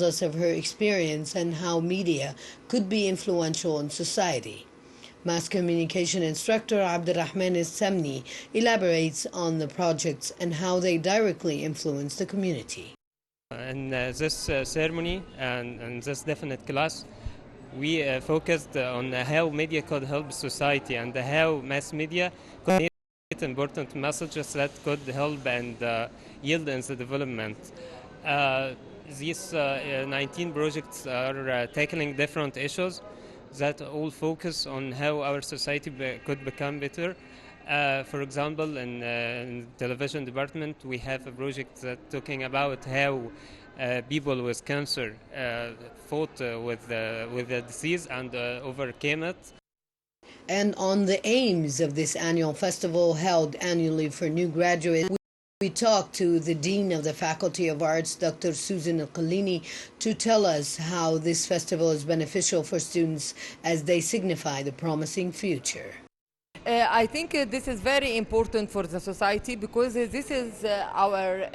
us of her experience and how media could be influential in society. Mass communication instructor Abdurrahman Samni elaborates on the projects and how they directly influence the community. In this ceremony and this definite class, we focused on how media could help society and how mass media could create important messages that could help and yield in the development. These 19 projects are tackling different issues that all focus on how our society could become better. For example, in television department, we have a project that talking about how people with cancer fought with the disease and overcame it. And on the aims of this annual festival held annually for new graduates, we talked to the Dean of the Faculty of Arts, Dr. Susan Al-Khalini, to tell us how this festival is beneficial for students as they signify the promising future. I think this is very important for the society because this is our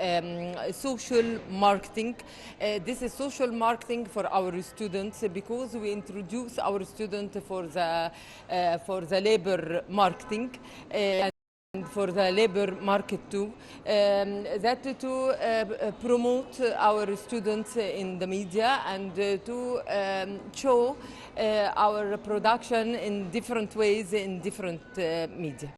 social marketing. This is social marketing for our students because we introduce our students for the labor marketing. And for the labor market too, that to promote our students in the media and to show our production in different ways in different media.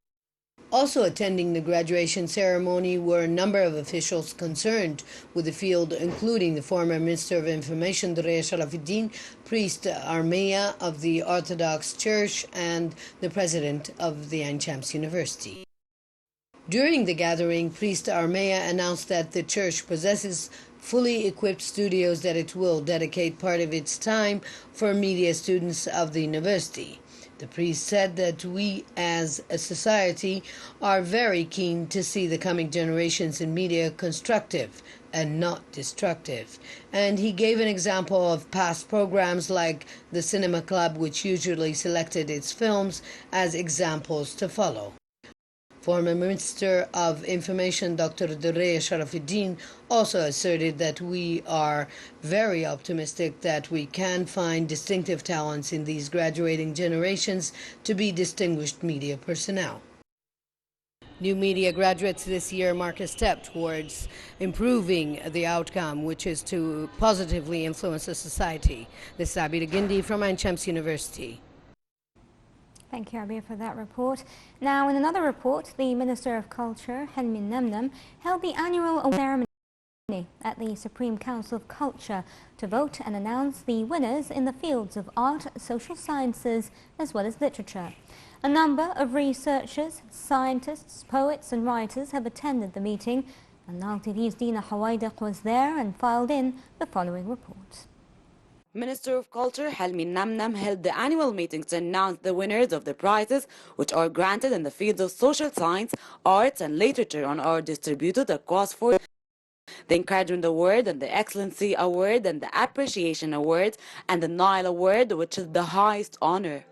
Also attending the graduation ceremony were a number of officials concerned with the field, including the former Minister of Information, Durraya Sharafuddin, Priest Armeya of the Orthodox Church, and the President of the Ain Shams University. During the gathering, Priest Armeya announced that the church possesses fully equipped studios that it will dedicate part of its time for media students of the university. The priest said that we as a society are very keen to see the coming generations in media constructive and not destructive. And he gave an example of past programs like the Cinema Club, which usually selected its films as examples to follow. Former Minister of Information Dr. Durraya Sharafuddin also asserted that we are very optimistic that we can find distinctive talents in these graduating generations to be distinguished media personnel. New media graduates this year mark a step towards improving the outcome, which is to positively influence the society. This is Abida Gindi from Ain Shams University. Thank you, Abir, for that report. Now, in another report, the Minister of Culture, Helmi Namnam, held the annual award ceremony at the Supreme Council of Culture to vote and announce the winners in the fields of art, social sciences, as well as literature. A number of researchers, scientists, poets and writers have attended the meeting, and Nile TV's Dina Hawaidak was there and filed in the following report. Minister of Culture Helmi Namnam held the annual meeting to announce the winners of the prizes which are granted in the fields of social science, arts and literature and are distributed across 4. The Encouragement Award and the Excellency Award and the Appreciation Award and the Nile Award, which is the highest honor.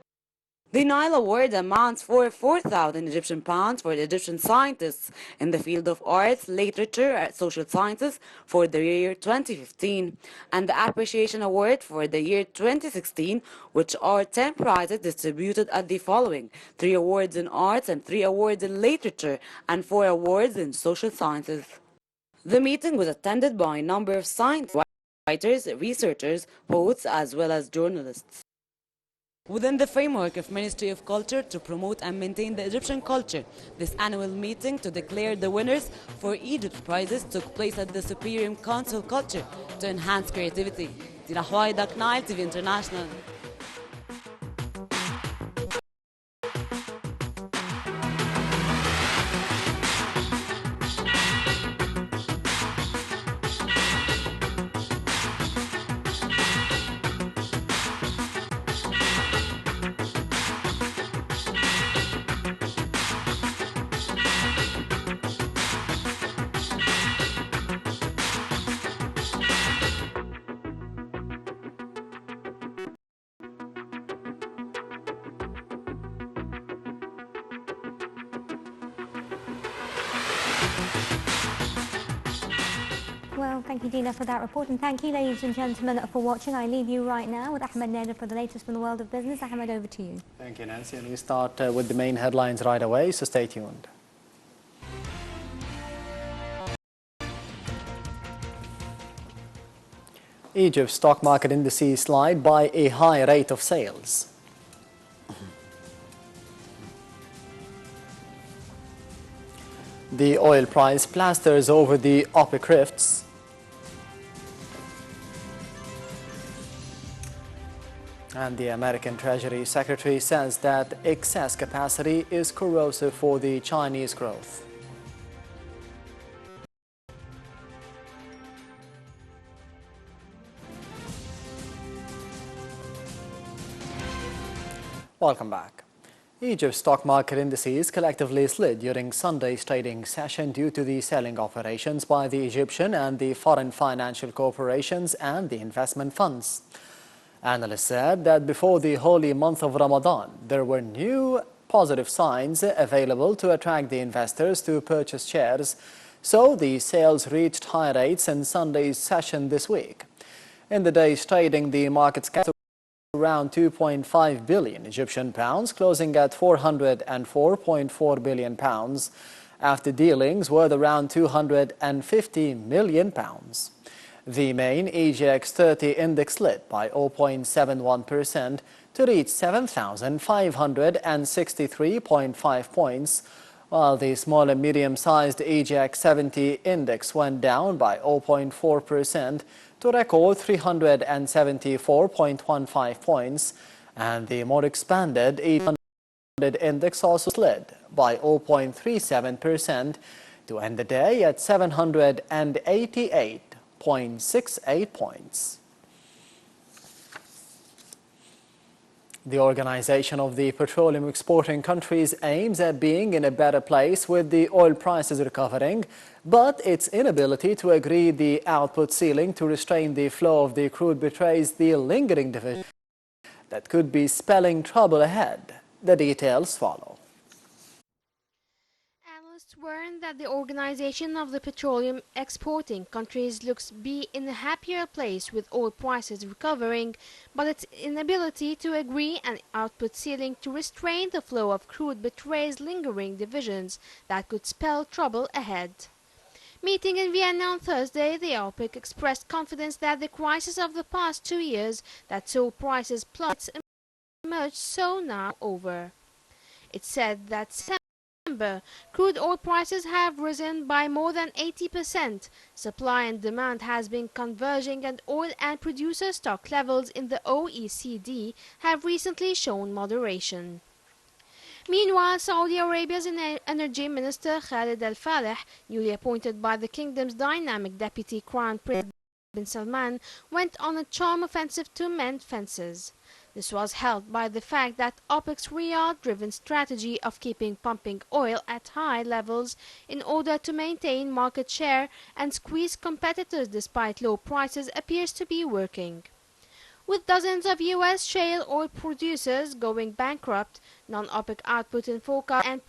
The Nile Award amounts for 4,000 Egyptian pounds for the Egyptian scientists in the field of arts, literature, and social sciences for the year 2015, and the Appreciation Award for the year 2016, which are 10 prizes distributed at the following: 3 awards in arts and 3 awards in literature and 4 awards in social sciences. The meeting was attended by a number of science writers, researchers, poets, as well as journalists. Within the framework of Ministry of Culture to promote and maintain the Egyptian culture, this annual meeting to declare the winners for Egypt's prizes took place at the Supreme Council of Culture to enhance creativity. Dina Hawaidak, Nile TV International. Thank you, Dina, for that report. And thank you, ladies and gentlemen, for watching. I leave you right now with Ahmed Nader for the latest from the world of business. Ahmed, over to you. Thank you, Nancy. And we start with the main headlines right away, so stay tuned. Egypt's stock market indices slide by a high rate of sales. The oil price plasters over the OPEC rifts. And the American Treasury Secretary says that excess capacity is corrosive for the Chinese growth. Welcome back. Egypt's stock market indices collectively slid during Sunday's trading session due to the selling operations by the Egyptian and the foreign financial corporations and the investment funds. Analysts said that before the holy month of Ramadan, there were new positive signs available to attract the investors to purchase shares, so the sales reached high rates in Sunday's session this week. In the day's trading, the markets gathered around 2.5 billion Egyptian pounds, closing at 404.4 billion pounds, after dealings worth around 250 million pounds. The main EGX 30 index slid by 0.71% to reach 7,563.5 points, while the small and medium-sized EGX 70 index went down by 0.4% to record 374.15 points, and the more expanded 800 index also slid by 0.37% to end the day at 788.68 points. The Organization of the Petroleum Exporting Countries aims at being in a better place with the oil prices recovering, but its inability to agree the output ceiling to restrain the flow of the crude betrays the lingering division that could be spelling trouble ahead. The details follow. Analysts warn that the Organization of the Petroleum Exporting Countries looks be in a happier place with oil prices recovering, but its inability to agree an output ceiling to restrain the flow of crude betrays lingering divisions that could spell trouble ahead. Meeting in Vienna on Thursday, the OPEC expressed confidence that the crisis of the past 2 years that saw prices plummet emerged so now over. It said that December, crude oil prices have risen by more than 80%. Supply and demand has been converging, and oil and producer stock levels in the OECD have recently shown moderation. Meanwhile, Saudi Arabia's Energy Minister Khalid Al-Falih, newly appointed by the kingdom's dynamic Deputy Crown Prince bin Salman, went on a charm offensive to mend fences. This was helped by the fact that OPEC's Riyadh-driven strategy of keeping pumping oil at high levels in order to maintain market share and squeeze competitors despite low prices appears to be working. With dozens of U.S. shale oil producers going bankrupt, non-OPEC output in forecast and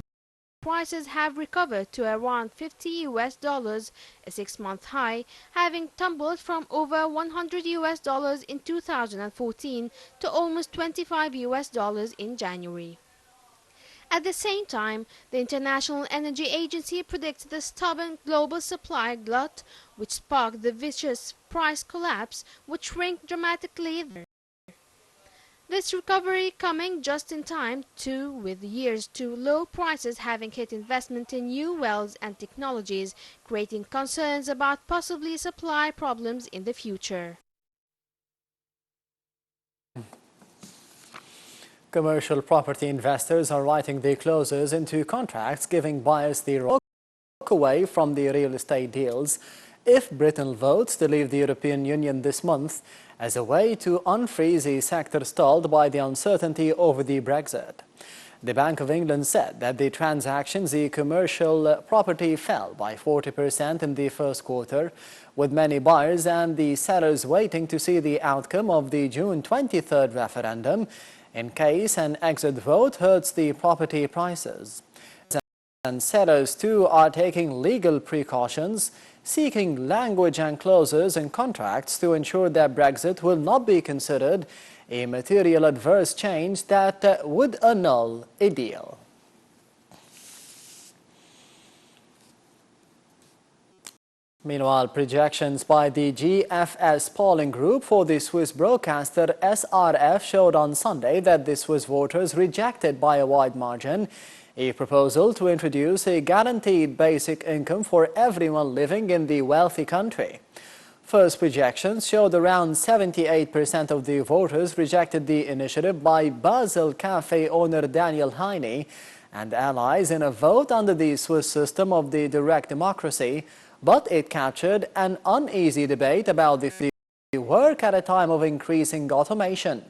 prices have recovered to around $50 a 6-month high, having tumbled from over $100 in 2014 to almost $25 in January. At the same time, the International Energy Agency predicts the stubborn global supply glut, which sparked the vicious price collapse, would shrink dramatically. This recovery coming just in time, too, with years too low prices having hit investment in new wells and technologies, creating concerns about possibly supply problems in the future. Commercial property investors are writing their clauses into contracts, giving buyers the walk away from the real estate deals if Britain votes to leave the European Union this month, as a way to unfreeze a sector stalled by the uncertainty over the Brexit. The Bank of England said that the transactions in commercial property fell by 40% in the first quarter, with many buyers and the sellers waiting to see the outcome of the June 23rd referendum in case an exit vote hurts the property prices. and sellers too are taking legal precautions, seeking language and clauses in contracts to ensure that Brexit will not be considered a material adverse change that would annul a deal. Meanwhile, projections by the GFS polling group for the Swiss broadcaster SRF showed on Sunday that the Swiss voters rejected by a wide margin a proposal to introduce a guaranteed basic income for everyone living in the wealthy country. First projections showed around 78% of the voters rejected the initiative by Basel Cafe owner Daniel Heine and allies in a vote under the Swiss system of the direct democracy, but it captured an uneasy debate about the work at a time of increasing automation.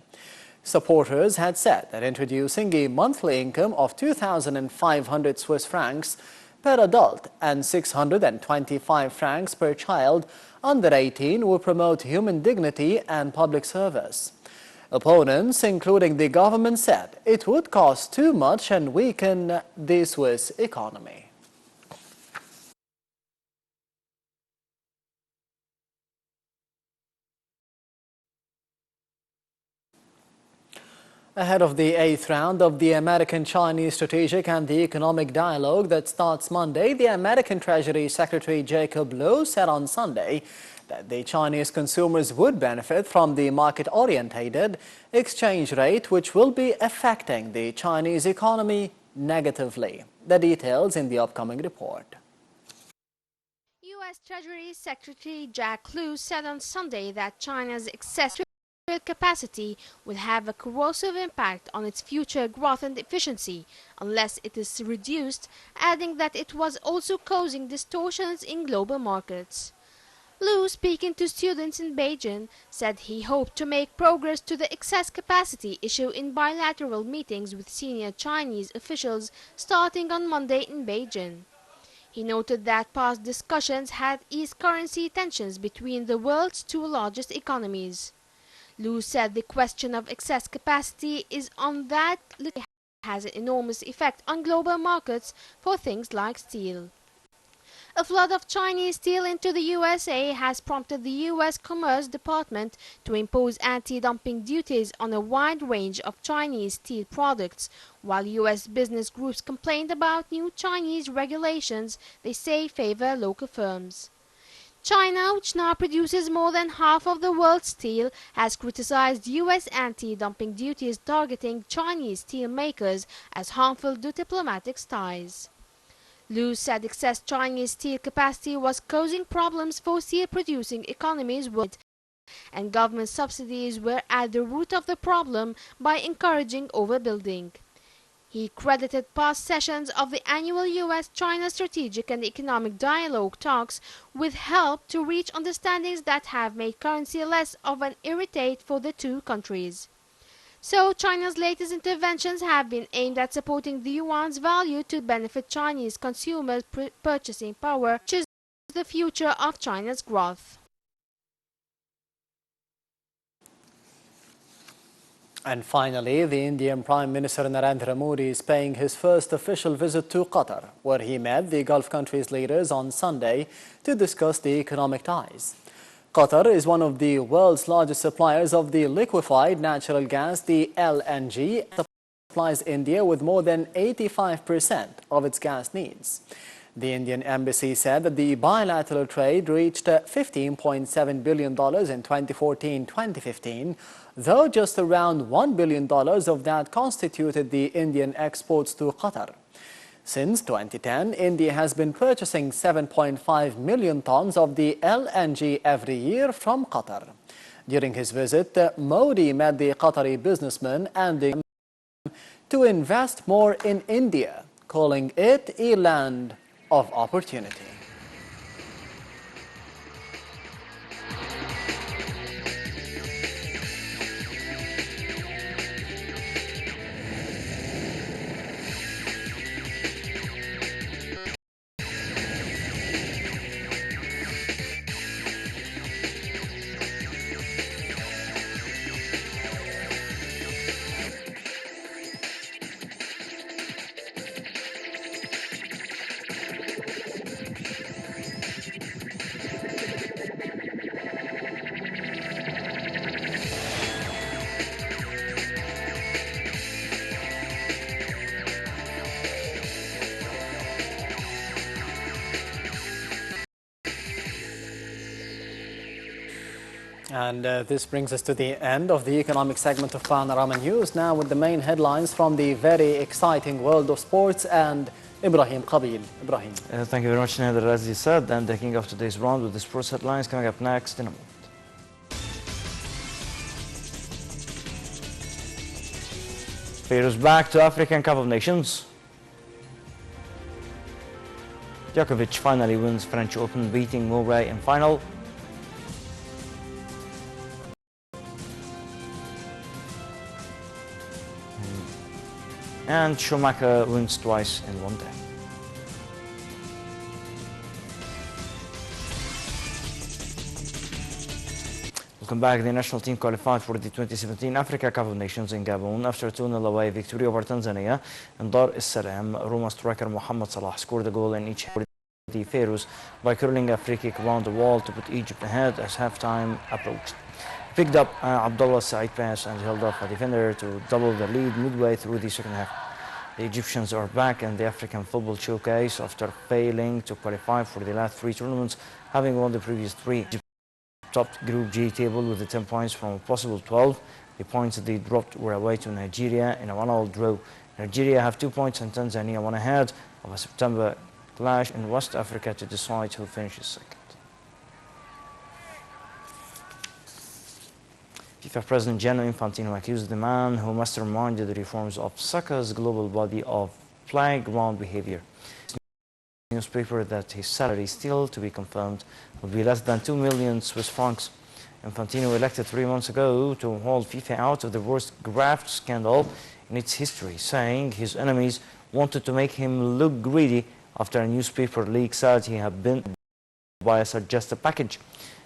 Supporters had said that introducing a monthly income of 2,500 Swiss francs per adult and 625 francs per child under 18 would promote human dignity and public service. Opponents, including the government, said it would cost too much and weaken the Swiss economy. Ahead of the 8th round of the American-Chinese Strategic and the Economic Dialogue that starts Monday, the American Treasury Secretary Jacob Lew said on Sunday that the Chinese consumers would benefit from the market-orientated exchange rate, which will be affecting the Chinese economy negatively. The details in the upcoming report. U.S. Treasury Secretary Jack Lew said on Sunday that China's excessive capacity will have a corrosive impact on its future growth and efficiency unless it is reduced, adding that it was also causing distortions in global markets. Lew, speaking to students in Beijing, said he hoped to make progress to the excess capacity issue in bilateral meetings with senior Chinese officials starting on Monday in Beijing. He noted that past discussions had eased currency tensions between the world's two largest economies. Lew said the question of excess capacity is on that has an enormous effect on global markets for things like steel. A flood of Chinese steel into the USA has prompted the U.S. Commerce Department to impose anti-dumping duties on a wide range of Chinese steel products, while U.S. business groups complained about new Chinese regulations they say favor local firms. China, which now produces more than half of the world's steel, has criticized U.S. anti-dumping duties targeting Chinese steel makers as harmful to diplomatic ties. Lew said excess Chinese steel capacity was causing problems for steel-producing economies worldwide, and government subsidies were at the root of the problem by encouraging overbuilding. He credited past sessions of the annual U.S.-China Strategic and Economic Dialogue talks with help to reach understandings that have made currency less of an irritate for the two countries. So, China's latest interventions have been aimed at supporting the yuan's value to benefit Chinese consumers' purchasing power, which is the future of China's growth. And finally, the Indian Prime Minister Narendra Modi is paying his first official visit to Qatar, where he met the Gulf countries' leaders on Sunday to discuss the economic ties. Qatar is one of the world's largest suppliers of the liquefied natural gas, the LNG, and supplies India with more than 85% of its gas needs. The Indian embassy said that the bilateral trade reached $15.7 billion in 2014-2015, though just around $1 billion of that constituted the Indian exports to Qatar. Since 2010, India has been purchasing 7.5 million tons of the LNG every year from Qatar. During his visit, Modi met the Qatari businessman and to invest more in India, calling it a land of opportunity. And this brings us to the end of the economic segment of Panorama News. Now with the main headlines from the very exciting world of sports and Ibrahim Qabil. Ibrahim. Thank you very much, Nader, as you said, and the king of today's round with the sports headlines coming up next in a moment. Pharaohs back to African Cup of Nations. Djokovic finally wins French Open, beating Murray in final. And Schumacher wins twice in one day. Welcome back. The national team qualified for the 2017 Africa Cup of Nations in Gabon after a 2-0 away victory over Tanzania in Dar es Salaam. Roma striker Mohamed Salah scored a goal in each for the Pharaohs by curling a free kick around the wall to put Egypt ahead as halftime approached. Picked up Abdullah Said pass and held off a defender to double the lead midway through the second half. The Egyptians are back in the African Football Showcase after failing to qualify for the last three tournaments, having won the previous three. Egypt topped Group G table with the 10 points from a possible 12. The points they dropped were away to Nigeria in a 1-1 draw. Nigeria have 2 points and Tanzania one ahead of a September clash in West Africa to decide who finishes second. FIFA President Gianni Infantino accused the man who masterminded the reforms of soccer's global body of playground behavior. The newspaper that his salary, still to be confirmed, would be less than 2 million Swiss francs. Infantino, elected 3 months ago to hold FIFA out of the worst graft scandal in its history, saying his enemies wanted to make him look greedy after a newspaper leak said he had been by a suggested package.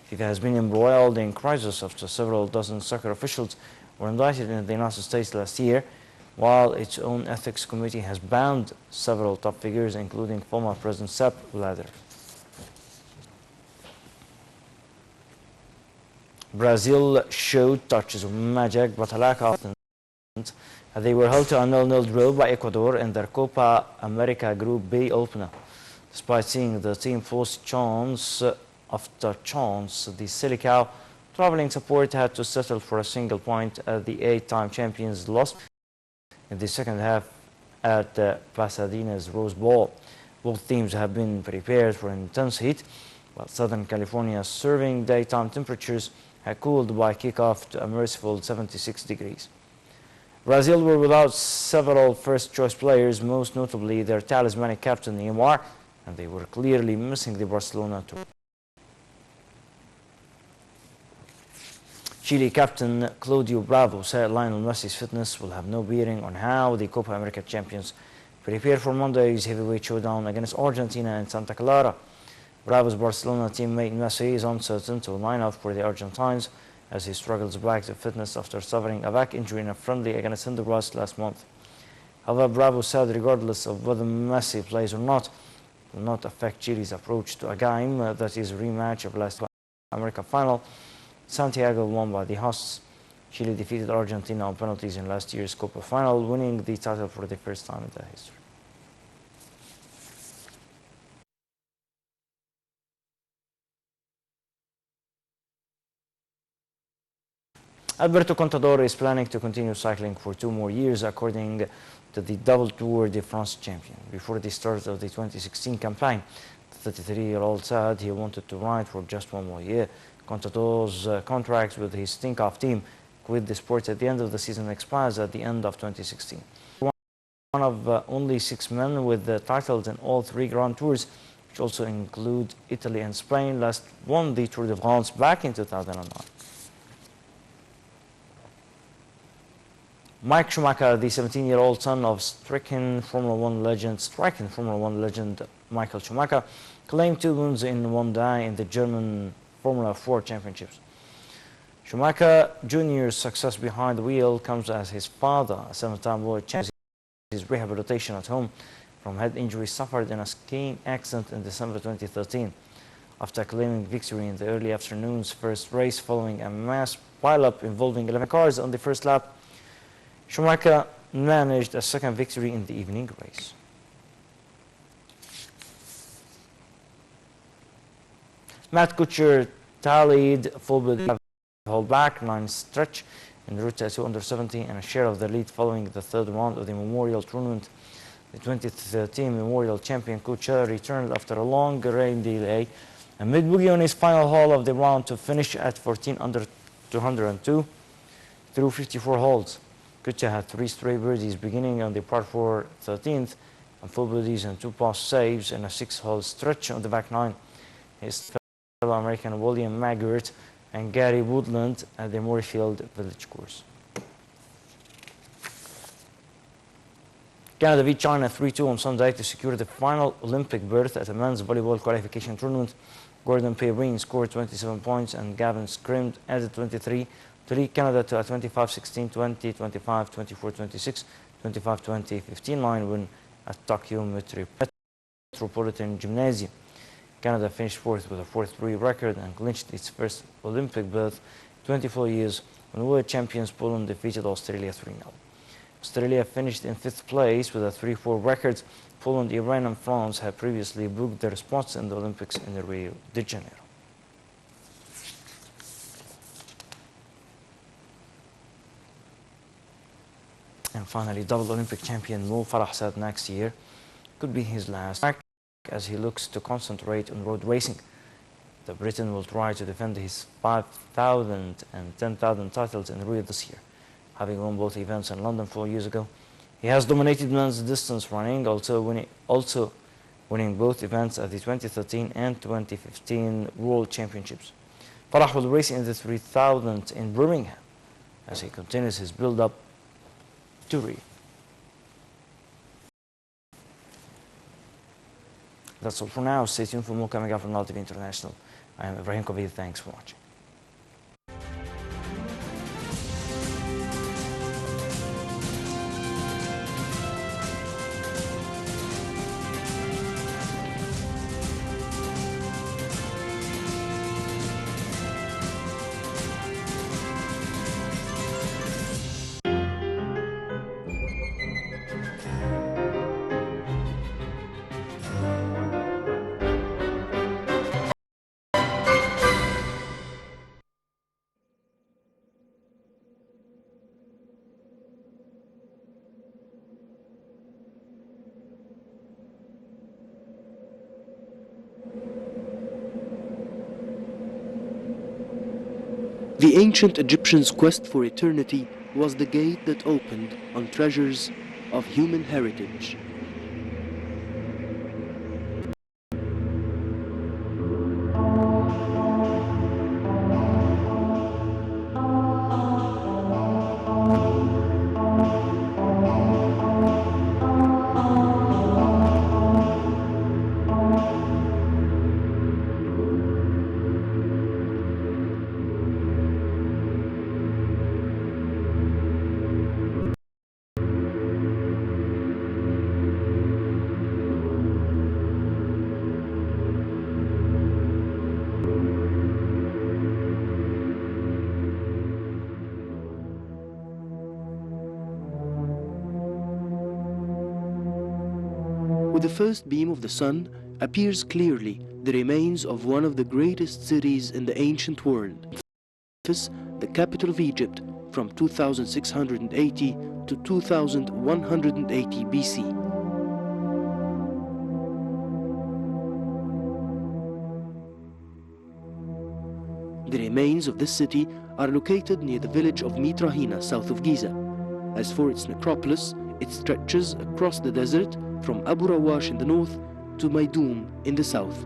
FIFA has been embroiled in crisis after several dozen soccer officials were indicted in the United States last year, while its own ethics committee has banned several top figures, including former President Sepp Blatter. Brazil showed touches of magic, but a lack of talent. They were held to a 0-0 draw by Ecuador in their Copa America Group B opener. Despite seeing the team force chance after chance, the Silicao traveling support had to settle for a single point as the 8-time champions lost in the second half at Pasadena's Rose Bowl. Both teams have been prepared for intense heat, while Southern California's serving daytime temperatures had cooled by kickoff to a merciful 76 degrees. Brazil were without several first-choice players, most notably their talismanic captain Neymar, and they were clearly missing the Barcelona tour. Chile captain Claudio Bravo said Lionel Messi's fitness will have no bearing on how the Copa America champions prepare for Monday's heavyweight showdown against Argentina in Santa Clara. Bravo's Barcelona teammate Messi is uncertain to line up for the Argentines as he struggles back to fitness after suffering a back injury in a friendly against Honduras last month. However, Bravo said regardless of whether Messi plays or not, it will not affect Chile's approach to a game that is a rematch of last America final. Santiago won by the hosts. Chile defeated Argentina on penalties in last year's Copa final, winning the title for the first time in their history. Alberto Contador is planning to continue cycling for 2 more years, according to the double Tour de France champion. Before the start of the 2016 campaign, the 33-year-old said he wanted to ride for just 1 more year. Contador's contract with his Tinkoff team quit the sport at the end of the season expires at the end of 2016. One of only 6 men with the titles in all 3 Grand Tours, which also include Italy and Spain, last won the Tour de France back in 2009. Mike Schumacher, the 17-year-old son of stricken Formula 1 legend Michael Schumacher, claimed 2 wins in one day in the German Formula 4 championships. Schumacher Jr.'s success behind the wheel comes as his father, a 7-time world champion, his rehabilitation at home from head injury suffered in a skiing accident in December 2013. After claiming victory in the early afternoon's first race following a mass pileup involving 11 cars on the first lap, Schumacher managed a second victory in the evening race. Matt Kuchar tallied full hold back 9 stretch in the Route 2 under 17 and a share of the lead following the third round of the Memorial Tournament. The 2013 Memorial champion Kuchar returned after a long rain delay and mid-bogey on his final hole of the round to finish at 14 under 202 through 54 holes. Kuchar had 3 straight birdies beginning on the par 4 13th and 4 birdies and 2 par saves in a 6-hole stretch on the back 9. His fellow American William Maggart and Gary Woodland at the Moorefield Village course. Canada beat China 3-2 on Sunday to secure the final Olympic berth at a men's volleyball qualification tournament. Gordon Perrine scored 27 points and Gavin Scrimmed added 23 to lead Canada to a 25-16, 20, 25, 24-26, 25-20, 15-9 win at Tokyo Metropolitan Gymnasium. Canada finished fourth with a 4-3 record and clinched its first Olympic berth in 24 years when world champions Poland defeated Australia 3-0. Australia finished in 5th place with a 3-4 record. Poland, Iran and France had previously booked their spots in the Olympics in Rio de Janeiro. And finally, double Olympic champion Mo Farah said next year could be his last as he looks to concentrate on road racing. The Briton will try to defend his 5,000 and 10,000 titles in Rio this year. Having won both events in London 4 years ago, he has dominated men's distance running, also winning both events at the 2013 and 2015 World Championships. Farah will race in the 3,000 in Birmingham as he continues his build-up to Rio. That's all for now. Stay tuned for more coming up from Nile TV International. I am Ibrahim Kovid. Thanks for watching. The ancient Egyptians' quest for eternity was the gate that opened on treasures of human heritage. With the first beam of the sun appears clearly the remains of one of the greatest cities in the ancient world, Memphis, the capital of Egypt, from 2680 to 2180 BC. The remains of this city are located near the village of Mitrahina, south of Giza. As for its necropolis, it stretches across the desert from Abu Rawash in the north to Maydum in the south.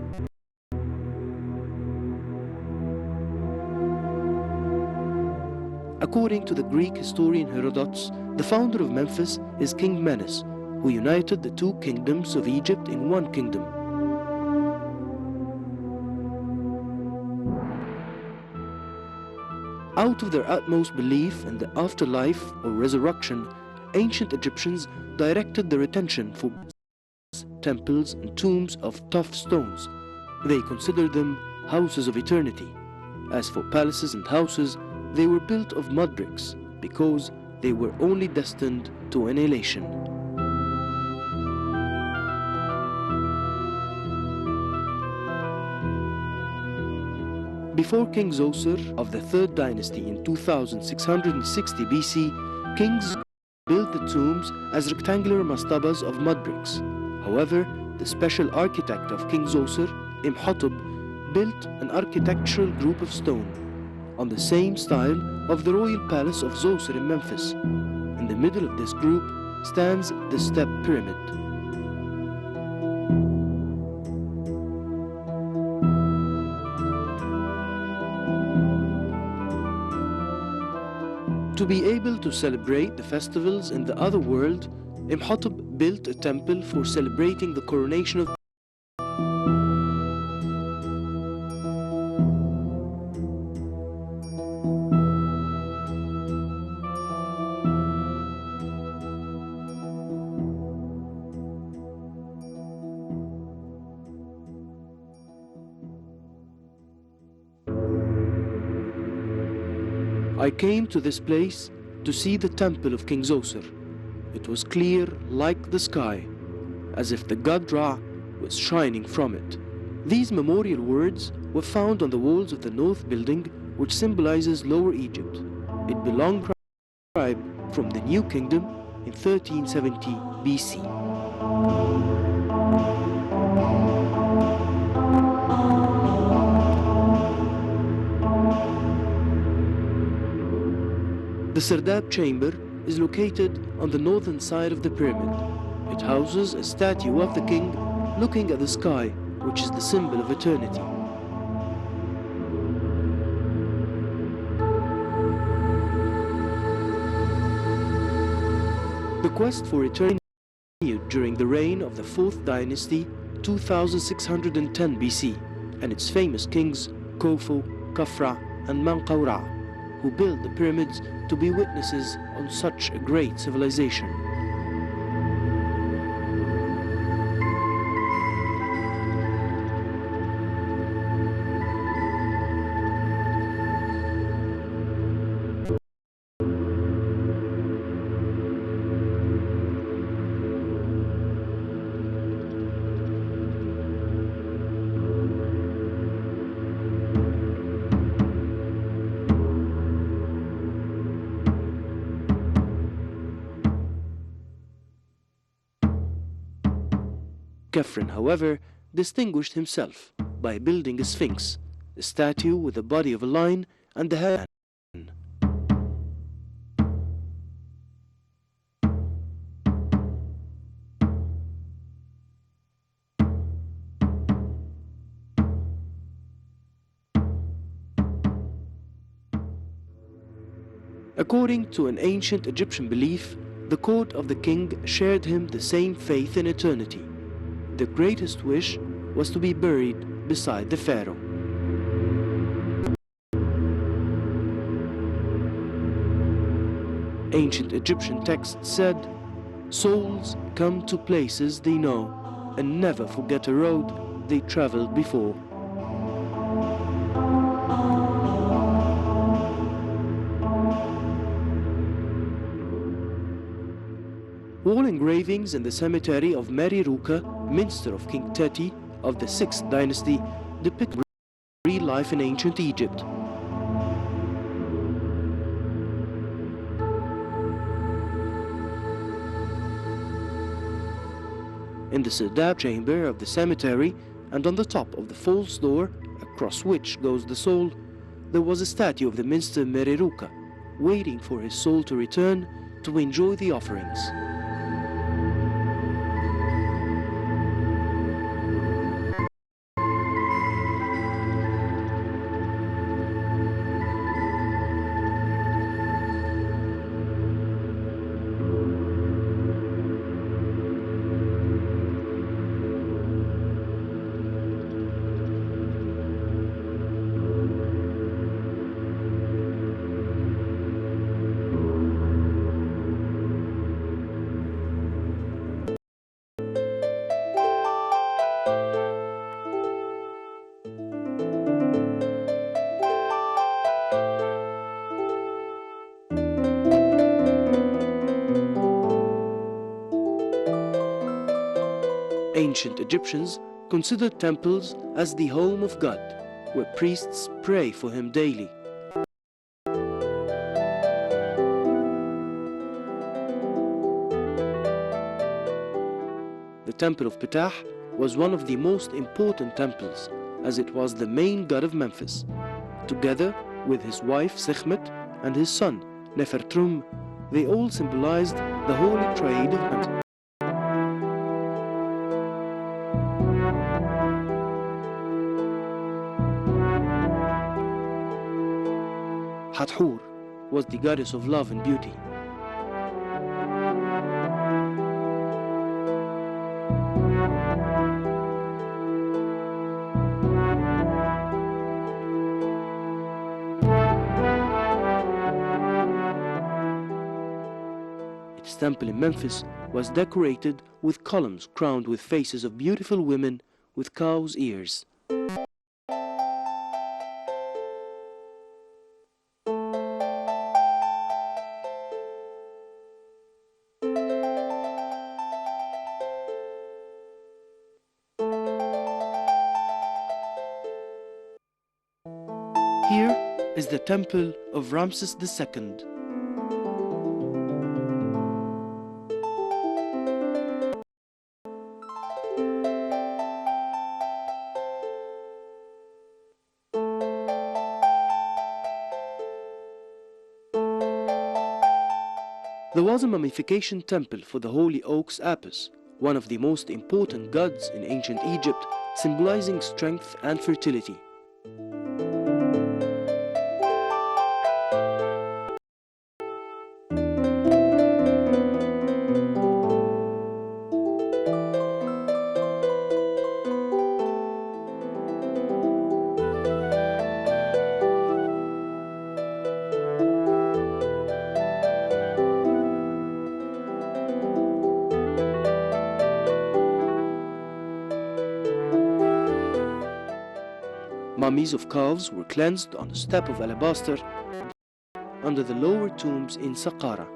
According to the Greek historian Herodotus, the founder of Memphis is King Menes, who united the two kingdoms of Egypt in one kingdom. Out of their utmost belief in the afterlife or resurrection, ancient Egyptians directed their attention for temples and tombs of tough stones. They considered them houses of eternity. As for palaces and houses, they were built of mud bricks because they were only destined to annihilation. Before King Zoser of the 3rd dynasty in 2660 BC, kings built the tombs as rectangular mastabas of mud bricks. However, the special architect of King Zoser, Imhotep, built an architectural group of stone on the same style of the royal palace of Zoser in Memphis. In the middle of this group stands the step pyramid. To be able to celebrate the festivals in the other world, Imhotep built a temple for celebrating the coronation of I came to this place to see the temple of King Zoser. It was clear like the sky, as if the god Ra was shining from it. These memorial words were found on the walls of the North Building, which symbolizes Lower Egypt. It belonged to a tribe from the New Kingdom in 1370 BC. The Sardab chamber is located on the northern side of the pyramid. It houses a statue of the king looking at the sky, which is the symbol of eternity. The quest for eternity continued during the reign of the 4th dynasty, 2610 BC, and its famous kings Khufu, Khafra, and Menkaura, who built the pyramids to be witnesses on such a great civilization. Khafre, however, distinguished himself by building a sphinx, a statue with the body of a lion and the head. According to an ancient Egyptian belief, the court of the king shared him the same faith in eternity. The greatest wish was to be buried beside the pharaoh. Ancient Egyptian texts said, "Souls come to places they know and never forget a road they traveled before." Wall engravings in the cemetery of Meriruka, Minster of King Teti of the 6th dynasty, depict real life in ancient Egypt. In the Sardab chamber of the cemetery and on the top of the false door, across which goes the soul, there was a statue of the Minster Meriruka, waiting for his soul to return to enjoy the offerings. Ancient Egyptians considered temples as the home of God. where priests pray for him daily. The temple of Ptah was one of the most important temples, as it was the main god of Memphis. Together with his wife Sekhmet and his son Nefertrum, they all symbolized the holy trade of Memphis. Hathor was the goddess of love and beauty. Its temple in Memphis was decorated with columns crowned with faces of beautiful women with cow's ears. Here is the temple of Ramses II. There was a mummification temple for the holy oaks Apis, one of the most important gods in ancient Egypt, symbolizing strength and fertility. Mummies of calves were cleansed on a step of alabaster under the lower tombs in Saqqara.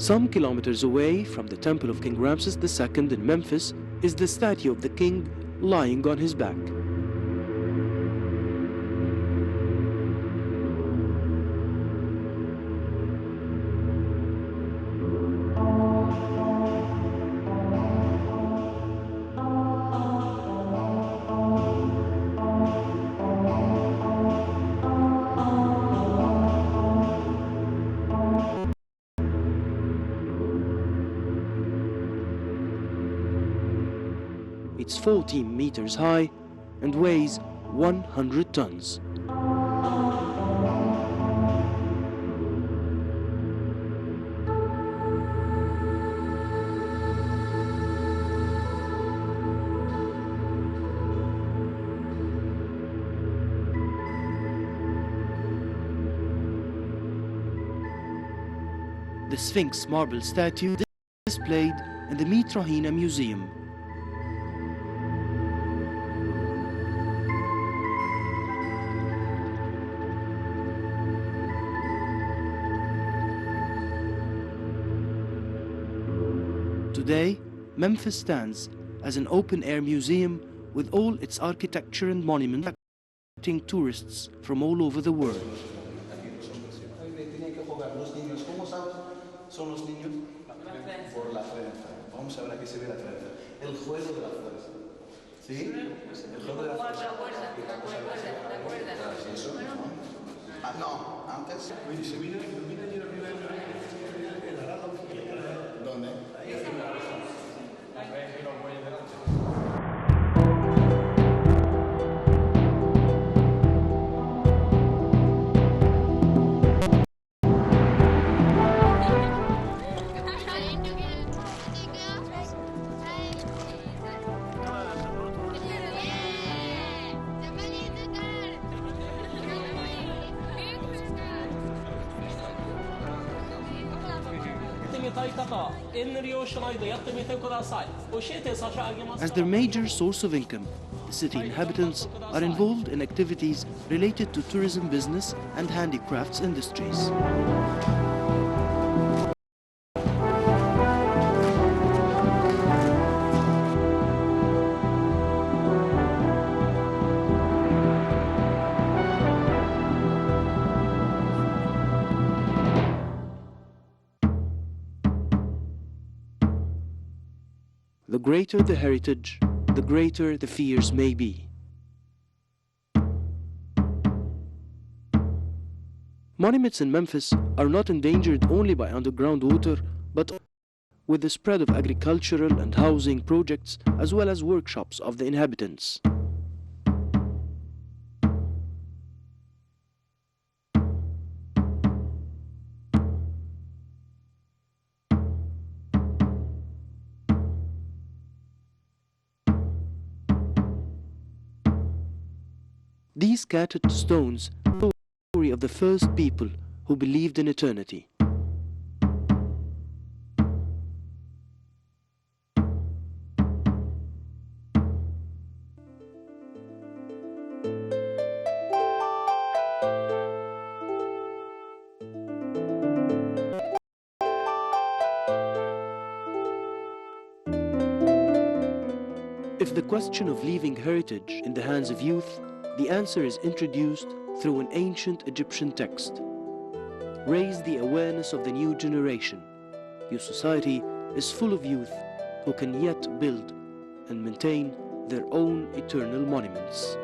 Some kilometers away from the temple of King Ramses II in Memphis is the statue of the king lying on his back. It's 14 meters high and weighs 100 tons. The Sphinx marble statue is displayed in the Mitrahina Museum. Today, Memphis stands as an open-air museum with all its architecture and monuments attracting tourists from all over the world. As their major source of income, the city inhabitants are involved in activities related to tourism business and handicrafts industries. The greater the heritage, the greater the fears may be. Monuments in Memphis are not endangered only by underground water, but with the spread of agricultural and housing projects as well as workshops of the inhabitants. These scattered stones tell the story of the first people who believed in eternity. If the question of leaving heritage in the hands of youth, the answer is introduced through an ancient Egyptian text. Raise the awareness of the new generation. Your society is full of youth who can yet build and maintain their own eternal monuments.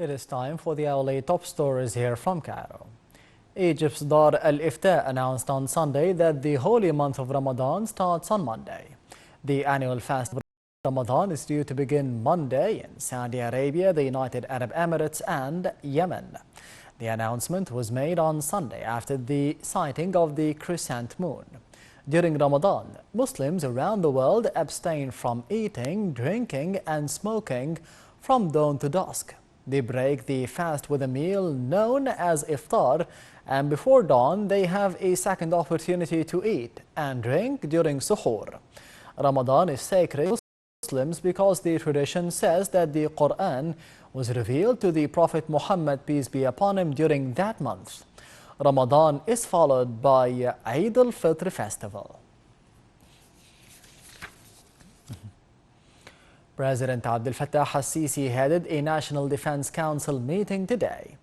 It is time for the hourly top stories here from Cairo. Egypt's Dar al-Ifta announced on Sunday that the holy month of Ramadan starts on Monday. The annual fast of Ramadan is due to begin Monday in Saudi Arabia, the United Arab Emirates and Yemen. The announcement was made on Sunday after the sighting of the crescent moon. During Ramadan, Muslims around the world abstain from eating, drinking and smoking from dawn to dusk. They break the fast with a meal known as iftar, and before dawn they have a second opportunity to eat and drink during suhoor. Ramadan is sacred to Muslims because the tradition says that the Quran was revealed to the Prophet Muhammad, peace be upon him, during that month. Ramadan is followed by Eid al-Fitr festival. President Abdel Fattah al-Sisi headed a National Defense Council meeting today.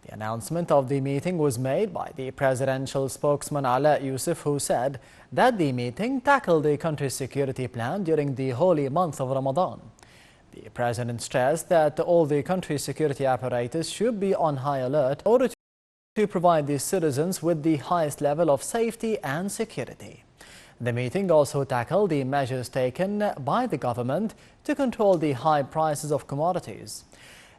The announcement of the meeting was made by the presidential spokesman Ala Yusuf, who said that the meeting tackled the country's security plan during the holy month of Ramadan. The president stressed that all the country's security apparatus should be on high alert in order to provide the citizens with the highest level of safety and security. The meeting also tackled the measures taken by the government to control the high prices of commodities.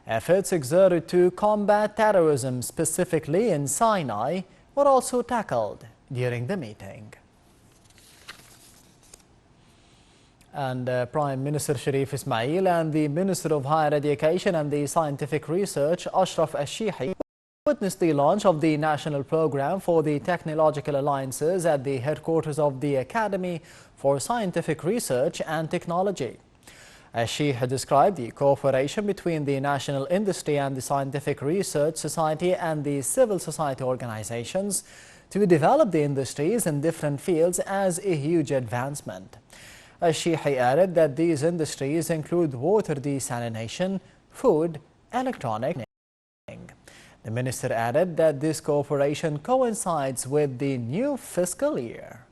Efforts exerted to combat terrorism, specifically in Sinai, were also tackled during the meeting. And Prime Minister Sharif Ismail and the Minister of Higher Education and the Scientific Research, Ashraf al-Shihi, witnessed the launch of the national program for the technological alliances at the headquarters of the Academy for Scientific Research and Technology. Al-Shihi described the cooperation between the national industry and the Scientific Research Society and the civil society organizations to develop the industries in different fields as a huge advancement. Al-Shihi added that these industries include water desalination, food, electronics. The minister added that this cooperation coincides with the new fiscal year.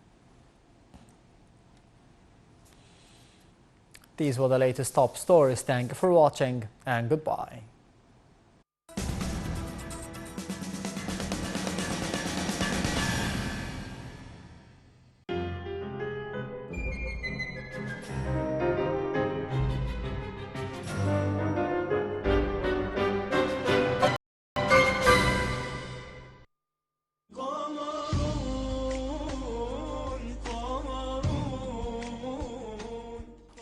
These were the latest top stories. Thank you for watching and goodbye.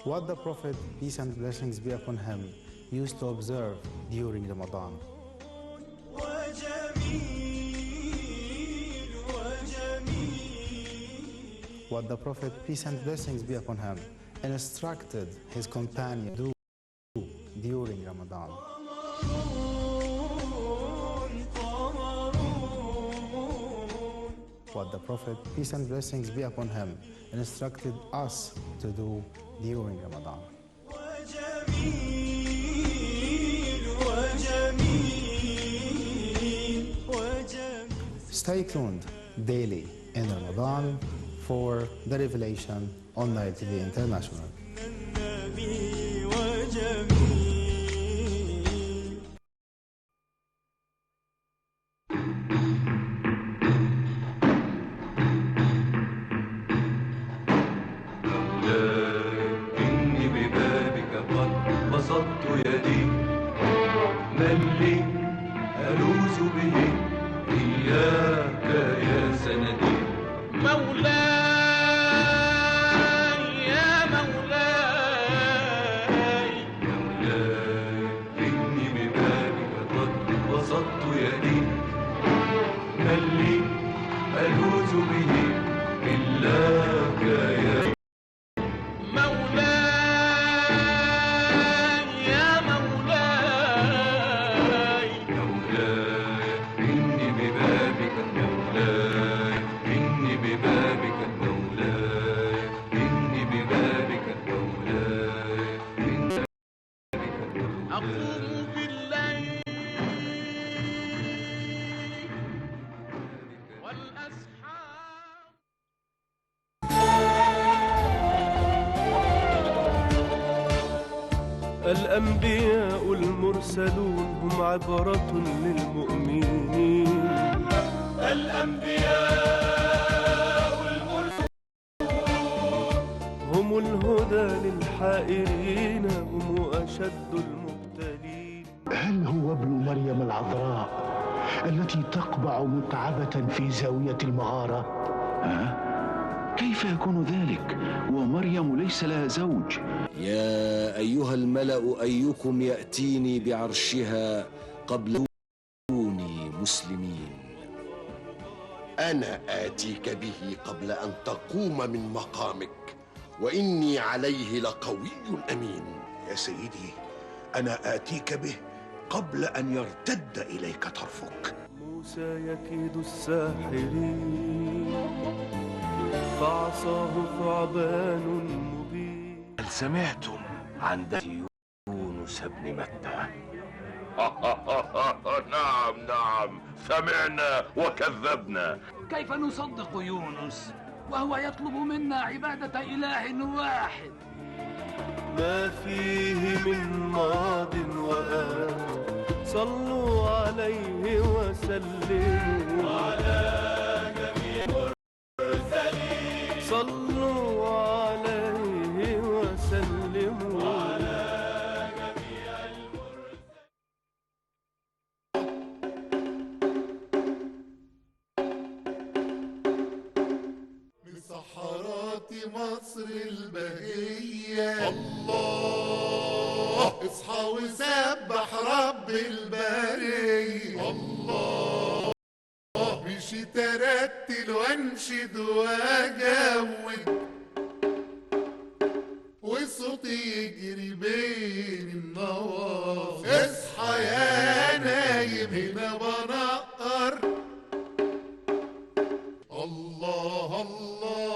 What the Prophet, peace and blessings be upon him, used to observe during Ramadan. What the Prophet, peace and blessings be upon him, instructed his companion to do during Ramadan. What the Prophet, peace and blessings be upon him, instructed us to do during Ramadan. Stay tuned daily in Ramadan for the revelation on Nile TV International. الأنبياء المرسلون هم عبرة للمؤمنين. الأنبياء المرسلون هم الهدى للحائرين، هم أشد المبتلين. هل هو ابن مريم العذراء التي تقبع متعبة في زاوية المغارة؟ كيف يكون ذلك ومريم ليس لها زوج؟ يا أيها الملأ أيكم يأتيني بعرشها قبل كوني مسلمين. أنا آتيك به قبل أن تقوم من مقامك، وإني عليه لقوي أمين. يا سيدي، أنا آتيك به قبل أن يرتد إليك طرفك. موسى يكيد الساحرين فعصاه ثعبان مبين. هل سمعتم عن يونس بن متى؟ نعم نعم، سمعنا وكذبنا. كيف نصدق يونس وهو يطلب منا عبادة إله واحد؟ ما فيه من ماض وآت صلوا عليه وسلموا على جميع المرسلين. صلوا عليه وسلموا على جميع المرسلين. من صحارات مصر البهية الله اصحى وسبح رب البرية. الله مشي ترتل وانشد واجود وصوتي يجري بين النواصي. اصحى يا نايم هنا بنقر. الله الله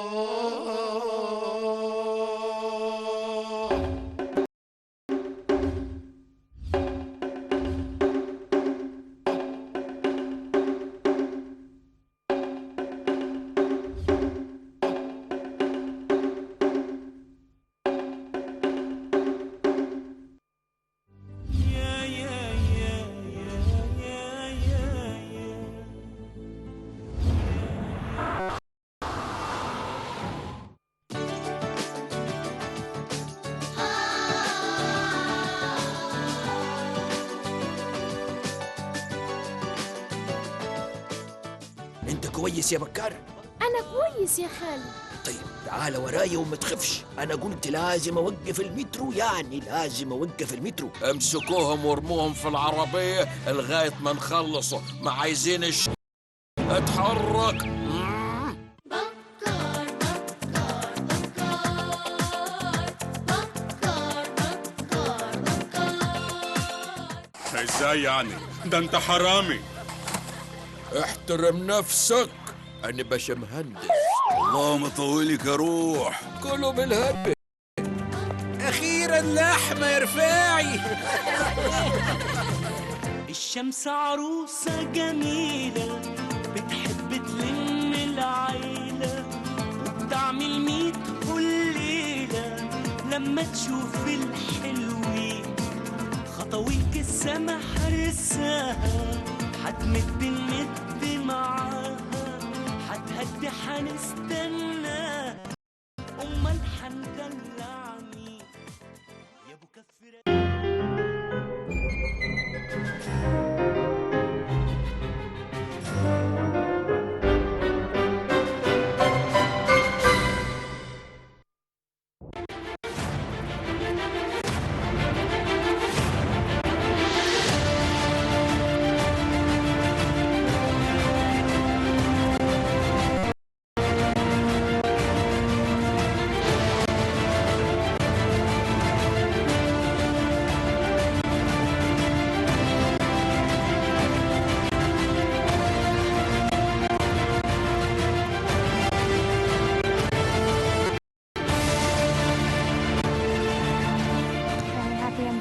كويس يا بكار؟ أنا كويس يا خالي. طيب تعال ورايا وما تخافش. أنا قلت لازم أوقف المترو، يعني لازم أوقف المترو. امسكوهم وارموهم في العربية لغاية ما نخلصوا، ما عايزينش. اتحرك. ازاي يعني؟ ده انت حرامي. احترم نفسك، انا باشمهندس. الله مطولك يا روح. كله بالهبة. اخيرا لحمة يا رفاعي. الشمس عروسة جميلة بتحب تلم العيلة وبتعمل 100 كل ليلة لما تشوف الحلوين خطويك السما حرساها هتمد المد معاها هتهدي هنستناها أمال هندلع مين يا أبو كفر.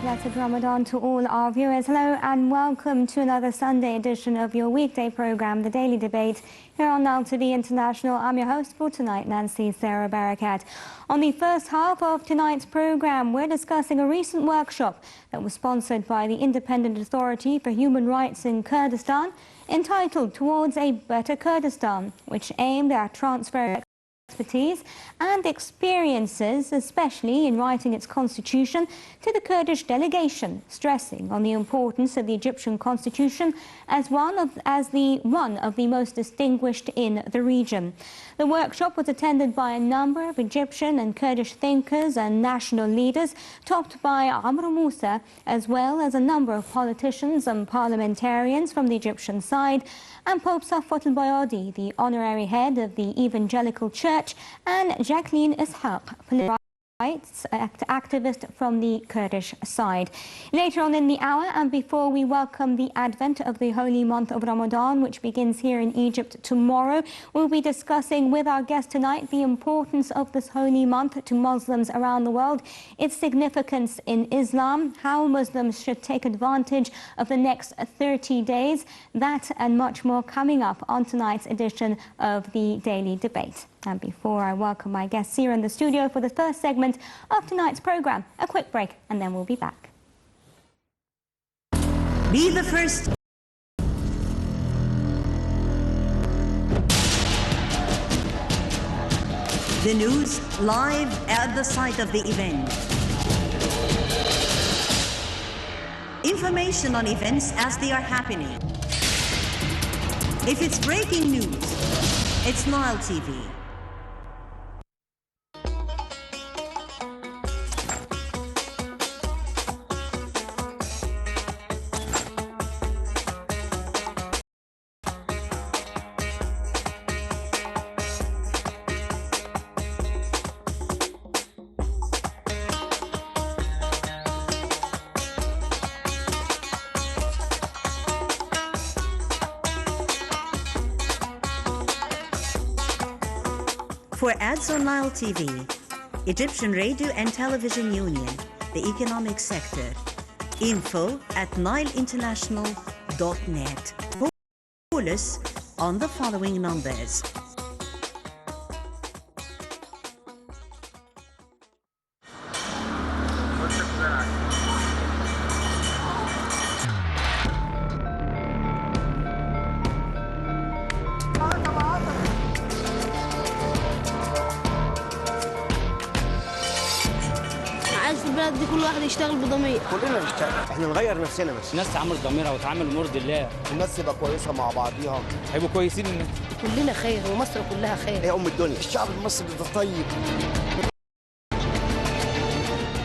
Blessed Ramadan to all our viewers. Hello and welcome to another Sunday edition of your weekday program, The Daily Debate, here on Nile TV International. I'm your host for tonight, Nancy Sarah Barakat. On the first half of tonight's program, we're discussing a recent workshop that was sponsored by the Independent Authority for Human Rights in Kurdistan, entitled Towards a Better Kurdistan, which aimed at transferring expertise and experiences, especially in writing its constitution, to the Kurdish delegation, stressing on the importance of the Egyptian constitution as one of the most distinguished in the region. The workshop was attended by a number of Egyptian and Kurdish thinkers and national leaders, topped by Amr Moussa, as well as a number of politicians and parliamentarians from the Egyptian side, and Pope Safwat al-Bayadi, the honorary head of the Evangelical Church, and Jacqueline Ishaq, political rights activist from the Kurdish side. Later on in the hour, and before we welcome the advent of the holy month of Ramadan, which begins here in Egypt tomorrow, we'll be discussing with our guest tonight the importance of this holy month to Muslims around the world, its significance in Islam, how Muslims should take advantage of the next 30 days, that and much more coming up on tonight's edition of the Daily Debate. And before I welcome my guests here in the studio for the first segment of tonight's programme, a quick break and then we'll be back. Be the first. The news live at the site of the event. Information on events as they are happening. If it's breaking news, it's Nile TV. For ads on Nile TV, Egyptian Radio and Television Union, the economic sector, info@nileinternational.net. Call us on the following numbers. عايش في البلد دي كل واحد يشتغل بضمير. كلنا نشتغل، احنا نغير نفسنا بس. الناس تعمل ضميرها وتعمل مرضي الله. الناس تبقى كويسه مع بعضيها. هيبقوا كويسين الناس. كلنا خير ومصر كلها خير. هي ام الدنيا. الشعب المصري ده طيب.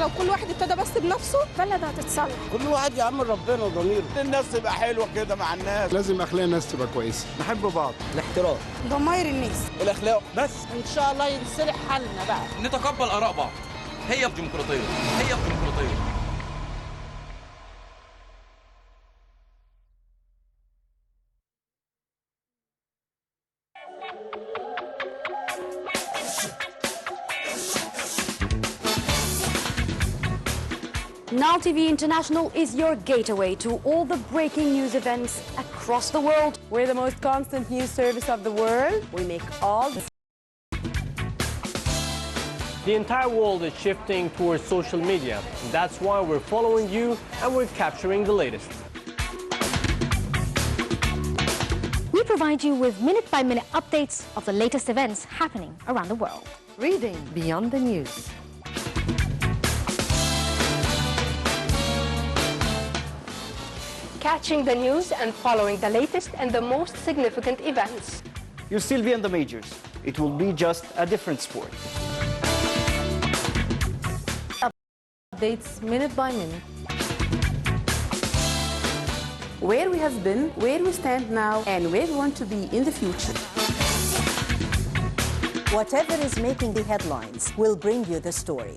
لو كل واحد ابتدى بس بنفسه بلد هتتصلح. كل واحد يعمل ربنا وضميره. الناس تبقى حلوه كده مع الناس. لازم اخلاق الناس تبقى كويسه. نحب بعض. الاحترام. ضماير الناس. الاخلاق بس. ان شاء الله ينصلح حالنا بقى. نتقبل اراء بعض. هي الديمقراطيه. هي الديمقراطيه. Nile TV International is your gateway to all the breaking news events across the world. We're the most constant news service of the world. We make all The entire world is shifting towards social media. That's why we're following you and we're capturing the latest. We provide you with minute-by-minute updates of the latest events happening around the world. Reading beyond the news. Catching the news and following the latest and the most significant events. You'll still be in the majors. It will be just a different sport. Updates minute by minute. Where we have been, where we stand now, and where we want to be in the future. Whatever is making the headlines, will bring you the story.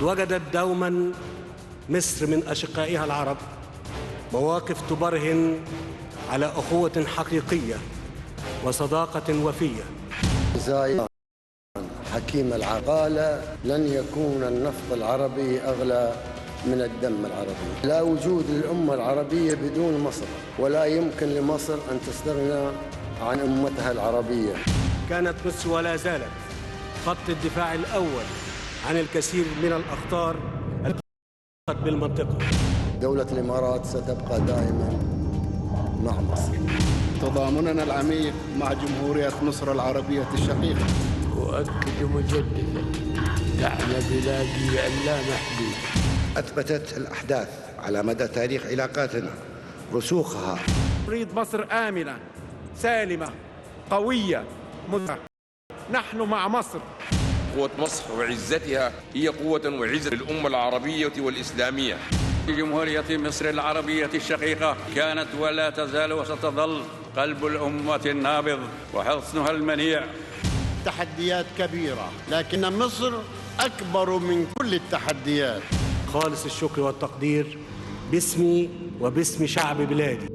وجدت دوما مصر من أشقائها العرب مواقف تبرهن على أخوة حقيقية وصداقة وفية. زايد حكيم العقالة لن يكون النفط العربي أغلى من الدم العربي. لا وجود للأمة العربية بدون مصر، ولا يمكن لمصر أن تستغنى عن أمتها العربية. كانت مصر ولا زالت خط الدفاع الأول عن الكثير من الأخطار بالمنطقة. دولة الإمارات ستبقى دائما مع مصر. تضامننا العميق مع جمهورية مصر العربية الشقيقة. أؤكد مجددا دعم بلادي اللامحدود. أثبتت الأحداث على مدى تاريخ علاقاتنا رسوخها. نريد مصر آمنة سالمة قوية نحن مع مصر. قوة مصر وعزتها هي قوة وعزة الأمة العربية والإسلامية. جمهورية مصر العربية الشقيقة كانت ولا تزال وستظل قلب الأمة النابض وحصنها المنيع. تحديات كبيرة، لكن مصر أكبر من كل التحديات. خالص الشكر والتقدير باسمي وباسم شعب بلادي.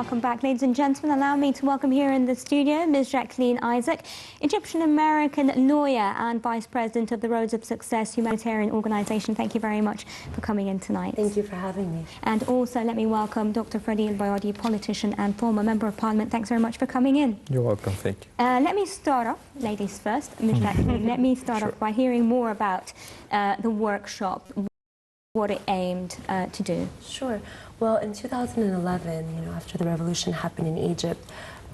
Welcome back, ladies and gentlemen. Allow me to welcome here in the studio Ms. Jacqueline Isaac, Egyptian-American lawyer and Vice President of the Roads of Success humanitarian organization. Thank you very much for coming in tonight. Thank you for having me. And also let me welcome Dr. Freddie Bayadi, politician and former Member of Parliament. Thanks very much for coming in. You're welcome. Thank you. Let me start off, ladies first, Ms. Jacqueline, let me start off by hearing more about the workshop, what it aimed to do. Sure. Well, in 2011, after the revolution happened in Egypt,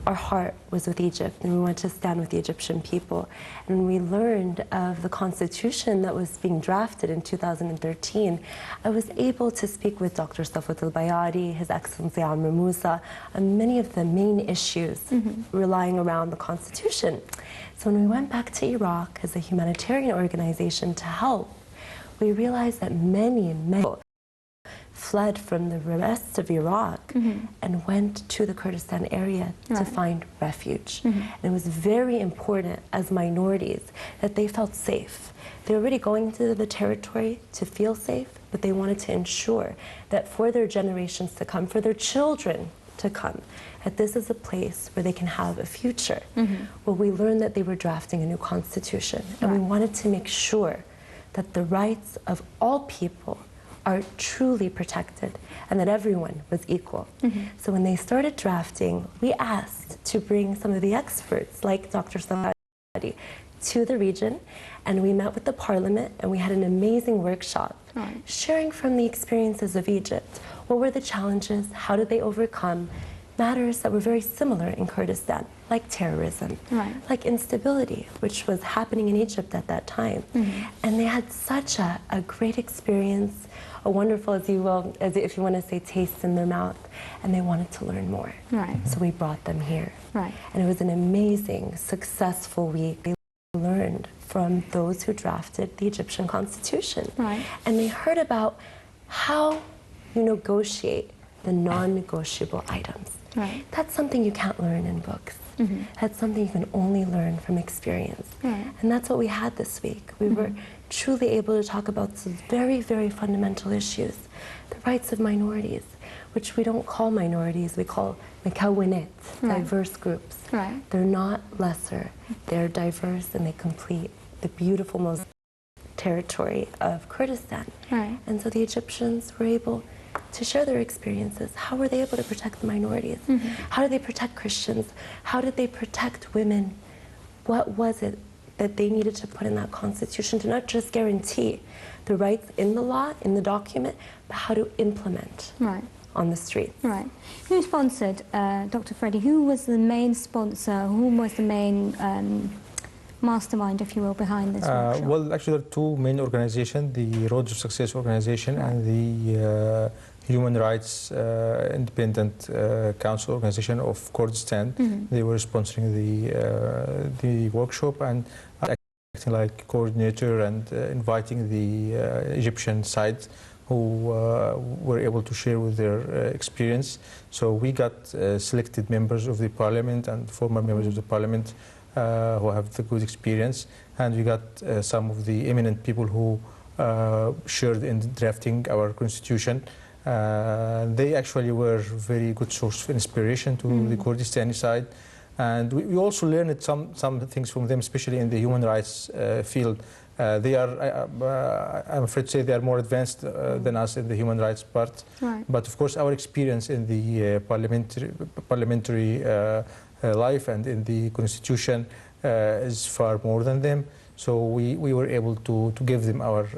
our heart was with Egypt, and we wanted to stand with the Egyptian people. And we learned of the constitution that was being drafted in 2013. I was able to speak with Dr. Safwat al-Bayadi, His Excellency Amr Musa, on many of the main issues relying around the constitution. So when we went back to Iraq as a humanitarian organization to help, we realized that many fled from the rest of Iraq and went to the Kurdistan area to find refuge. And it was very important as minorities that they felt safe. They were already going into the territory to feel safe, but they wanted to ensure that for their generations to come, for their children to come, that this is a place where they can have a future. Well, we learned that they were drafting a new constitution, and we wanted to make sure that the rights of all people are truly protected and that everyone was equal. So when they started drafting, we asked to bring some of the experts like Dr. Safadi to the region, and we met with the parliament and we had an amazing workshop sharing from the experiences of Egypt. What were the challenges? How did they overcome matters that were very similar in Kurdistan, like terrorism, like instability, which was happening in Egypt at that time. And they had such a great experience, a wonderful, as you will, as if you want to say, taste in their mouth, and they wanted to learn more. So we brought them here. And it was an amazing, successful week. They learned from those who drafted the Egyptian constitution. And they heard about how you negotiate the non-negotiable items. That's something you can't learn in books. That's something you can only learn from experience. And that's what we had this week. We were truly able to talk about some very, very fundamental issues. The rights of minorities, which we don't call minorities, we call mekawinet, diverse groups. They're not lesser, they're diverse, and they complete the beautiful most territory of Kurdistan. And so the Egyptians were able to share their experiences. How were they able to protect the minorities? How did they protect Christians? How did they protect women? What was it that they needed to put in that constitution to not just guarantee the rights in the law, in the document, but how to implement on the streets? Who sponsored, Dr. Freddie, who was the main sponsor, who was the main mastermind, if you will, behind this workshop? Well, actually, there are two main organizations, the Roads of Success organization and the Human Rights Independent Council organization of Kurdistan. They were sponsoring the workshop and acting like coordinator and inviting the Egyptian side who were able to share with their experience. So we got selected members of the parliament and former members of the parliament who have the good experience, and we got some of the eminent people who shared in drafting our constitution. They actually were a very good source of inspiration to the Kurdistani side, and we also learned some things from them, especially in the human rights field. They are, I'm afraid to say, they are more advanced than us in the human rights part. But of course, our experience in the parliamentary life and in the constitution is far more than them. So we were able to give them our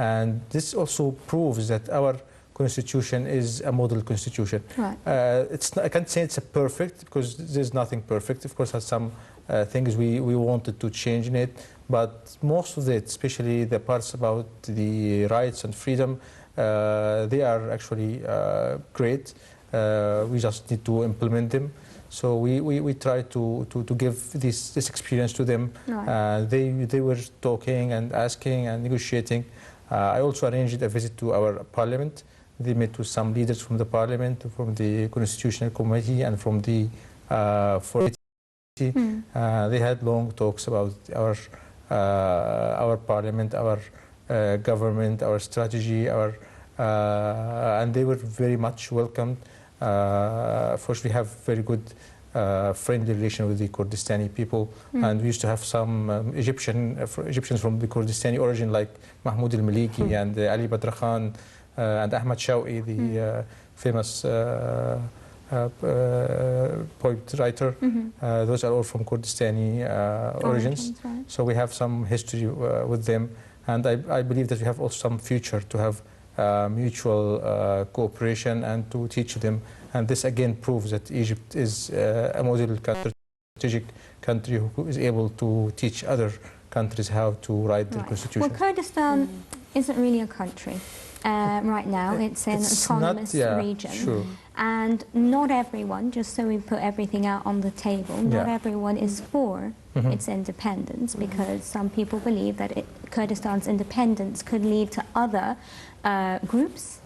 and this also proves that our constitution is a model constitution. I can't say it's a perfect, because there's nothing perfect. Of course, there's some things we wanted to change in it, but most of it, especially the parts about the rights and freedom, they are actually great. We just need to implement them. So we try to give this experience to them. They were talking and asking and negotiating. I also arranged a visit to our parliament. They met with some leaders from the parliament, from the constitutional committee, and from the they had long talks about our parliament, our government, our strategy, and they were very much welcomed. First, we have very good friendly relation with the Kurdistani people, and we used to have some Egyptians from the Kurdistani origin, like Mahmoud al-Maliki and Ali Badr Khan and Ahmad Shawqi, the famous poet writer. Those are all from Kurdistani origins. So we have some history with them, and I believe that we have also some future to have mutual cooperation and to teach them. And this again proves that Egypt is a model strategic country who is able to teach other countries how to write their constitution. Well, Kurdistan isn't really a country right now. It's an autonomous region. And not everyone, just so we put everything out on the table, not everyone is for its independence, because some people believe that Kurdistan's independence could lead to other groups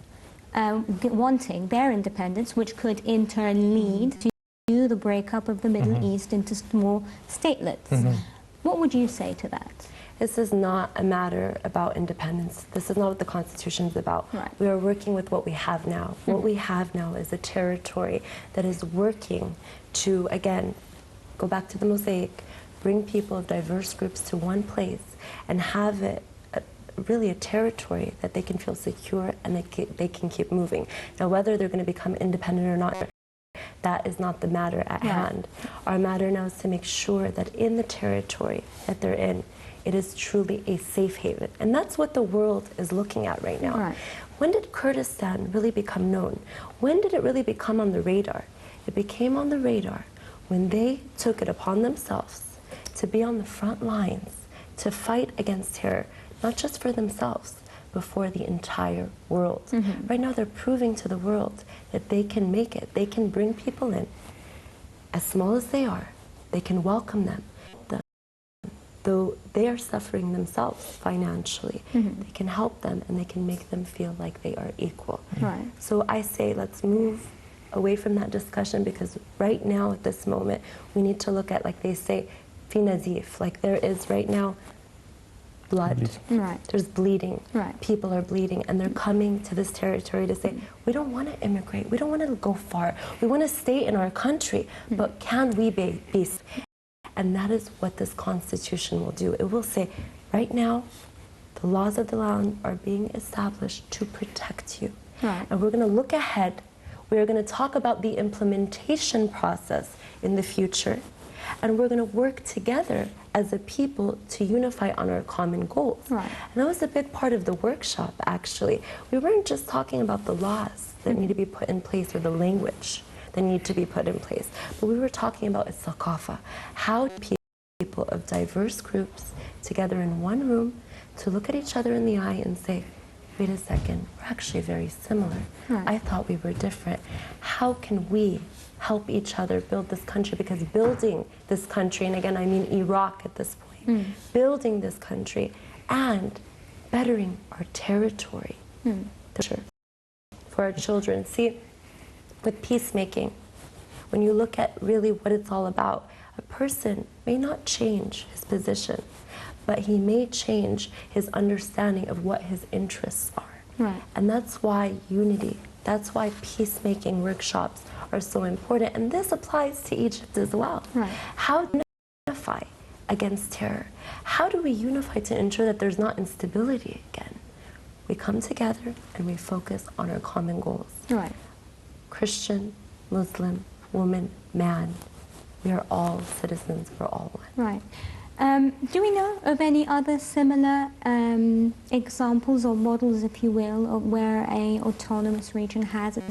wanting their independence, which could in turn lead to the breakup of the Middle East into small statelets. What would you say to that? This is not a matter about independence. This is not what the Constitution is about. We are working with what we have now. What we have now is a territory that is working to, again, go back to the mosaic, bring people of diverse groups to one place and have it really a territory that they can feel secure and they can keep moving. Now, whether they're going to become independent or not, that is not the matter at hand. Our matter now is to make sure that in the territory that they're in, it is truly a safe haven. And that's what the world is looking at right now. Right. When did Kurdistan really become known? When did it really become on the radar? It became on the radar when they took it upon themselves to be on the front lines, to fight against terror, not just for themselves, but for the entire world. Right now they're proving to the world that they can make it. They can bring people in, as small as they are. They can welcome them. Though they are suffering themselves financially, they can help them and they can make them feel like they are equal. Right. So I say let's move away from that discussion, because right now at this moment we need to look at, like they say, fi nazif, like there is right now blood. Right. There's bleeding. Right. People are bleeding, and they're coming to this territory to say, we don't want to immigrate, we don't want to go far, we want to stay in our country, but can we be safe? And that is what this Constitution will do. It will say, right now, the laws of the land are being established to protect you. Right. And we're going to look ahead. We're going to talk about the implementation process in the future. And we're going to work together as a people to unify on our common goals. Right. And that was a big part of the workshop, actually. We weren't just talking about the laws that need to be put in place or the language that need to be put in place, but we were talking about thaqafa, how people of diverse groups together in one room to look at each other in the eye and say, wait a second, we're actually very similar. Right. I thought we were different. How can we help each other build this country? Because building this country, and again I mean Iraq at this point, building this country and bettering our territory for our children. See, with peacemaking, when you look at really what it's all about, a person may not change his position, but he may change his understanding of what his interests are. Right. And that's why unity, that's why peacemaking workshops are so important. And this applies to Egypt as well. Right. How do we unify against terror? How do we unify to ensure that there's not instability again? We come together and we focus on our common goals. Right. Christian, Muslim, woman, man, we are all citizens, we're all one. Right. Do we know of any other similar examples or models, if you will, of where a autonomous region has a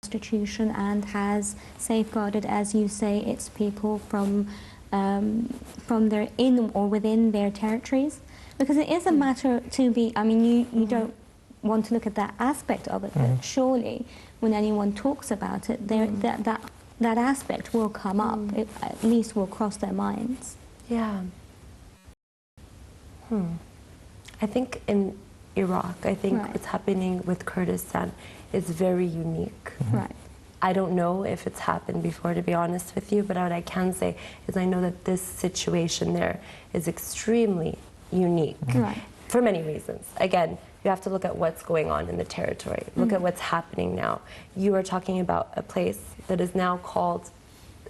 constitution and has safeguarded, as you say, its people from their in or within their territories? Because it is a matter to be, I mean, you don't want to look at that aspect of it, but surely when anyone talks about it, that aspect will come up, it at least will cross their minds. Yeah. I think in Iraq, I think what's happening with Kurdistan is very unique. Right. I don't know if it's happened before, to be honest with you, but what I can say is I know that this situation there is extremely unique for many reasons. Again, you have to look at what's going on in the territory. Look at what's happening now. You are talking about a place that is now called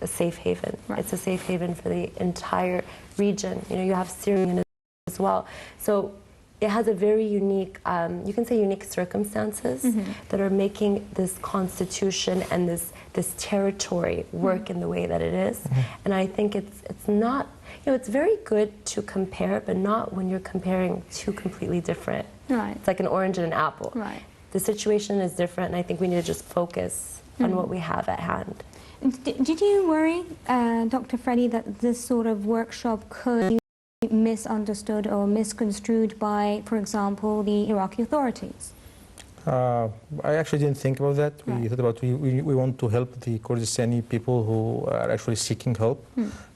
a safe haven. Right. It's a safe haven for the entire region. You know, you have Syria as well. So it has a very unique, you can say unique circumstances that are making this constitution and this territory work in the way that it is. And I think it's not, you know, it's very good to compare, but not when you're comparing two completely different. Right. It's like an orange and an apple. Right. The situation is different, and I think we need to just focus on what we have at hand. Did you worry, Dr. Freddie, that this sort of workshop could be misunderstood or misconstrued by, for example, the Iraqi authorities? I actually didn't think about that. We thought about we want to help the Kurdistani people who are actually seeking help.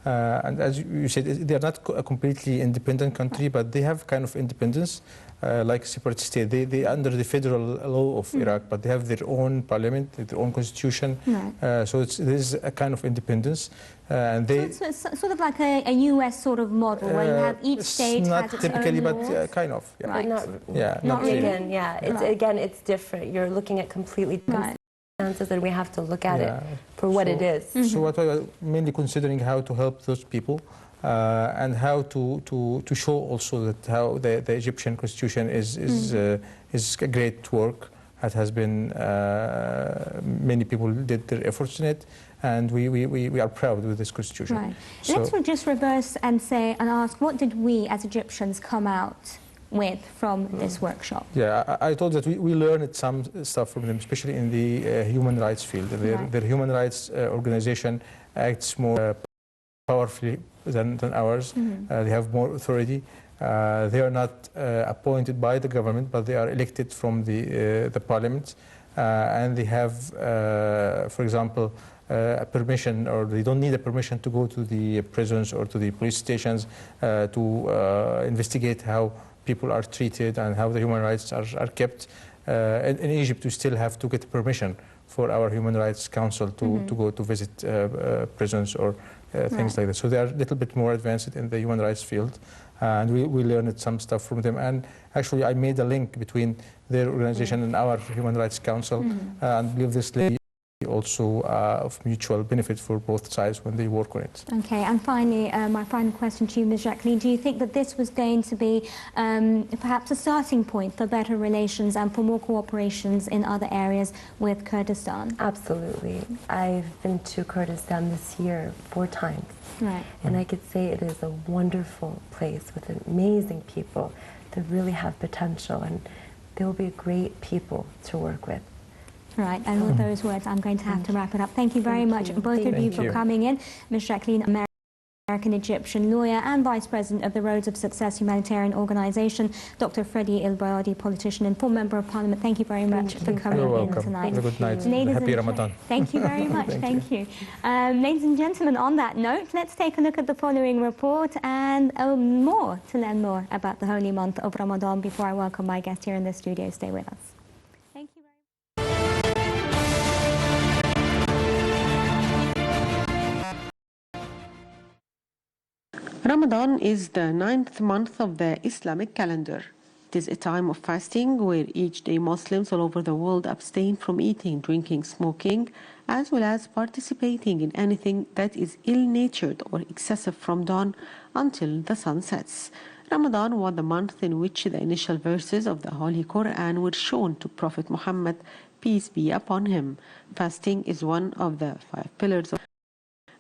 And as you said, they are not a completely independent country, but they have kind of independence, like a separate state. They are under the federal law of Iraq, but they have their own parliament, their own constitution. So there's a kind of independence. And they, so it's sort of like a US sort of model where you have each state not has its typically, own but laws. kind of. Yeah. But not, Not really. Again, it's again, it's different. You're looking at completely different circumstances, and we have to look at it for what it is. So what we are mainly considering how to help those people, and how to show also that how the Egyptian constitution is a great work, It has been, many people did their efforts in it, and we are proud with this constitution. Right. So, let's just reverse and say and ask, what did we as Egyptians come out with from this workshop? yeah, I thought that we learned some stuff from them, especially in the human rights field. Their human rights organization acts more powerfully than ours. They have more authority. They are not appointed by the government, but they are elected from the parliament, and they have, for example, a permission, or they don't need a permission to go to the prisons or to the police stations to investigate how people are treated and how the human rights are kept. In Egypt, we still have to get permission for our Human Rights Council to go to visit prisons or things like that. So they are a little bit more advanced in the human rights field, and we learned some stuff from them. And actually, I made a link between their organization and our Human Rights Council, and believe this will be also of mutual benefit for both sides when they work on it. Okay, and finally, my final question to you, Ms. Jacqueline, do you think that this was going to be perhaps a starting point for better relations and for more cooperations in other areas with Kurdistan? Absolutely. I've been to Kurdistan this year 4 times. Right. And I could say it is a wonderful place with amazing people that really have potential, and they will be great people to work with. Right, and with those words, I'm going to have to wrap it up. Thank you very much, both of you, for coming in. Ms. Jacqueline, American-Egyptian lawyer and Vice President of the Roads of Success humanitarian organization. Dr. Freddie El-Bayadi, politician and full Member of Parliament, thank you very much for coming in tonight. Have a good night. Ladies Happy Ramadan. Thank you very much. Thank you. Ladies and gentlemen, on that note, let's take a look at the following report and more to learn more about the holy month of Ramadan before I welcome my guest here in the studio. Stay with us. Thank you very much. Ramadan is the 9th month of the Islamic calendar. It is a time of fasting where each day Muslims all over the world abstain from eating, drinking, smoking, as well as participating in anything that is ill-natured or excessive from dawn until the sun sets. Ramadan was the month in which the initial verses of the Holy Quran were shown to Prophet Muhammad, peace be upon him. Fasting is one of the 5 pillars of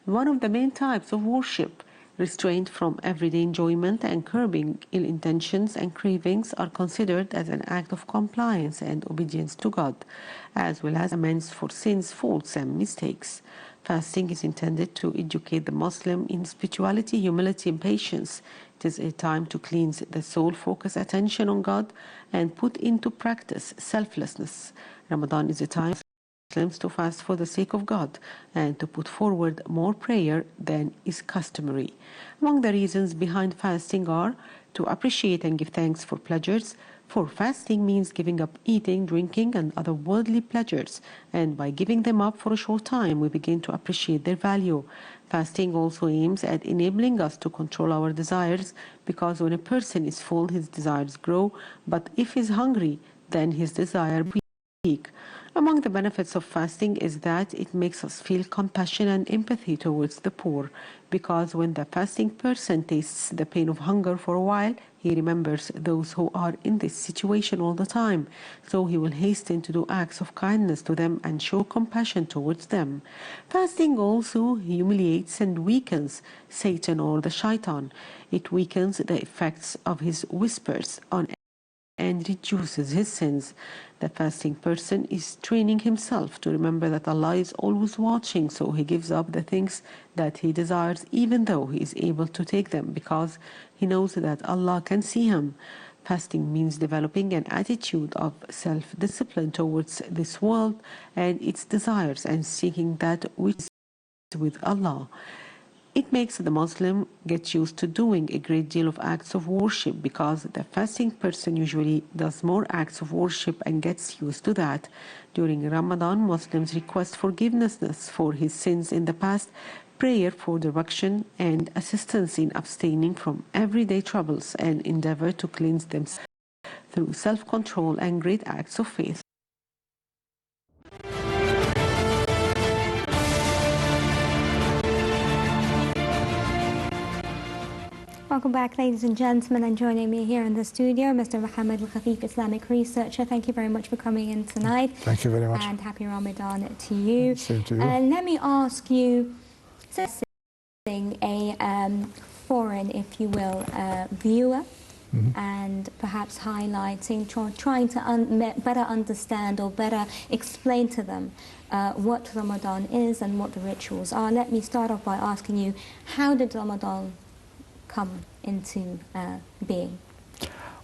one of the main types of worship. Restraint from everyday enjoyment and curbing ill intentions and cravings are considered as an act of compliance and obedience to God, as well as amends for sins, faults, and mistakes. Fasting is intended to educate the Muslim in spirituality, humility, and patience. It is a time to cleanse the soul, focus attention on God, and put into practice selflessness. Ramadan is a time Muslims to fast for the sake of God and to put forward more prayer than is customary. Among the reasons behind fasting are to appreciate and give thanks for pleasures, for fasting means giving up eating, drinking, and other worldly pleasures, and by giving them up for a short time, we begin to appreciate their value. Fasting also aims at enabling us to control our desires, because when a person is full, his desires grow, but if he is hungry, then his desire weak. Among the benefits of fasting is that it makes us feel compassion and empathy towards the poor, because when the fasting person tastes the pain of hunger for a while, he remembers those who are in this situation all the time, so he will hasten to do acts of kindness to them and show compassion towards them. Fasting also humiliates and weakens Satan or the shaitan. It weakens the effects of his whispers on and reduces his sins. The fasting person is training himself to remember that Allah is always watching, so he gives up the things that he desires even though he is able to take them, because he knows that Allah can see him. Fasting means developing an attitude of self-discipline towards this world and its desires and seeking that which is with Allah. It makes the Muslim get used to doing a great deal of acts of worship, because the fasting person usually does more acts of worship and gets used to that. During Ramadan, Muslims request forgiveness for his sins in the past, prayer for direction and assistance in abstaining from everyday troubles, and endeavor to cleanse themselves through self-control and great acts of faith. Welcome back, ladies and gentlemen, and joining me here in the studio, Mr. Mohammed Al-Khafif, Islamic researcher. Thank you very much for coming in tonight. Thank you very much. And happy Ramadan to you. Same to you. And let me ask you, a foreign, if you will, viewer, and perhaps highlighting, trying to better understand or better explain to them what Ramadan is and what the rituals are. Let me start off by asking you, how did Ramadan come into being?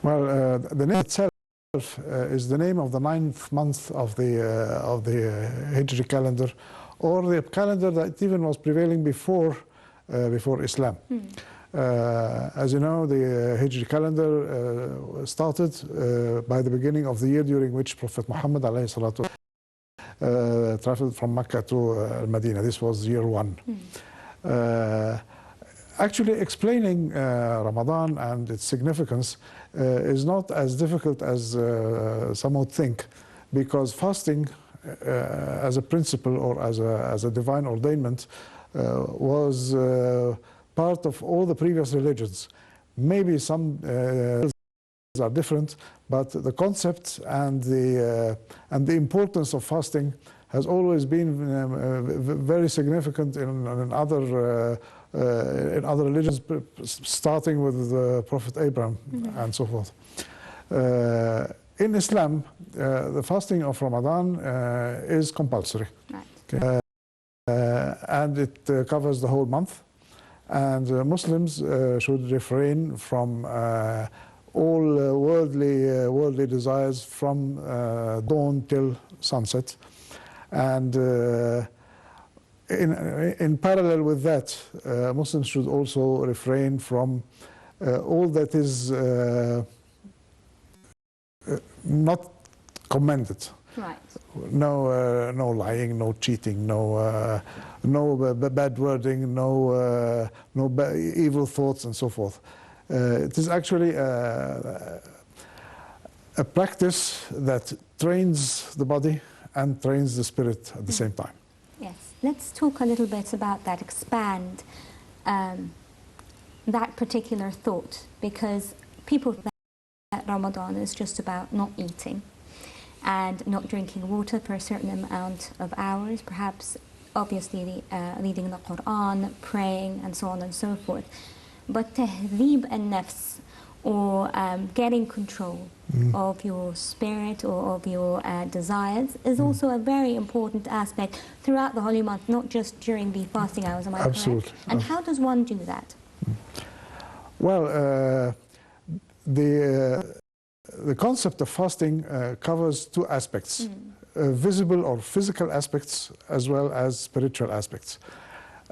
Well, the name itself is the name of the 9th month of the Hijri calendar, or the calendar that even was prevailing before Islam. As you know, the Hijri calendar started by the beginning of the year during which Prophet Muhammad traveled from Mecca to Medina. This was year 1. Actually, explaining Ramadan and its significance is not as difficult as some would think, because fasting as a principle or as a divine ordainment was part of all the previous religions. Maybe some are different, but the concept and the importance of fasting has always been very significant in other religions, starting with Prophet Abraham and so forth. In Islam, the fasting of Ramadan is compulsory. Right. And it covers the whole month. And Muslims should refrain from all worldly desires from dawn till sunset. And in parallel with that, Muslims should also refrain from all that is not commended. Right. No lying, no cheating, no bad wording, no evil thoughts, and so forth. It is actually a practice that trains the body and trains the spirit at the same time. Yes. Let's talk a little bit about that, expand that particular thought, because people think that Ramadan is just about not eating and not drinking water for a certain amount of hours, perhaps obviously reading the Quran, praying, and so on and so forth. But tahdhib al-nafs, or getting control of your spirit or of your desires, is also a very important aspect throughout the holy month, not just during the fasting hours, am I correct? And how does one do that? Well, the concept of fasting covers two aspects, visible or physical aspects as well as spiritual aspects.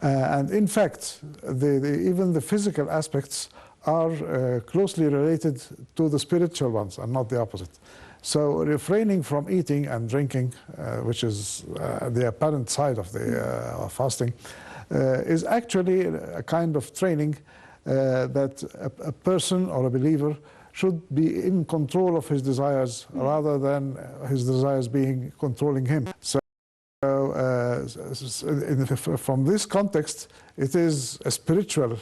And in fact, even the physical aspects are closely related to the spiritual ones and not the opposite. So refraining from eating and drinking, which is the apparent side of the fasting, is actually a kind of training that a person or a believer should be in control of his desires rather than his desires being controlling him. So from this context, it is a spiritual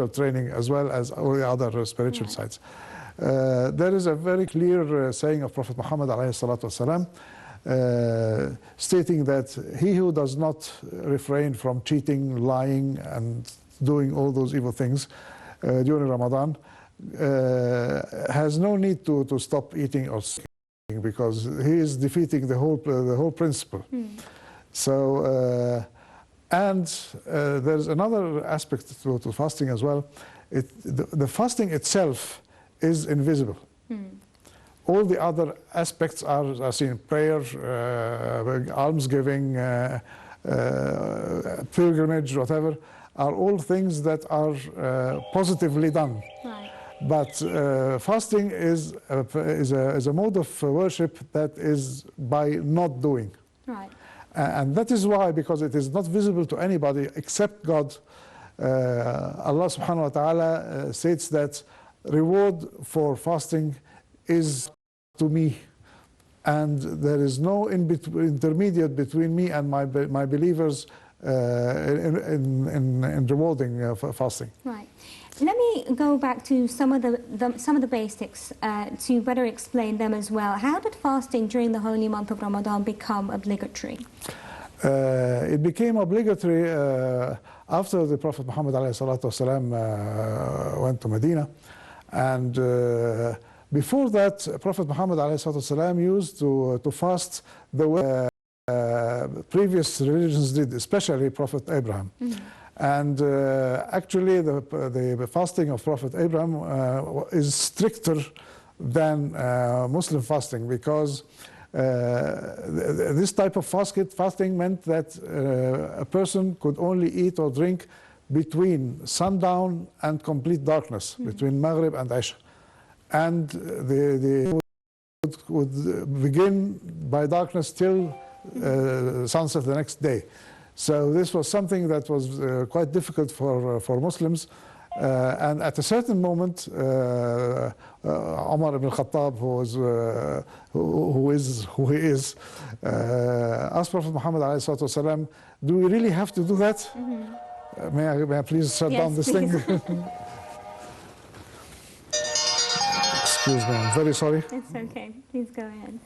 training as well as all the other spiritual sides. There is a very clear saying of Prophet Muhammad ﷺ, stating that he who does not refrain from cheating, lying, and doing all those evil things during Ramadan has no need to stop eating or sleeping, because he is defeating the whole principle. So, and there's another aspect to fasting as well. The fasting itself is invisible. All the other aspects are seen: prayer, almsgiving, pilgrimage, whatever, are all things that are positively done. Right. But fasting is a mode of worship that is by not doing. Right. And that is why, because it is not visible to anybody except God, Allah subhanahu wa ta'ala states that reward for fasting is to me, and there is no intermediate between me and my believers in rewarding fasting. Right. Let me go back to some of the basics to better explain them as well. How did fasting during the holy month of Ramadan become obligatory? It became obligatory after the Prophet Muhammad ﷺ went to Medina, and before that, Prophet Muhammad ﷺ used to fast the way previous religions did, especially Prophet Abraham. And actually, the fasting of Prophet Abraham is stricter than Muslim fasting, because this type of fasting meant that a person could only eat or drink between sundown and complete darkness, between Maghrib and Isha. And they would begin by darkness till sunset the next day. So this was something that was quite difficult for Muslims. And at a certain moment, Umar ibn Khattab, who he is, asked Prophet Muhammad ﷺ, do we really have to do that? May I please shut down this thing? Excuse me, I'm very sorry. It's okay. Please go ahead.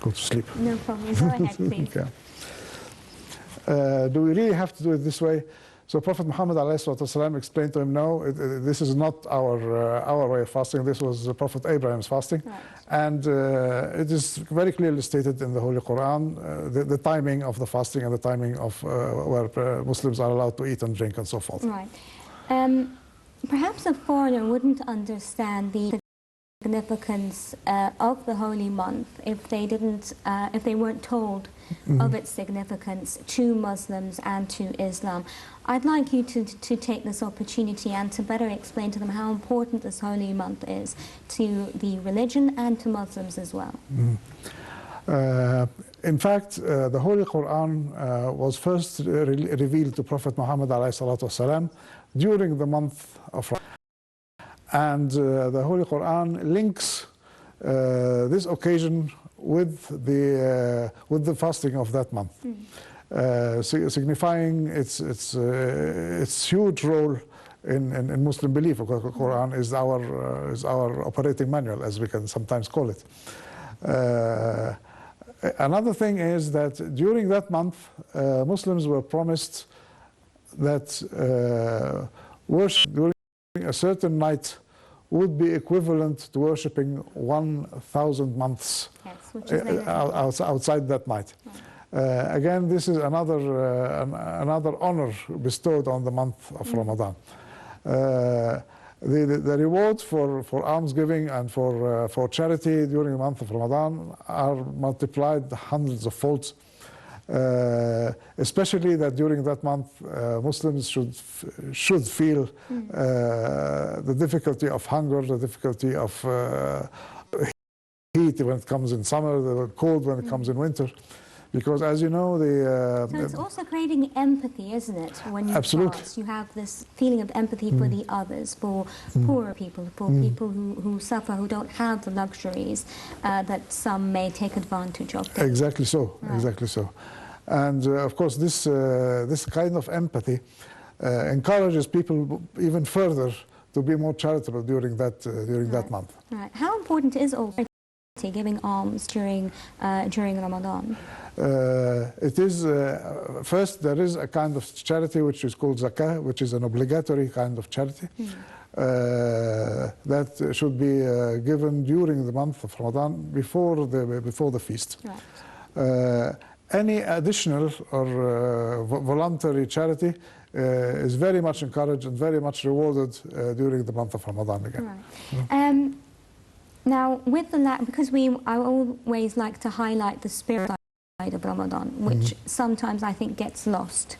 Go to sleep. No problem. Go ahead, please. Okay. Do we really have to do it this way? So Prophet Muhammad ﷺ explained to him, no, this is not our way of fasting. This was Prophet Abraham's fasting. Right. And it is very clearly stated in the Holy Quran, the timing of the fasting and the timing of where Muslims are allowed to eat and drink and so forth. Right. Perhaps a foreigner wouldn't understand the significance of the holy month if they weren't told of its significance to Muslims and to Islam. I'd like you to take this opportunity and to better explain to them how important this holy month is to the religion and to Muslims as well. In fact, the Holy Quran was first revealed to Prophet Muhammad ﷺ during the month of Ramadan. And the Holy Quran links this occasion with the fasting of that month, signifying its huge role in Muslim belief. The Quran is our operating manual, as we can sometimes call it. Another thing is that during that month, Muslims were promised that worship during a certain night would be equivalent to worshipping 1,000 months outside that night. Right. Again, this is another honor bestowed on the month of Ramadan. The reward for almsgiving and for charity during the month of Ramadan are multiplied hundreds of folds. Especially that during that month, Muslims should feel the difficulty of hunger, the difficulty of heat when it comes in summer, the cold when it comes in winter. Because as you know, so it's also creating empathy, isn't it? When you fast, you have this feeling of empathy for the others, for poorer people, for people who suffer, who don't have the luxuries that some may take advantage of. Exactly so. Right. Exactly so. And of course, this kind of empathy encourages people even further to be more charitable during that month. Right. How important is also giving alms during Ramadan? It is first, there is a kind of charity which is called zakah, which is an obligatory kind of charity that should be given during the month of Ramadan before the feast. Right. Any additional or voluntary charity is very much encouraged and very much rewarded during the month of Ramadan again. Right. Now, with because I always like to highlight the spirit side of Ramadan, which sometimes I think gets lost,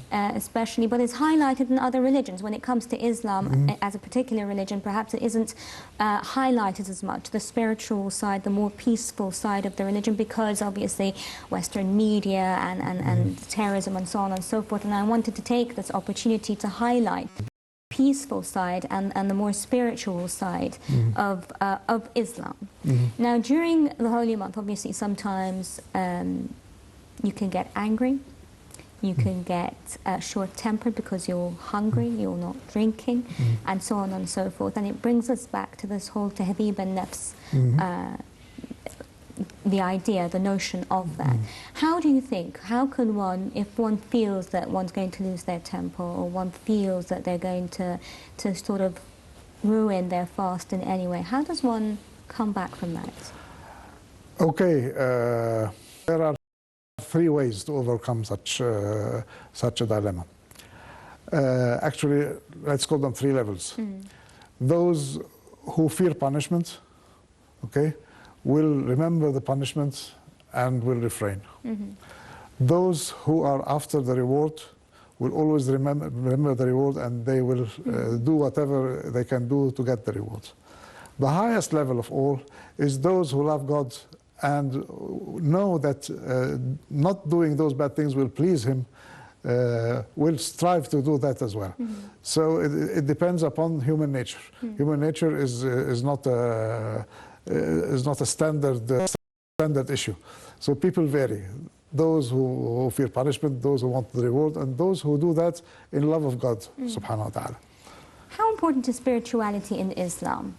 especially, but it's highlighted in other religions. When it comes to Islam, as a particular religion, perhaps it isn't highlighted as much, the spiritual side, the more peaceful side of the religion, because obviously Western media and terrorism and so on and so forth. And I wanted to take this opportunity to highlight peaceful side and the more spiritual side of Islam. Now, during the holy month, obviously, sometimes you can get angry, you can get short-tempered because you're hungry, you're not drinking, and so on and so forth. And it brings us back to this whole tahdhib an-nafs, the idea, the notion of that. How do you think, how can one, if one feels that one's going to lose their temper, or one feels that they're going to sort of ruin their fast in any way, how does one come back from that? Okay, there are three ways to overcome such a dilemma. Actually, let's call them three levels. Those who fear punishment, okay, will remember the punishment and will refrain. Those who are after the reward will always remember the reward, and they will do whatever they can do to get the reward. The highest level of all is those who love God and know that not doing those bad things will please Him, will strive to do that as well. So it depends upon human nature. Human nature is not a standard issue. So people vary. Those who fear punishment, those who want the reward, and those who do that in love of God, subhanahu wa ta'ala. How important is spirituality in Islam?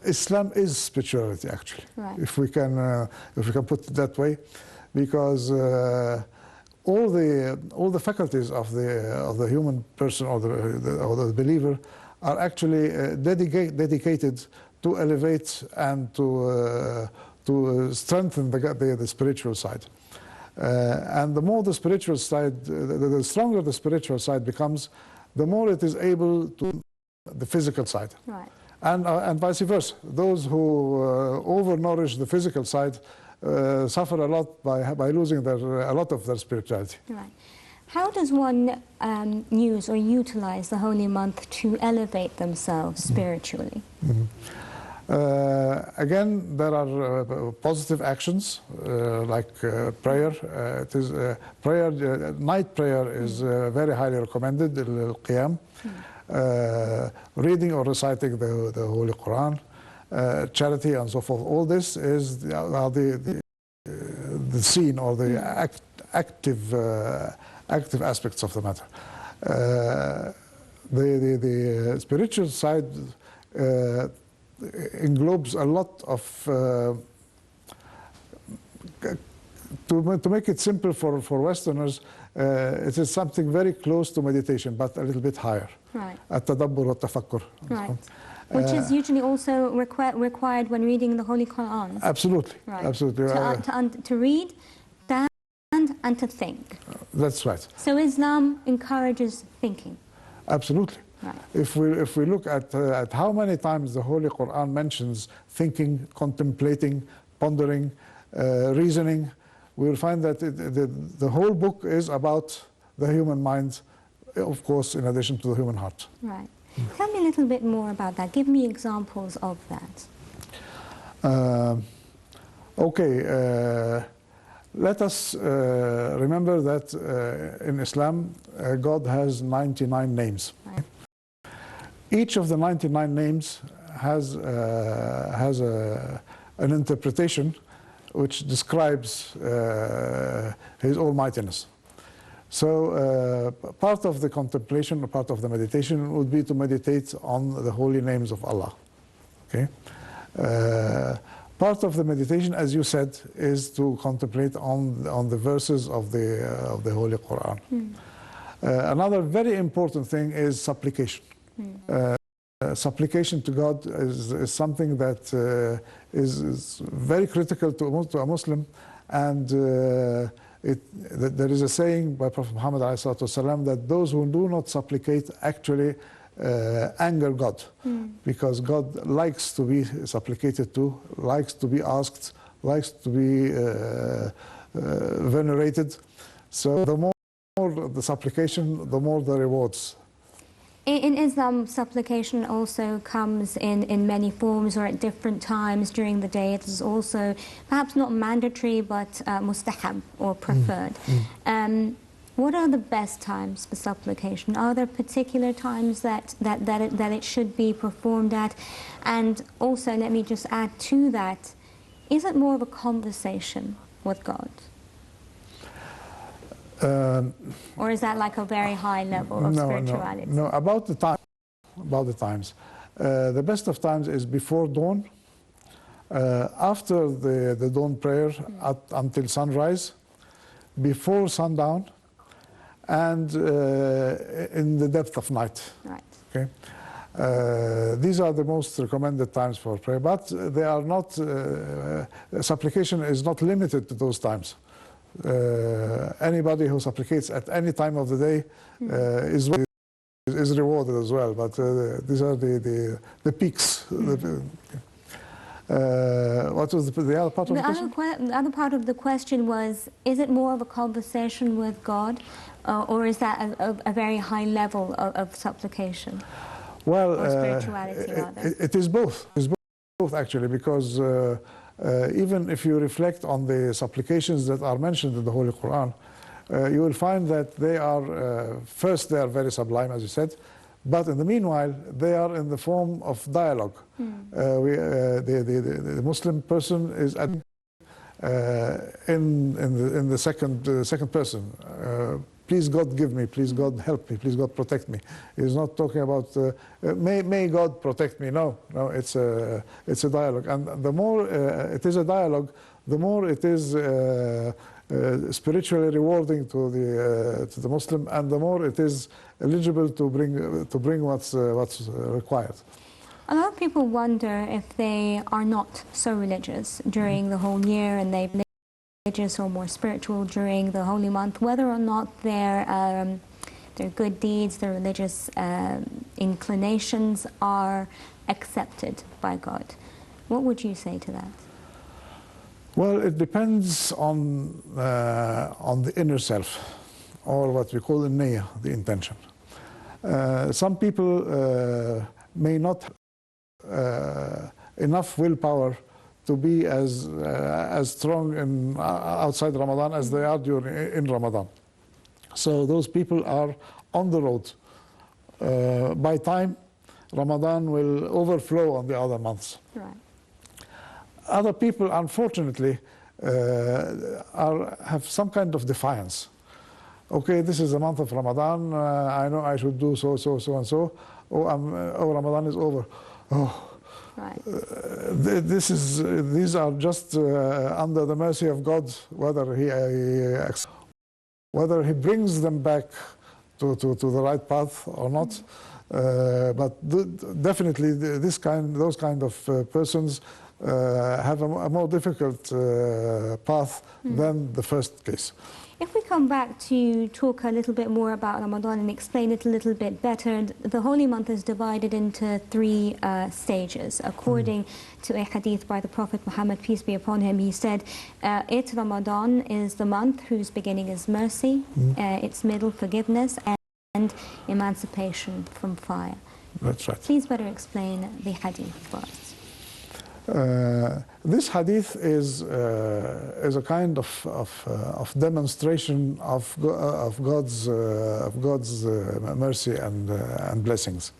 Islam is spirituality, actually, right. if we can put it that way, because all the faculties of the human person or the believer are actually dedicated to elevate and to strengthen the spiritual side. And the more the spiritual side, the stronger the spiritual side becomes, the more it is able to the physical side. Right. And vice versa. Those who overnourish the physical side suffer a lot by losing a lot of their spirituality. Right. How does one use or utilize the holy month to elevate themselves spiritually? Again, there are positive actions like prayer. Night prayer is very highly recommended, al-qiyam. Reading or reciting the Holy Quran, charity and so forth. All this is the scene or the active aspects of the matter. The spiritual side englobes a lot of, to make it simple for Westerners, it is something very close to meditation, but a little bit higher. Right. At-tadabbur wa tafakkur. Right. Which is usually also required when reading the Holy Quran. Absolutely. Right. Absolutely. To read, stand, and to think. That's right. So Islam encourages thinking. Absolutely. Right. If we look at how many times the Holy Quran mentions thinking, contemplating, pondering, reasoning, we will find that the whole book is about the human mind, of course, in addition to the human heart. Right. Tell me a little bit more about that. Give me examples of that. Okay. Let us remember that in Islam, God has 99 names. Right. Each of the 99 names has an interpretation which describes His almightiness. So part of the contemplation, or part of the meditation, would be to meditate on the holy names of Allah. Okay. Part of the meditation, as you said, is to contemplate on the verses of the Holy Quran. Another very important thing is supplication. Supplication to God is something that is very critical to a Muslim, and there is a saying by Prophet Muhammad ﷺ that those who do not supplicate actually anger God, because God likes to be supplicated to, likes to be asked, likes to be venerated. So the more the supplication, the more the rewards. In Islam, supplication also comes in many forms or at different times during the day. It is also perhaps not mandatory, but mustahab or preferred. What are the best times for supplication? Are there particular times that it should be performed at? And also, let me just add to that, is it more of a conversation with God? Or is that like a very high level of spirituality? No, about the times. The best of times is before dawn, after the dawn prayer until sunrise, before sundown, and in the depth of night. Right. Okay. These are the most recommended times for prayer, but they are not. Supplication is not limited to those times. Anybody who supplicates at any time of the day is rewarded as well. But these are the peaks. What was the other part of the question? The other part of the question was, is it more of a conversation with God, or is that a very high level of supplication? Well, or spirituality, rather? It is both. It's both, actually, because even if you reflect on the supplications that are mentioned in the Holy Quran, you will find that they are, first, they are very sublime, as you said, but in the meanwhile, they are in the form of dialogue. The Muslim person is in the second person. Please God give me, please God help me, please God protect me. He's not talking about may God protect me. No, it's a dialogue, and the more it is a dialogue, the more it is spiritually rewarding to the Muslim, and the more it is eligible to bring what's required. A lot of people wonder if they are not so religious during the whole year, and they're religious or more spiritual during the holy month, whether or not their good deeds, their religious inclinations are accepted by God. What would you say to that? Well, it depends on the inner self, or what we call the niyyah, the intention. Some people may not have enough willpower to be as strong outside Ramadan as they are in Ramadan. So those people are on the road. By time, Ramadan will overflow on the other months. Right. Other people, unfortunately, have some kind of defiance. Okay, this is the month of Ramadan. I know I should do so, and so. Oh, Ramadan is over. Oh. Right. These are just under the mercy of God, whether he brings them back to the right path or not. But definitely, those kind of persons have a more difficult path than the first case. If we come back to talk a little bit more about Ramadan and explain it a little bit better, the holy month is divided into three stages. According to a hadith by the Prophet Muhammad, peace be upon him, he said, its Ramadan is the month whose beginning is mercy, its middle forgiveness, and emancipation from fire. That's right. Please better explain the hadith for us. This hadith is a kind of demonstration of God's mercy and blessings.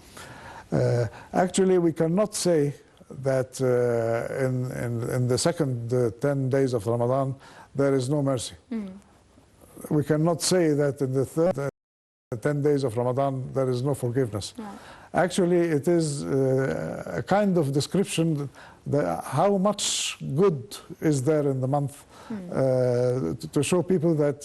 Actually, we cannot say that in the second 10 days of Ramadan there is no mercy. We cannot say that in the third 10 days of Ramadan there is no forgiveness. Right. Actually, it is a kind of description how much good is there in the month to show people that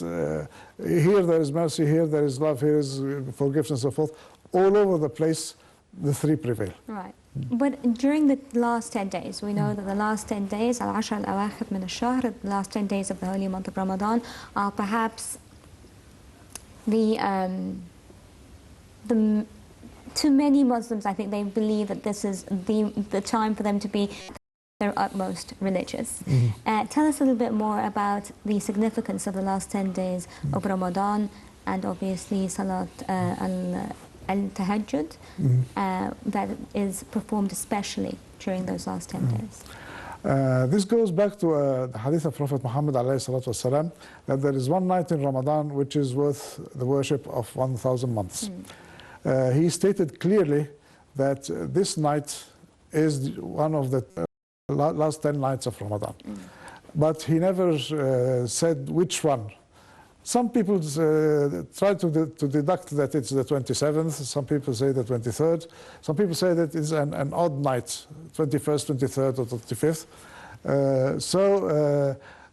here there is mercy, here there is love, here is forgiveness, and so forth. All over the place, the three prevail. Right. But during the last 10 days, we know that the last 10 days, al-Ashr al-Awakhir min al-Shahr, the last 10 days of the holy month of Ramadan, are perhaps to many Muslims, I think they believe that this is the time for them to be their utmost religious. Tell us a little bit more about the significance of the last 10 days of Ramadan, and obviously Salat al-Tahajjud that is performed especially during those last 10 days. This goes back to the hadith of Prophet Muhammad ﷺ, that there is one night in Ramadan which is worth the worship of 1,000 months. He stated clearly that this night is one of the last 10 nights of Ramadan. But he never said which one. Some people try to deduct that it's the 27th. Some people say the 23rd. Some people say that it's an odd night, 21st, 23rd, or 25th.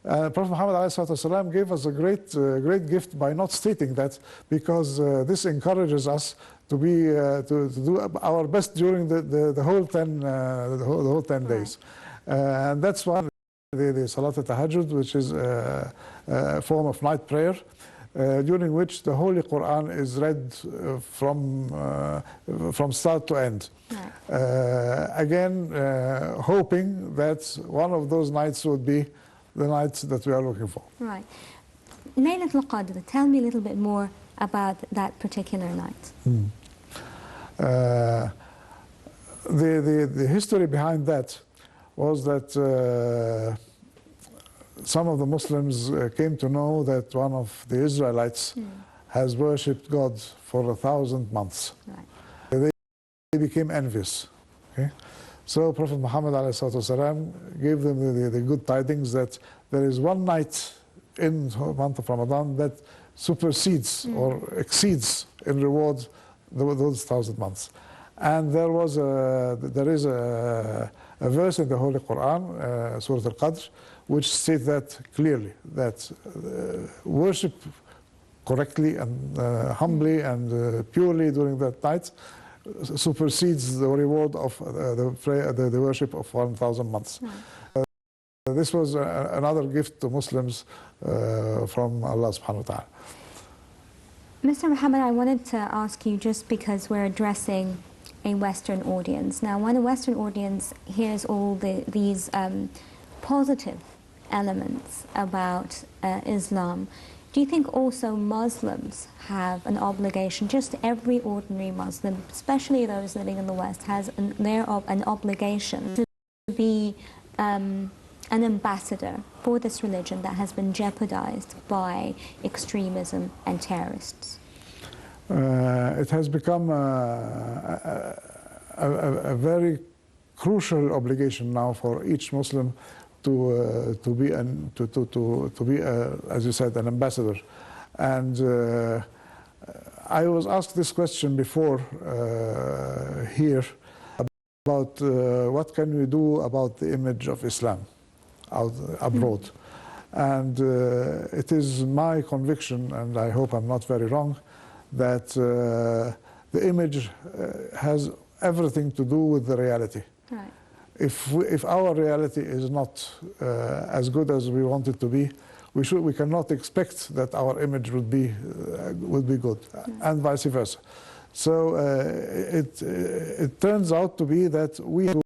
Prophet Muhammad ﷺ gave us a great gift by not stating that, because this encourages us to do our best during the whole 10 days, and that's why the Salat al-Tahajjud, which is a form of night prayer, during which the Holy Quran is read from start to end. Again, hoping that one of those nights would be the night that we are looking for. Right. Laylat al-Qadr, tell me a little bit more about that particular night. The history behind that was that some of the Muslims came to know that one of the Israelites has worshipped God for 1,000 months. Right. They became envious. Okay? So Prophet Muhammad ﷺ gave them the good tidings that there is one night in the month of Ramadan that supersedes or exceeds in reward those 1,000 months. And there is a verse in the Holy Quran, Surah Al-Qadr, which states that clearly, that worship correctly and humbly and purely during that night supersedes the reward of the worship of 1,000 months. This was another gift to Muslims from Allah subhanahu wa ta'ala. Mr. Muhammad, I wanted to ask you, just because we're addressing a Western audience. Now, when a Western audience hears all these positive elements about Islam, do you think also Muslims have an obligation, just every ordinary Muslim, especially those living in the West, has an obligation to be an ambassador for this religion that has been jeopardized by extremism and terrorists? It has become a very crucial obligation now for each Muslim to be, as you said, an ambassador. And I was asked this question before here about what can we do about the image of Islam abroad. And it is my conviction, and I hope I'm not very wrong, that the image has everything to do with the reality. Right. If our reality is not as good as we want it to be, we cannot expect that our image would be good, and vice versa. So it turns out to be that we have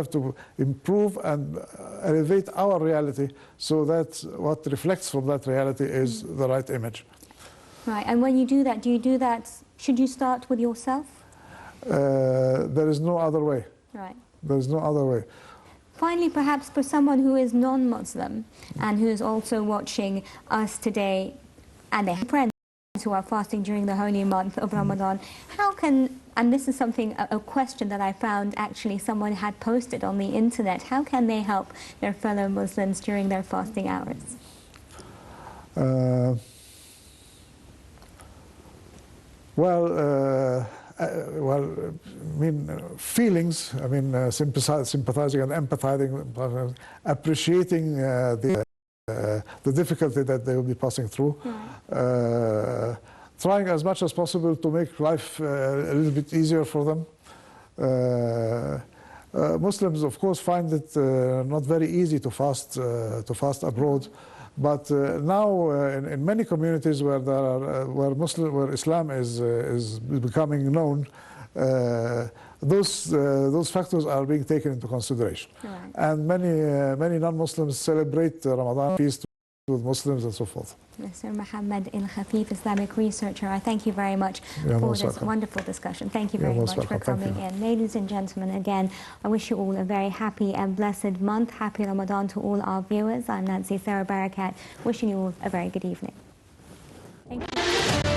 to improve and elevate our reality so that what reflects from that reality is the right image. Right, and when you do that, should you start with yourself? There is no other way. Right. There is no other way. Finally, perhaps for someone who is non-Muslim and who is also watching us today, and they have friends who are fasting during the holy month of Ramadan, how can, and this is something, a question that I found actually someone had posted on the internet, how can they help their fellow Muslims during their fasting hours? Feelings, sympathizing and empathizing, appreciating the difficulty that they will be passing through, trying as much as possible to make life a little bit easier for them. Muslims, of course, find it not very easy to fast abroad. But now, in many communities where where Islam is becoming known, those factors are being taken into consideration. Right. And many non-Muslims celebrate Ramadan feast with Muslims and so forth. Mr. Mohammed Al-Khafif, Islamic researcher, I thank you very much for this wonderful discussion. Thank you very much for coming in. Ladies and gentlemen, again, I wish you all a very happy and blessed month. Happy Ramadan to all our viewers. I'm Nancy Sarah Barakat, wishing you all a very good evening. Thank you.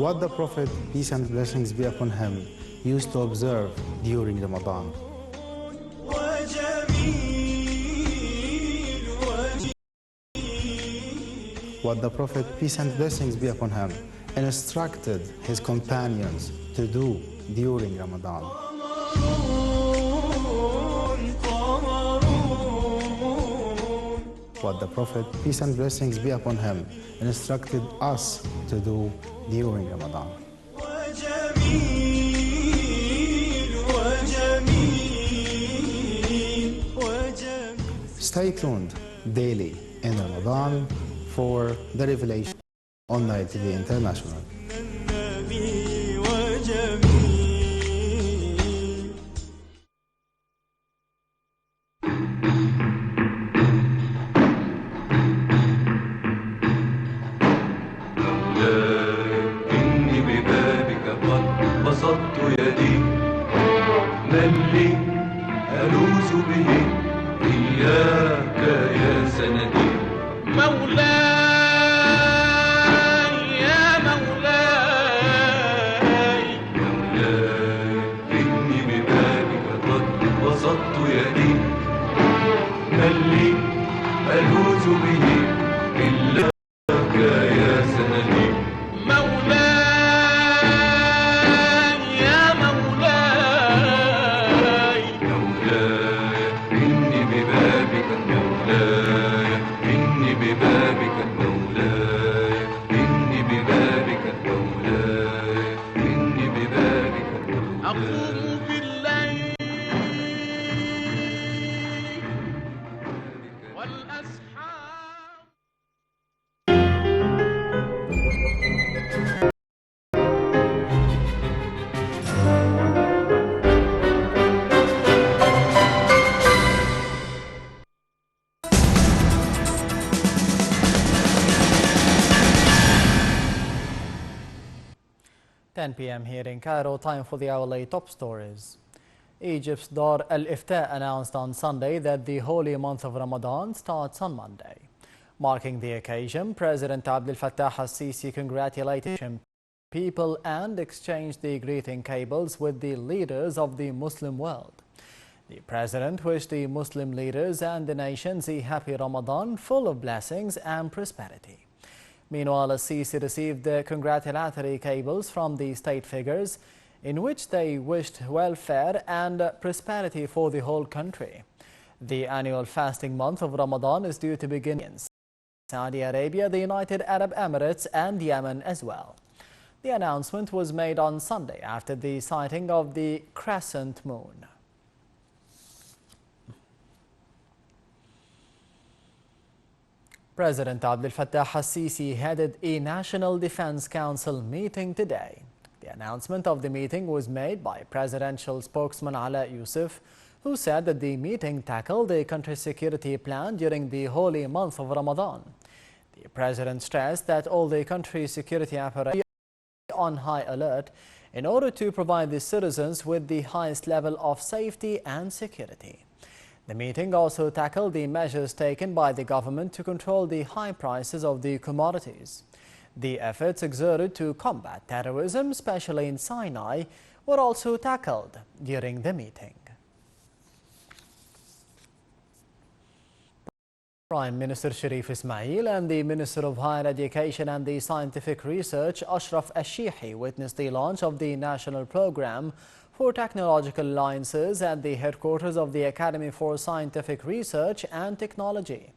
What the Prophet, peace and blessings be upon him, used to observe during Ramadan. What the Prophet, peace and blessings be upon him, instructed his companions to do during Ramadan. What the Prophet, peace and blessings be upon him, instructed us to do during Ramadan. Stay tuned daily in Ramadan for the revelation on Nile TV International. p.m. here in Cairo. Time for the hourly top stories. Egypt's Dar al-Ifta announced on Sunday that the holy month of Ramadan starts on Monday. Marking the occasion, President Abdel Fattah al-Sisi congratulated people and exchanged the greeting cables with the leaders of the Muslim world. The president wished the Muslim leaders and the nations a happy Ramadan full of blessings and prosperity. Meanwhile, al-Sisi received the congratulatory cables from the state figures in which they wished welfare and prosperity for the whole country. The annual fasting month of Ramadan is due to begin in Saudi Arabia, the United Arab Emirates and Yemen as well. The announcement was made on Sunday after the sighting of the crescent moon. President Abdel Fattah al-Sisi headed a National Defense Council meeting today. The announcement of the meeting was made by presidential spokesman Ala Yusuf, who said that the meeting tackled the country's security plan during the holy month of Ramadan. The president stressed that all the country's security apparatus are on high alert in order to provide the citizens with the highest level of safety and security. The meeting also tackled the measures taken by the government to control the high prices of the commodities. The efforts exerted to combat terrorism, especially in Sinai, were also tackled during the meeting. Prime Minister Sharif Ismail and the Minister of Higher Education and the Scientific Research, Ashraf Al-Shihi, witnessed the launch of the National Programme for Technological Alliances at the headquarters of the Academy for Scientific Research and Technology.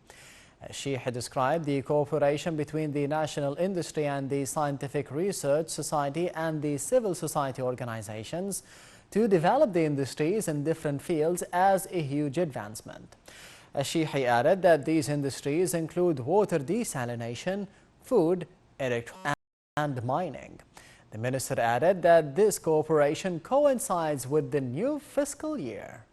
Al-Shihi described the cooperation between the national industry and the Scientific Research Society and the civil society organizations to develop the industries in different fields as a huge advancement. Al-Shihi added that these industries include water desalination, food, electronics, and mining. The minister added that this cooperation coincides with the new fiscal year.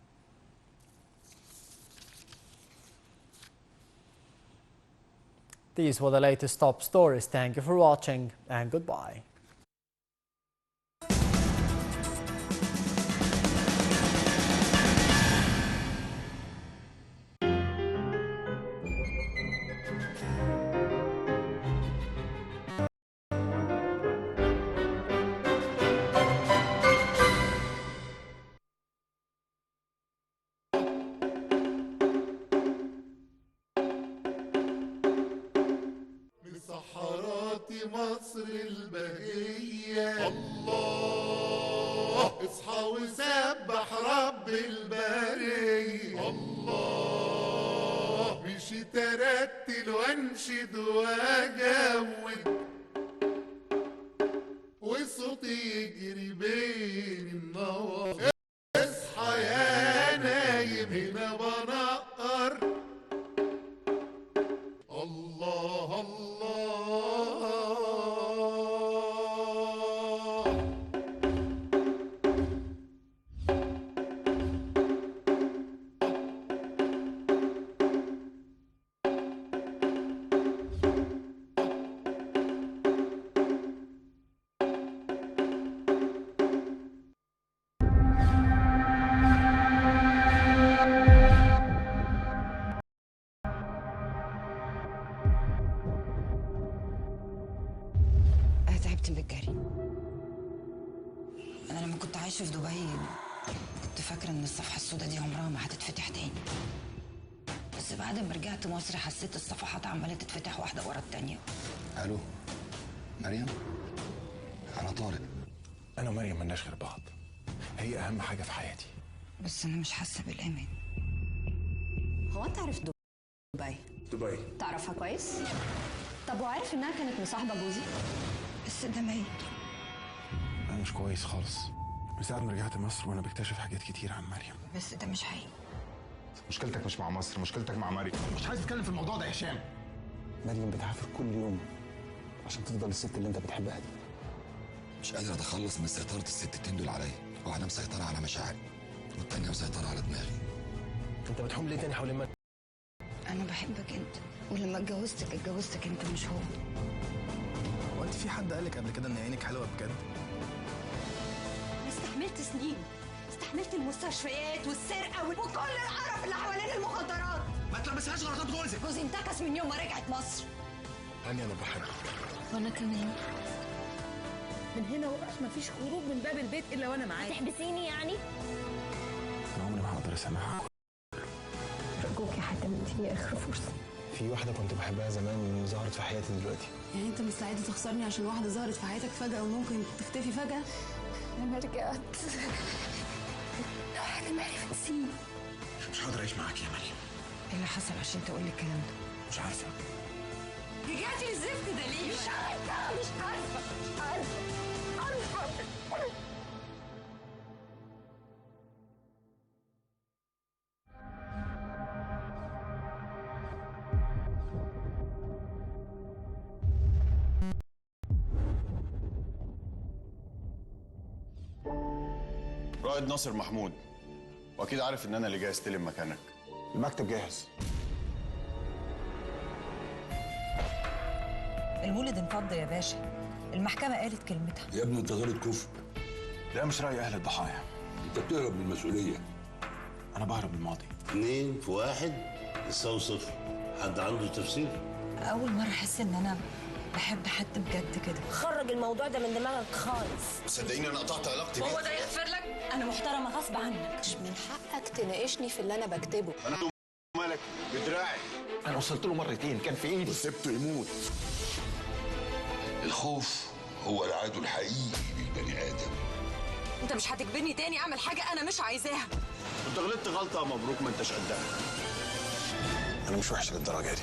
These were the latest top stories. Thank you for watching and goodbye. صحرات مصر البهية الله اصحى وسبح رب البرية الله مشي ترتل وانشد واجود وصوتي يجري بين النوار اصحى يا نايم هنا بنقر الله الله تعبت من الجري. انا لما كنت عايشه في دبي كنت فاكره ان الصفحه السوداء دي عمرها ما هتتفتح تاني، بس بعد ما رجعت مصر حسيت الصفحات عماله تتفتح واحده ورا التانيه. الو مريم، انا طارق. انا ومريم مالناش غير بعض، هي اهم حاجه في حياتي. بس انا مش حاسه بالامان. هو انت عارف دبي؟ دبي تعرفها كويس؟ طب وعارف انها كانت مصاحبه جوزي؟ بس ده ميت. انا مش كويس خالص من ساعه ما رجعت مصر وانا بكتشف حاجات كتير عن مريم. بس ده مش حقيقي. مشكلتك مش مع مصر، مشكلتك مع مريم. مش عايز اتكلم في الموضوع ده يا هشام. مريم بتعافر كل يوم عشان تفضل الست اللي انت بتحبها دي. مش قادر اتخلص من سيطره الستتين دول عليا. واحده مسيطره على مشاعري والتانيه مسيطره على دماغي. انت بتحوم ليه تاني حوالين مريم؟ انا بحبك انت، ولما اتجوزتك انت مش هو. هو انت في حد قالك قبل كده ان عينك حلوه بجد؟ انا استحملت سنين، استحملت المستشفيات والسرقه وكل القرف اللي حوالين المخدرات. ما تلبسهاش غلطات جوزك. جوزي انتكس من يوم ما رجعت مصر. هاني انا بحبك. وانا كمان. من هنا وراح مفيش خروج من باب البيت الا وانا معاك. هتحبسيني يعني؟ انا عمري ما هقدر اسامحك. ارجوك يا حاتم اديني اخر فرصه. في واحده كنت بحبها زمان ظهرت في حياتي دلوقتي. يعني انت مستعد تخسرني عشان واحده ظهرت في حياتك فجاه وممكن تختفي فجاه؟ انا رجعت. لو حاتم عرف نسيني. مش هقدر اعيش معاك يا مريم. ايه اللي حصل عشان تقول لي الكلام ده؟ مش عارفه. رجعتي الزفت ده ليه؟ مش عارفه. رائد ناصر محمود، واكيد عارف ان انا اللي جاي استلم مكانك. المكتب جاهز. المولد انفض يا باشا، المحكمة قالت كلمتها. يا ابني انت غلط كفر. ده مش رأي أهل الضحايا. انت بتهرب من المسؤولية. أنا بهرب من الماضي. 2 في 1 يساوي 0. حد عنده تفسير؟ أول مرة أحس إن أنا بحب حد بجد كده. خرج الموضوع ده من دماغك خالص. صدقيني انا قطعت علاقتي بيه. هو ده يغفر لك؟ أنا محترمة غصب عنك. مش من حقك تناقشني في اللي أنا بكتبه. انا مالك بدراعي. أنا وصلت له مرتين، كان في إيدي وسبته يموت. الخوف هو العدو الحقيقي للبني آدم. أنت مش هتجبرني تاني أعمل حاجة أنا مش عايزاها. انت غلطت غلطه مبروك ما انتش قدها. أنا مش وحش للدرجة دي.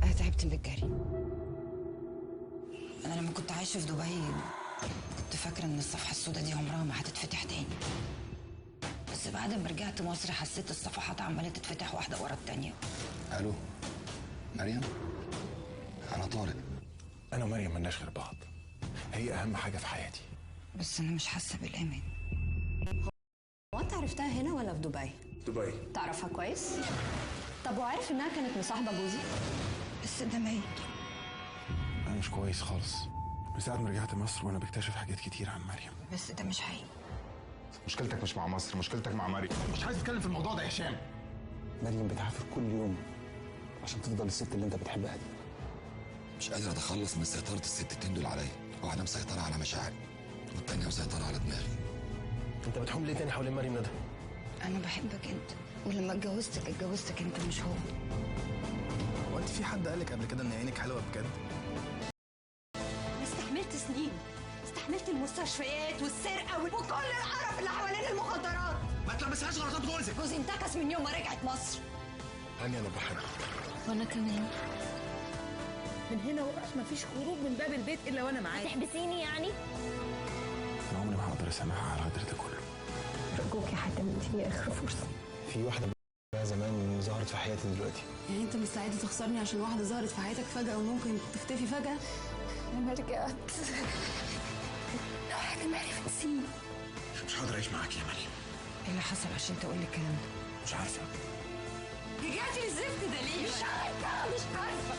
أنا تعبت من الجري. أنا لما كنت عايشة في دبي كنت فاكرة إن الصفحة السوداء دي عمرها ما هتتفتح تاني. بس بعد ما رجعت مصر حسيت الصفحات عمالة تتفتح واحدة ورا التانية. ألو مريم، أنا طارق. أنا ومريم ملناش غير بعض، هي أهم حاجة في حياتي. بس أنا مش حاسة بالأمان. هو انت عرفتها هنا ولا في دبي؟ دبي. تعرفها كويس؟ طب وعارف انها كانت مصاحبة جوزي؟ بس ده ميت. أنا مش كويس خالص من ساعة ما رجعت مصر وأنا بكتشف حاجات كتير عن مريم. بس ده مش حقيقي. مشكلتك مش مع مصر، مشكلتك مع مريم. مش عايز أتكلم في الموضوع ده يا هشام. مريم بتعافر كل يوم عشان تفضل الست اللي انت بتحبها دي. مش قادر اتخلص من سيطرة الستتين دول عليا. واحدة مسيطرة على مشاعري والتانية مسيطرة على دماغي. انت بتحوم ليه تاني حوالين مريم ندى؟ أنا بحبك أنت، ولما اتجوزتك أنت مش هو. هو انت في حد قالك قبل كده ان عينك حلوه بجد؟ انا استحملت سنين، استحملت المستشفيات والسرقة وكل القرف اللي حوالين المخدرات. ما تلبسهاش غلطات جوزك. جوزي انتكس من يوم ما رجعت مصر. هاني أنا بحبك. وأنا كمان. من هنا وراش مفيش خروج من باب البيت الا وانا معاك. هتحبسيني يعني؟ أنا عمري ما هقدر أسامحها على الغدر ده كله. أرجوك يا حاتم اديني آخر فرصة. في واحده بقى زمان ظهرت في حياتي دلوقتي. يعني انت مستعد تخسرني عشان واحده ظهرت في حياتك فجأة وممكن تختفي فجأة؟ أنا رجعت. لو حاتم عرف نسيني. مش هقدر أعيش معاك يا مريم. إيه اللي حصل عشان تقولي الكلام ده؟ مش عارفة. رجعتي للزفت ده ليه؟ مش عارفة مش عارفة.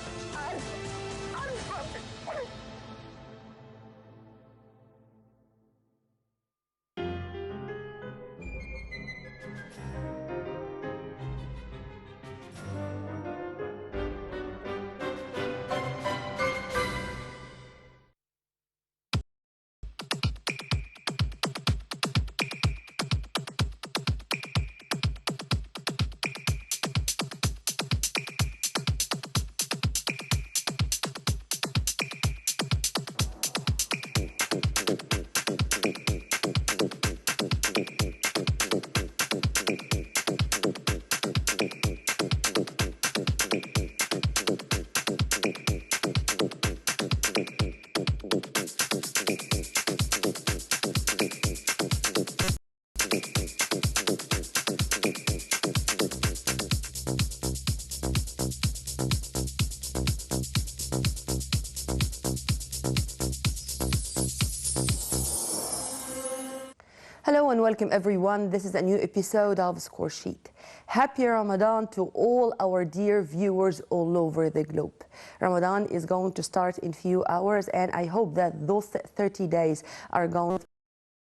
Hello and welcome everyone. This is a new episode of Score Sheet. Happy Ramadan to all our dear viewers all over the globe. Ramadan is going to start in few hours and I hope that those 30 days are going to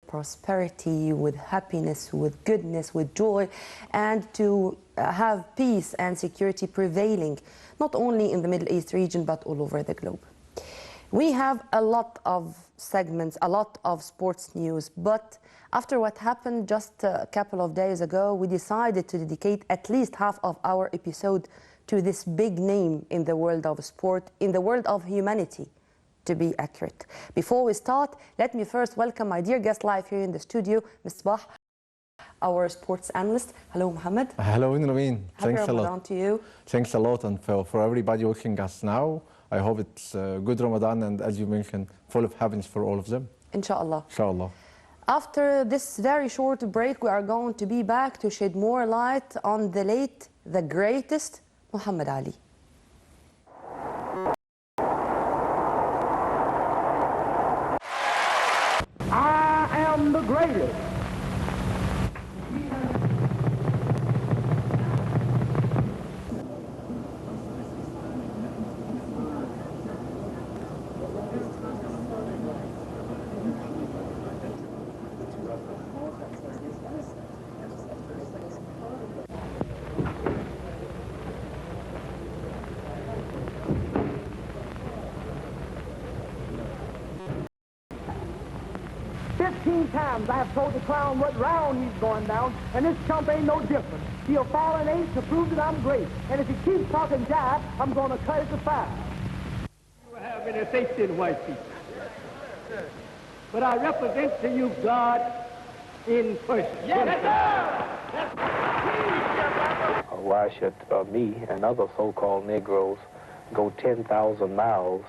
prosperity, with happiness, with goodness, with joy, and to have peace and security prevailing, not only in the Middle East region, but all over the globe. We have a lot of segments, a lot of sports news, but after what happened just a couple of days ago, we decided to dedicate at least half of our episode to this big name in the world of sport, in the world of humanity, to be accurate. Before we start, let me first welcome my dear guest live here in the studio, Misbah our sports analyst. Hello, Mohammed. Hello, Nureen. Happy Thanks a Ramadan lot. to you. Thanks a lot, and for everybody watching us now, I hope it's a good Ramadan, and as you mentioned, full of happiness for all of them. Inshallah. Inshallah. After this very short break, we are going to be back to shed more light on the late, the greatest, Muhammad Ali. I am the greatest. Times I have told the clown what round he's going down, and this chump ain't no different. He'll fall an eight to prove that I'm great. And if he keeps talking jive, I'm going to cut it to 5. You have any safety in white people. But I represent to you God in person. Yes, sir! Why should me and other so-called Negroes go 10,000 miles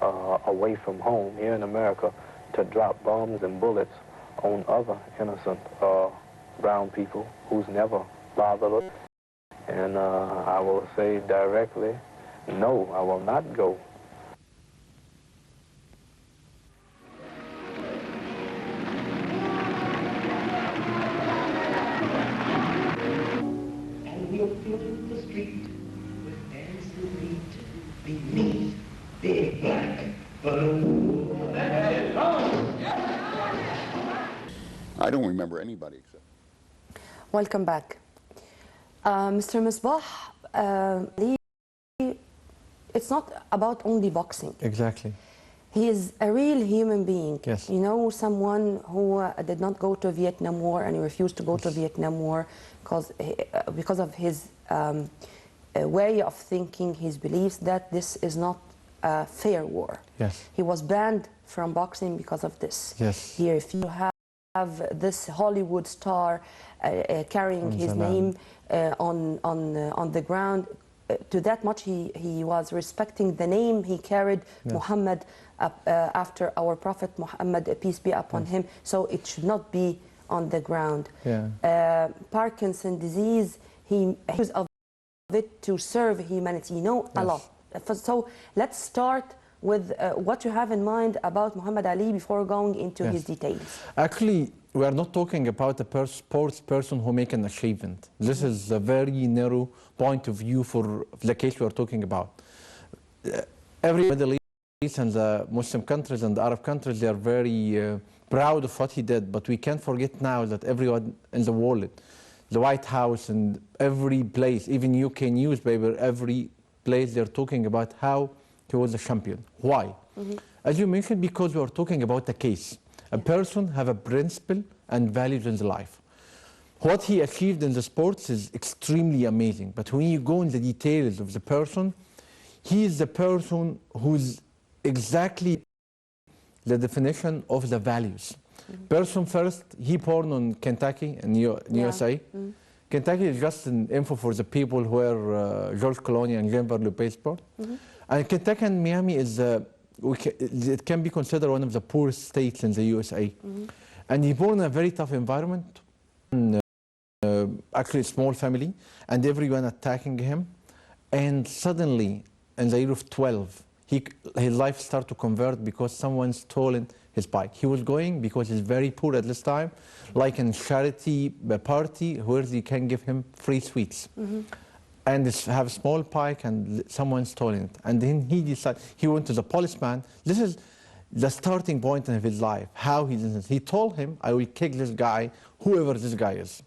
away from home here in America to drop bombs and bullets on other innocent brown people who's never bothered us? And I will say directly, no, I will not go. And we'll fill the street with dancing feet beneath big black balloons. I don't remember anybody except. Welcome back. Mr. Misbah, it's not about only boxing. Exactly. He is a real human being. Yes. You know, someone who did not go to Vietnam War, and he refused to go to Vietnam War because of his way of thinking, his beliefs that this is not a fair war. Yes. He was banned from boxing because of this. Yes. Here, if you have this Hollywood star carrying his name on the ground, to that much he was respecting the name he carried, yes. Muhammad, after our Prophet Muhammad, peace be upon him, so it should not be on the ground. Yeah. Parkinson's disease, he used of it to serve humanity, you know, a lot. So let's start with what you have in mind about Muhammad Ali before going into his details. Actually, we are not talking about a sports person who make an achievement. This is a very narrow point of view for the case we are talking about. Every Middle East and the Muslim countries and the Arab countries, they are very proud of what he did, but we can't forget now that everyone in the world, the White House and every place, even UK newspaper, every place they're talking about how he was a champion. Why? As you mentioned, because we are talking about a case. A person have a principle and values in the life. What he achieved in the sports is extremely amazing, but when you go in the details of the person, he is the person who's exactly the definition of the values. Person first, he born in Kentucky in USA. Kentucky is just an info for the people where George Clooney and Jennifer Lopez born. And Kentucky and Miami is, it can be considered one of the poorest states in the USA. And he born in a very tough environment, actually a small family, and everyone attacking him. And suddenly, in the year of 12, his life started to convert because someone stolen his bike. He was going, because he's very poor at this time, like in charity party where they can give him free sweets. And have a small bike and someone stolen it. And then he decided, he went to the policeman. This is the starting point of his life, how he did this. He told him, I will kick this guy, whoever this guy is,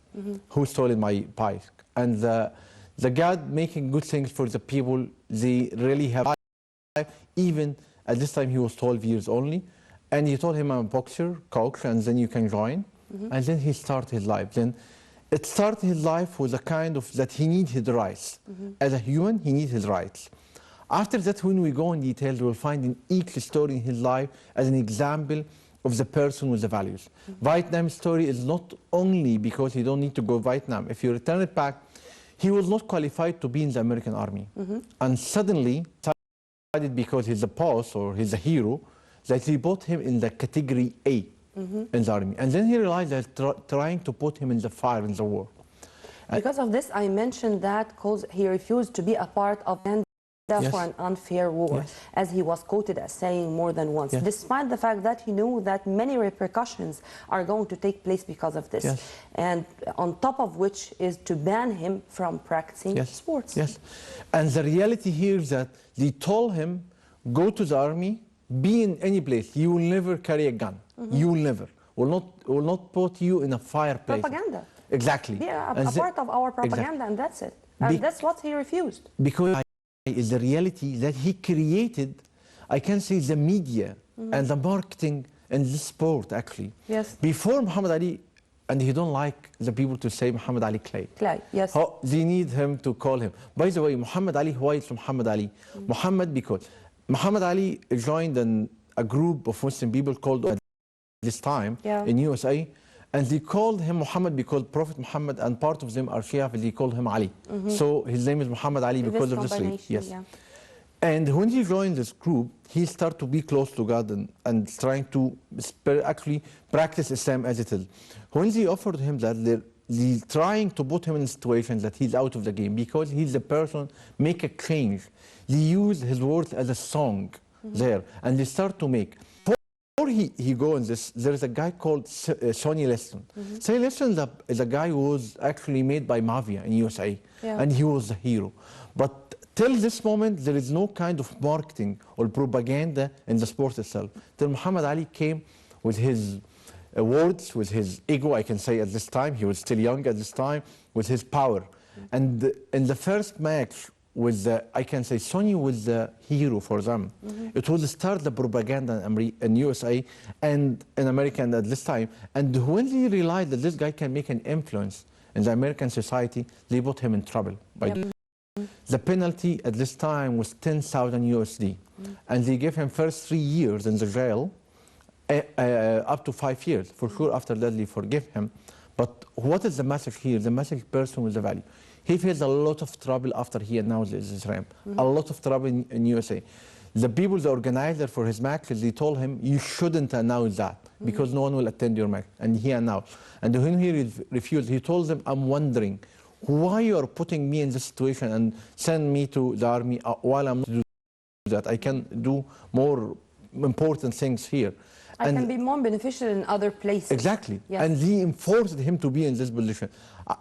who stole my bike. And the God making good things for the people, they really have life. Even at this time he was 12 years only. And he told him, I'm a boxer, coach, and then you can join. And then he started his life. Then it started his life with a kind of that he needs his rights. As a human, he needs his rights. After that, when we go in detail, we'll find in each story in his life as an example of the person with the values. Vietnam's story is not only because he don't need to go Vietnam. If you return it back, he was not qualified to be in the American army. And suddenly, decided because he's a boss or he's a hero, that he put him in the category A in the army. And then he realized that trying to put him in the fire in the war. Because of this, I mentioned that because he refused to be a part of for an unfair war, as he was quoted as saying more than once, despite the fact that he knew that many repercussions are going to take place because of this. And on top of which is to ban him from practicing sports. And the reality here is that they told him, go to the army, be in any place, you will never carry a gun. You will never. Will not put you in a fireplace. Propaganda. Exactly. Yeah, a part of our propaganda, and that's it. And that's what he refused. Because is the reality that he created, I can say, the media and the marketing and the sport, actually. Before Muhammad Ali, and he don't like the people to say Muhammad Ali Clay. They need him to call him. By the way, Muhammad Ali, why is Muhammad Ali? Muhammad, because Muhammad Ali joined a group of Muslim people called at this time in USA, and they called him Muhammad because Prophet Muhammad and part of them are Shia, they called him Ali. So his name is Muhammad Ali because of this reason. And when he joined this group, he started to be close to God and trying to actually practice Islam as it is. When they offered him that, they're trying to put him in a situation that he's out of the game because he's the person make a change. They use his words as a song there, and they start to make. Before he go on this, there is a guy called Sonny Liston. Sonny Liston is a guy who was actually made by Mafia in USA, and he was a hero. But till this moment, there is no kind of marketing or propaganda in the sport itself. Till Muhammad Ali came with his words, with his ego, I can say at this time, he was still young at this time, with his power. And in the first match, I can say Sonny was the hero for them. It was start the propaganda in USA and in America at this time. And when they realized that this guy can make an influence in the American society, they put him in trouble. The penalty at this time was 10,000 USD. And they gave him first 3 years in the jail, up to 5 years. For sure, after that, they forgive him. But what is the message here? The message person with the value. He faced a lot of trouble after he announced Israel. A lot of trouble in USA. The people, the organizer for his matches, they told him, you shouldn't announce that because no one will attend your match. And he announced. And when he refused, he told them, I'm wondering why you are putting me in this situation and send me to the army while I'm not doing that. I can do more important things here. I can be more beneficial in other places. Exactly. And they enforced him to be in this position.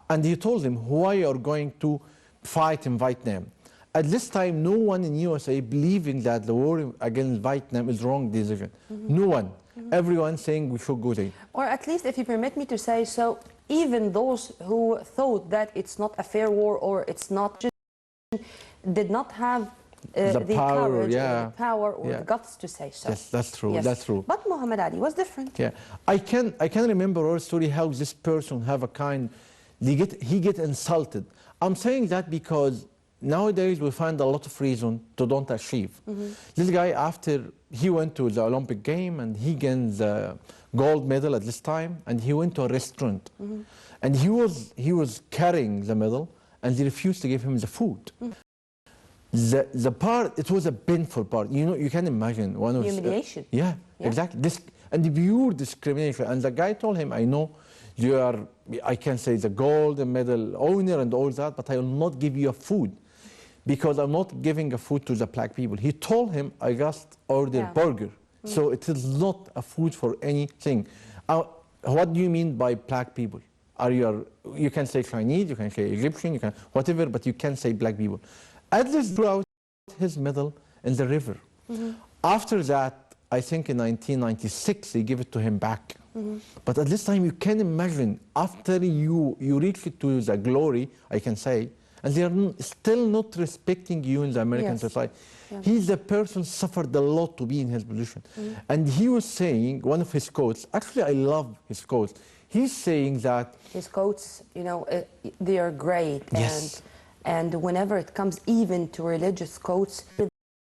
And he told him, why you are going to fight in Vietnam? At this time, no one in USA believing that the war against Vietnam is wrong decision. No one. Everyone saying we should go there. Or at least, if you permit me to say so, even those who thought that it's not a fair war or it's not, did not have the courage or the power or the guts to say so. Yes, that's true. That's true. But Muhammad Ali was different. I can remember our story how this person have a kind. He get insulted. I'm saying that because nowadays we find a lot of reason to don't achieve. This guy, after he went to the Olympic game and he gained the gold medal at this time, and he went to a restaurant, and he was carrying the medal, and they refused to give him the food. The part, it was a painful part. You know, you can imagine one of humiliation. Exactly. And the pure discrimination. And the guy told him, I know you are, I can say, the gold medal owner and all that, but I will not give you a food because I'm not giving a food to the black people. He told him, I just ordered burger. So it is not a food for anything. What do you mean by black people? You can say Chinese, you can say Egyptian, you can whatever, but you can't say black people. At least threw out his medal in the river. After that, I think in 1996, they gave it to him back. But at this time, you can imagine, after you reach to the glory, I can say, and they are still not respecting you in the American society. He's the person suffered a lot to be in his position. And he was saying, one of his quotes, actually I love his quotes, he's saying that... His quotes, you know, they are great. And whenever it comes even to religious quotes,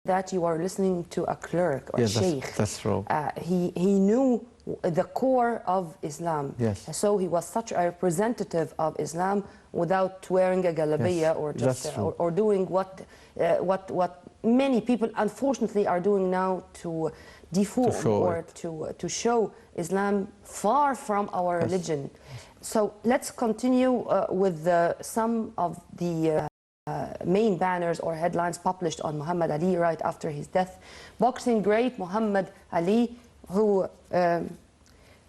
that you are listening to a clerk or a sheikh. That's true. He knew the core of Islam. Yes. So he was such a representative of Islam without wearing a galabiya or just or doing what many people unfortunately are doing now to deform or to show Islam far from our religion. So let's continue with some of the main banners or headlines published on Muhammad Ali right after his death. Boxing great Muhammad Ali, who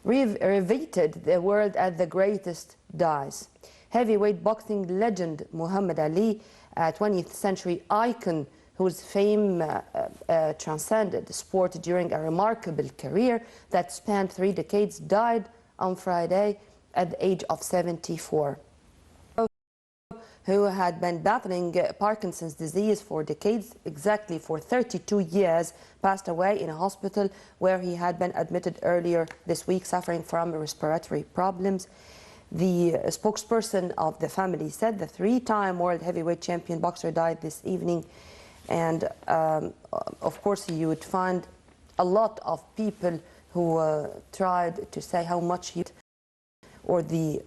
riveted the world as the greatest, dies. Heavyweight boxing legend Muhammad Ali, a 20th century icon whose fame transcended the sport during a remarkable career that spanned 3 decades, died on Friday at the age of 74. Who had been battling Parkinson's disease for decades, exactly for 32 years, passed away in a hospital where he had been admitted earlier this week suffering from respiratory problems. The spokesperson of the family said the 3-time world heavyweight champion boxer died this evening. And of course, you would find a lot of people who tried to say how much he or the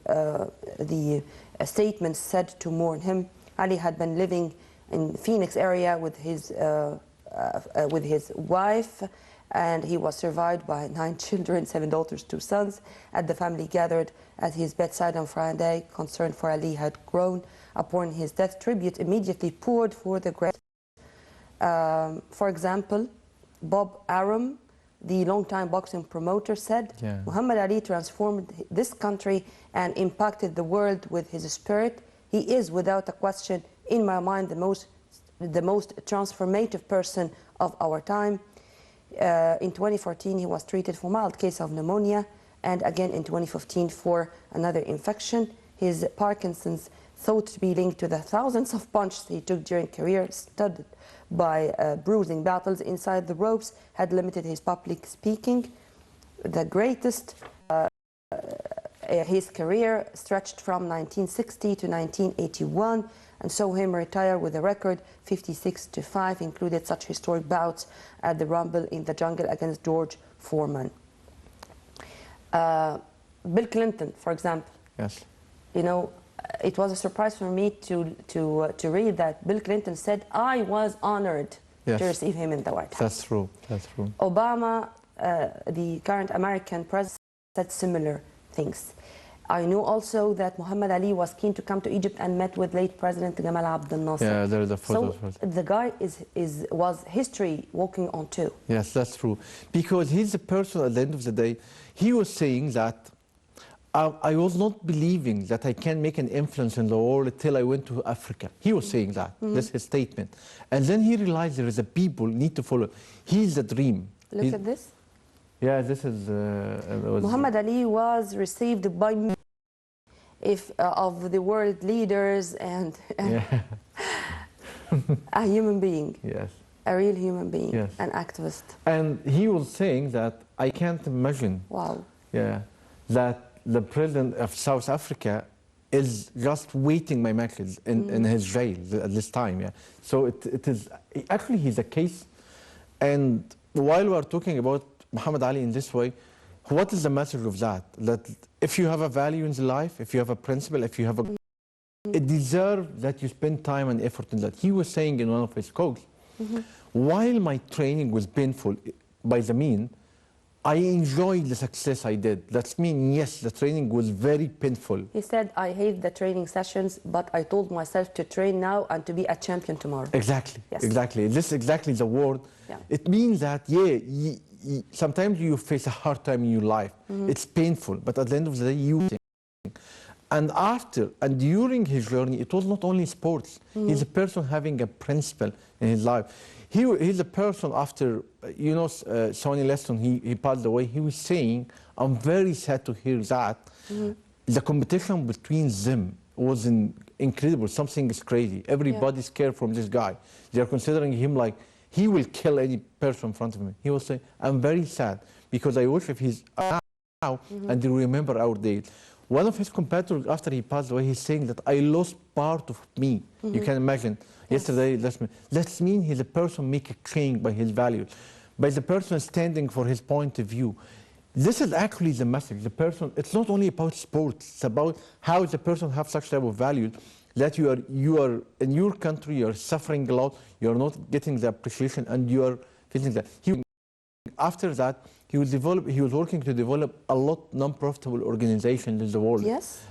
statements said to mourn him. Ali had been living in Phoenix area with his wife, and he was survived by 9 children, 7 daughters, 2 sons. As the family gathered at his bedside on Friday, concern for Ali had grown. Upon his death, tribute immediately poured for the great. For example, Bob Arum, the longtime boxing promoter, said, Muhammad Ali transformed this country and impacted the world with his spirit. He is, without a question, in my mind, the most transformative person of our time. In 2014, he was treated for a mild case of pneumonia, and again in 2015 for another infection. His Parkinson's, thought to be linked to the thousands of punches he took during career, studded by bruising battles inside the ropes, had limited his public speaking. The greatest, his career stretched from 1960 to 1981 and saw him retire with a record 56-5, included such historic bouts at the Rumble in the Jungle against George Foreman. Bill Clinton, for example. Yes. You know, it was a surprise for me to read that Bill Clinton said, I was honored to receive him in the White House. That's true, that's true. Obama, the current American president, said similar things. I know also that Muhammad Ali was keen to come to Egypt and met with late President Gamal Abdel Nasser. Yeah, there is a photo. So the guy was history walking on too. Yes, that's true. Because he's the person at the end of the day, he was saying that I was not believing that I can make an influence in the world till I went to Africa. He was saying that. That's his statement. And then he realized there is a people need to follow. He's the dream. Look at this. Yeah, this is... Muhammad Ali was received by of the world leaders and a human being. Yes. A real human being, yes. An activist. And he was saying that I can't imagine. Wow. Yeah, that the president of South Africa is just waiting my message in his jail at this time. Yeah, so it is actually he's a case. And while we are talking about Muhammad Ali in this way, what is the message of that? That if you have a value in life, if you have a principle, if you have a, it deserves that you spend time and effort in that. He was saying in one of his quotes, while my training was painful by the mean, I enjoyed the success I did. That's mean, yes, the training was very painful. He said, I hate the training sessions, but I told myself to train now and to be a champion tomorrow. Exactly, yes. Exactly. This is exactly the word. Yeah. It means that, sometimes you face a hard time in your life. It's painful, but at the end of the day, you think. And after and during his journey, it was not only sports. He's a person having a principle in his life. He's a person after, Sonny Liston, he passed away, he was saying, I'm very sad to hear that. The competition between them was incredible. Something is crazy. Everybody's scared from this guy. They're considering him like, he will kill any person in front of me. He was saying, I'm very sad because I wish if he's now and they remember our days. One of his competitors, after he passed away, he's saying that I lost part of me. You can imagine. Yesterday, that means he's a person make a change by his values, by the person standing for his point of view. This is actually the message. The person, it's not only about sports, it's about how the person have such type of values that you are in your country, you're suffering a lot, you're not getting the appreciation, and you're feeling that. After that, he was working to develop a lot non-profitable organizations in the world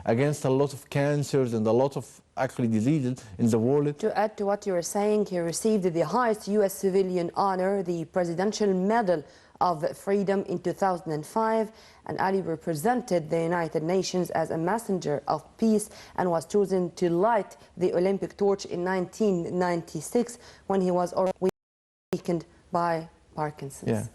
against a lot of cancers and a lot of actually diseases in the world. To add to what you were saying, he received the highest U.S. civilian honor, the Presidential Medal of Freedom in 2005, and Ali represented the United Nations as a messenger of peace and was chosen to light the Olympic torch in 1996 when he was weakened by Parkinson's.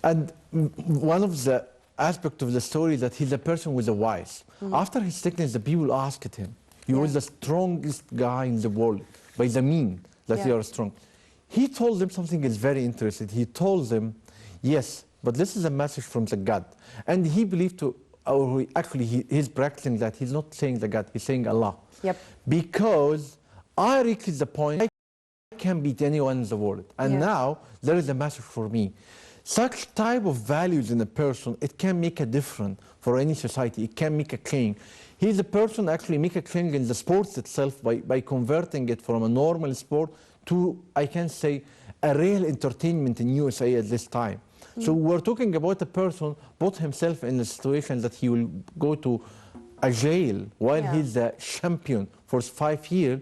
And one of the aspects of the story is that he's a person with a wise. After his sickness, the people asked him, he was the strongest guy in the world, by the mean that you are strong. He told them something is very interesting. He told them, yes, but this is a message from the God. And he believed he's practicing that. He's not saying the God, he's saying Allah. Because I reached the point I can beat anyone in the world. And now there is a message for me. Such type of values in a person, it can make a difference for any society. It can make a change. He's a person actually make a change in the sports itself by converting it from a normal sport to, I can say, a real entertainment in USA at this time. So we're talking about a person put himself in a situation that he will go to a jail while he's a champion for 5 years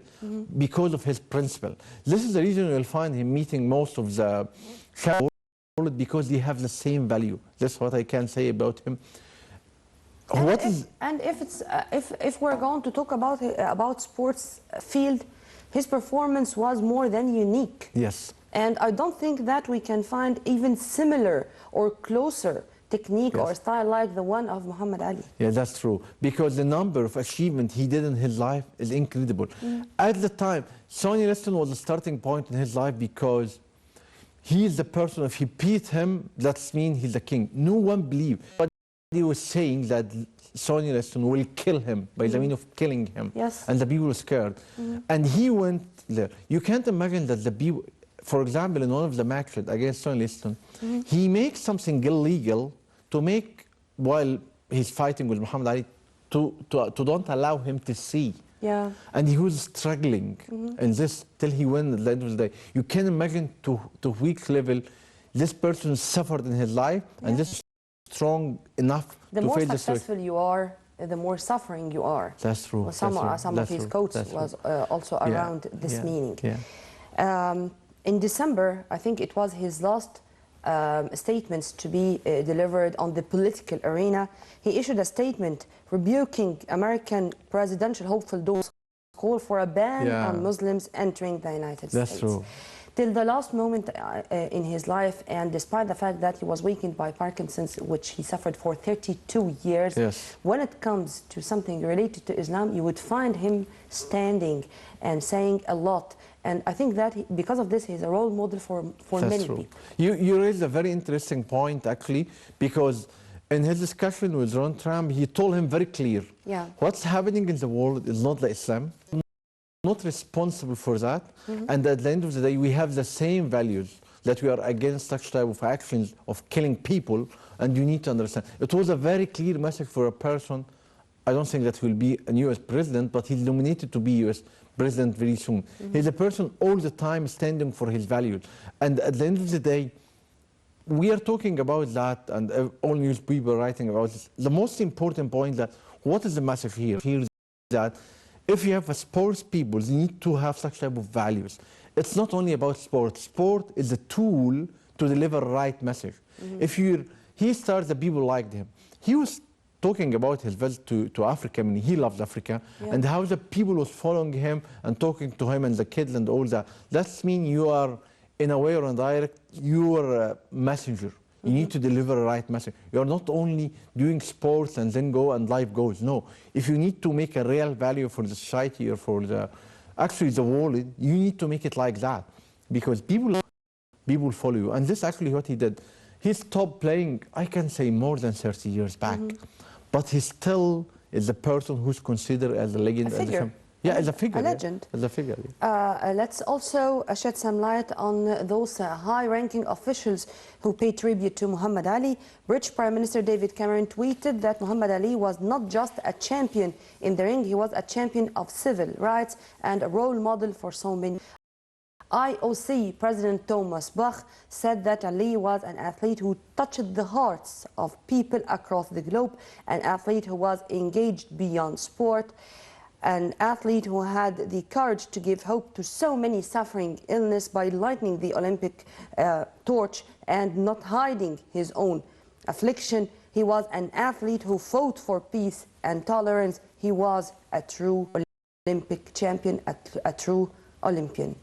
because of his principle. This is the reason you'll find him meeting most of the champions because they have the same value. That's what I can say about him. And if we're going to talk about sports field, his performance was more than unique. Yes. And I don't think that we can find even similar or closer technique or style like the one of Muhammad Ali. Yeah, that's true. Because the number of achievements he did in his life is incredible. At the time, Sonny Liston was a starting point in his life because he is the person, if he beat him, that means he's the king. No one believed. But he was saying that Sonny Liston will kill him by the means of killing him. And the people were scared. And he went there. You can't imagine that the people, for example, in one of the matches against Sonny Liston, he makes something illegal to make, while he's fighting with Muhammad Ali, to don't allow him to see. And he was struggling in this till he won at the end of the day. You can imagine to which level this person suffered in his life and this strong enough the to more face successful you are, the more suffering you are. That's true. Well, some of his quotes was also around this meaning. In December, I think it was his last statements to be delivered on the political arena. He issued a statement rebuking American presidential hopeful those call for a ban on Muslims entering the United States. That's true. Till the last moment in his life, and despite the fact that he was weakened by Parkinson's, which he suffered for 32 years, when it comes to something related to Islam, you would find him standing and saying a lot. And I think that because of this, he's a role model for many people. You raised a very interesting point, actually, because in his discussion with Donald Trump, he told him very clear, what's happening in the world is not the Islam. Not responsible for that, and at the end of the day we have the same values, that we are against such type of actions of killing people, and you need to understand. It was a very clear message for a person. I don't think that will be a US president, but he's nominated to be US president very soon. He's a person all the time standing for his values, and at the end of the day we are talking about that, and all news people are writing about this. The most important point that what is the message here? Here is that if you have a sports people, you need to have such type of values. It's not only about sport. Sport is a tool to deliver right message. If he started, the people liked him. He was talking about his visit to Africa. I mean, he loved Africa, and how the people was following him and talking to him and the kids and all that. That means you are, in a way or indirect, you are a messenger. You need to deliver a right message. You're not only doing sports and then go and life goes. No. If you need to make a real value for the society or for the world, you need to make it like that. Because people follow you. And this is actually what he did. He stopped playing, I can say, more than 30 years back. But he still is the person who's considered as a legend. A figure. As a figure. A legend. As a figure. Let's also shed some light on those high-ranking officials who pay tribute to Muhammad Ali. British Prime Minister David Cameron tweeted that Muhammad Ali was not just a champion in the ring, he was a champion of civil rights and a role model for so many. IOC President Thomas Bach said that Ali was an athlete who touched the hearts of people across the globe, an athlete who was engaged beyond sport, an athlete who had the courage to give hope to so many suffering illness by lighting the Olympic torch and not hiding his own affliction. He was an athlete who fought for peace and tolerance. He was a true Olympic champion, a true Olympian.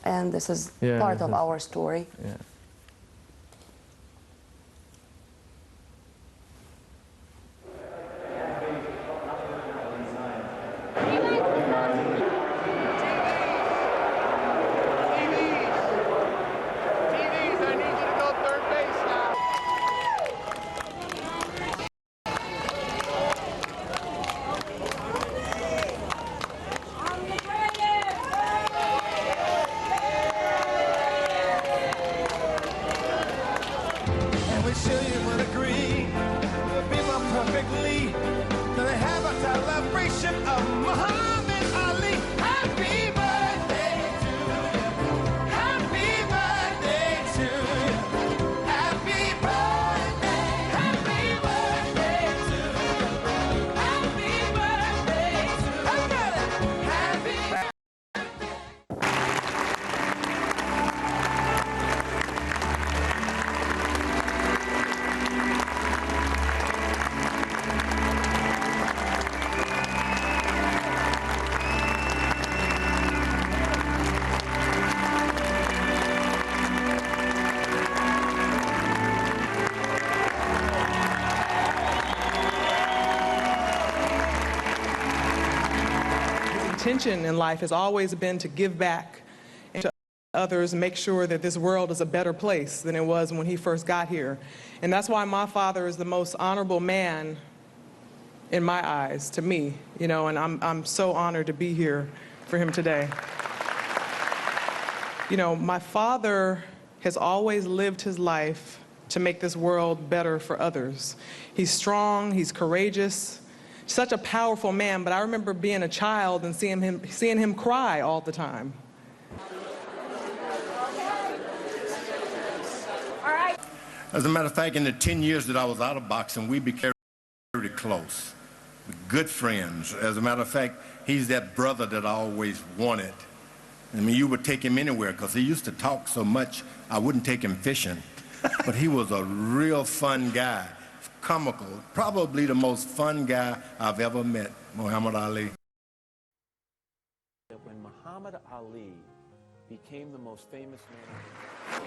And this is part of our story. Yeah. Intention in life has always been to give back to others and make sure that this world is a better place than it was when he first got here. And that's why my father is the most honorable man in my eyes, to me, you know, and I'm so honored to be here for him today. You know, my father has always lived his life to make this world better for others. He's strong, he's courageous, such a powerful man, but I remember being a child and seeing him cry all the time. As a matter of fact, in the 10 years that I was out of boxing, we became very close, good friends. As a matter of fact, he's that brother that I always wanted. I mean, you would take him anywhere because he used to talk so much, I wouldn't take him fishing. But he was a real fun guy. Comical, probably the most fun guy I've ever met, Muhammad Ali. When Muhammad Ali became the most famous man.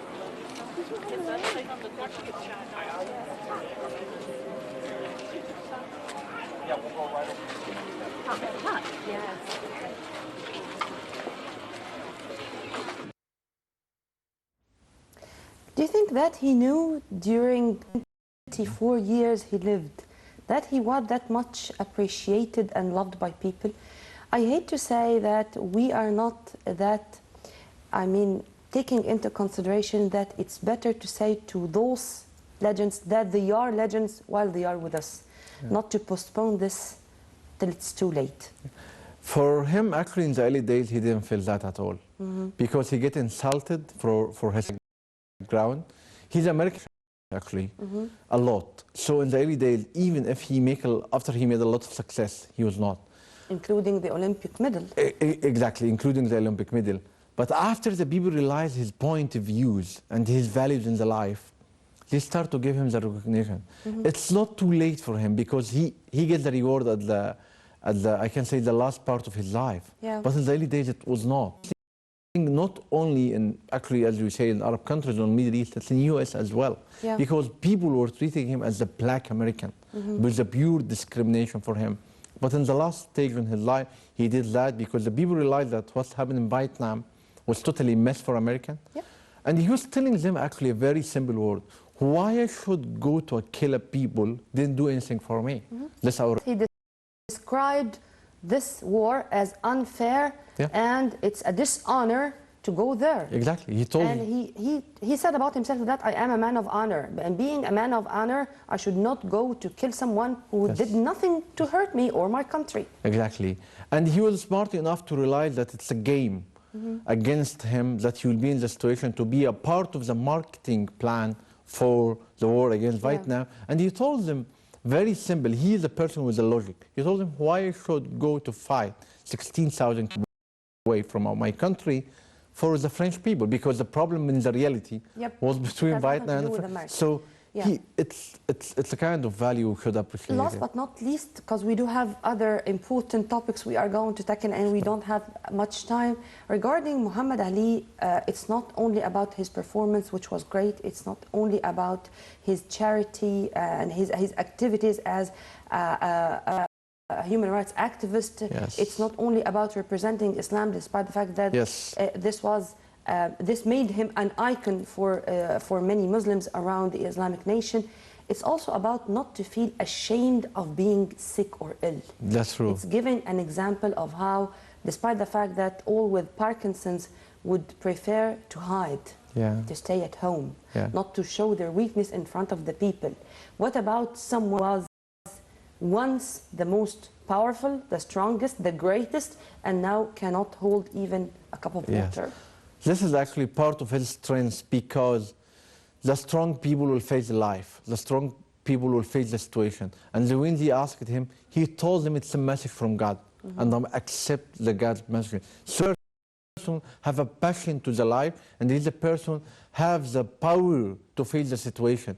Yeah, we'll go right over. Yes. Do you think that he knew during 24 years he lived that he was that much appreciated and loved by people? I hate to say that we are not that, I mean, taking into consideration that it's better to say to those legends that they are legends while they are with us, not to postpone this till it's too late. For him, actually, in the early days, he didn't feel that at all, because he get insulted for his background. He's American, actually, a lot. So in the early days, even if after he made a lot of success, he was not. Including the Olympic medal. Exactly, including the Olympic medal. But after the people realize his point of views and his values in the life, they start to give him the recognition. It's not too late for him because he gets the reward at the I can say the last part of his life. Yeah. But in the early days, it was not. Not only in, actually, as you say, in Arab countries or Middle East, it's in the US as well. Yeah. Because people were treating him as a black American. With a pure discrimination for him. But in the last stage in his life, he did that because the people realized that what's happened in Vietnam was totally a mess for America. Yeah. And he was telling them actually a very simple word. Why I should go to kill a people, didn't do anything for me. That's our... described this war as unfair, and it's a dishonor to go there. Exactly. He told and he said about himself that I am a man of honor, and being a man of honor, I should not go to kill someone who did nothing to hurt me or my country. Exactly. And he was smart enough to realize that it's a game against him, that he will be in the situation to be a part of the marketing plan for the war against Vietnam. And he told them, very simple, he is the person with the logic. He told them why I should go to fight 16,000 kilometers away from my country for the French people, because the problem in the reality was between Vietnam and France. So it's a kind of value we should appreciate. Last but not least, because we do have other important topics we are going to tackle and we don't have much time. Regarding Muhammad Ali, it's not only about his performance, which was great. It's not only about his charity and his activities as a human rights activist. It's not only about representing Islam, despite the fact that this made him an icon for many Muslims around the Islamic nation. It's also about not to feel ashamed of being sick or ill. That's true. It's giving an example of how, despite the fact that all with Parkinson's would prefer to hide, to stay at home, not to show their weakness in front of the people. What about someone who was once the most powerful, the strongest, the greatest, and now cannot hold even a cup of water? This is actually part of his strength, because the strong people will face life. The strong people will face the situation. And when they asked him, he told them it's a message from God, and accept the God's message. So person have a passion to the life, and this person have the power to face the situation.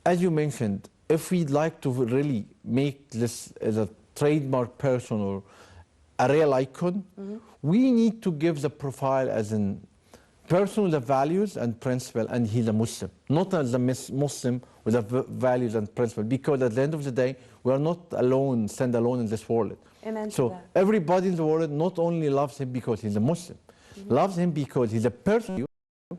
As you mentioned, if we'd like to really make this as a trademark person or a real icon, we need to give the profile as a person with the values and principle, and he's a Muslim, not as a Muslim with the values and principle, because at the end of the day, we are not alone, stand alone in this world. Amen. So everybody in the world not only loves him because he's a Muslim, loves him because he's a person,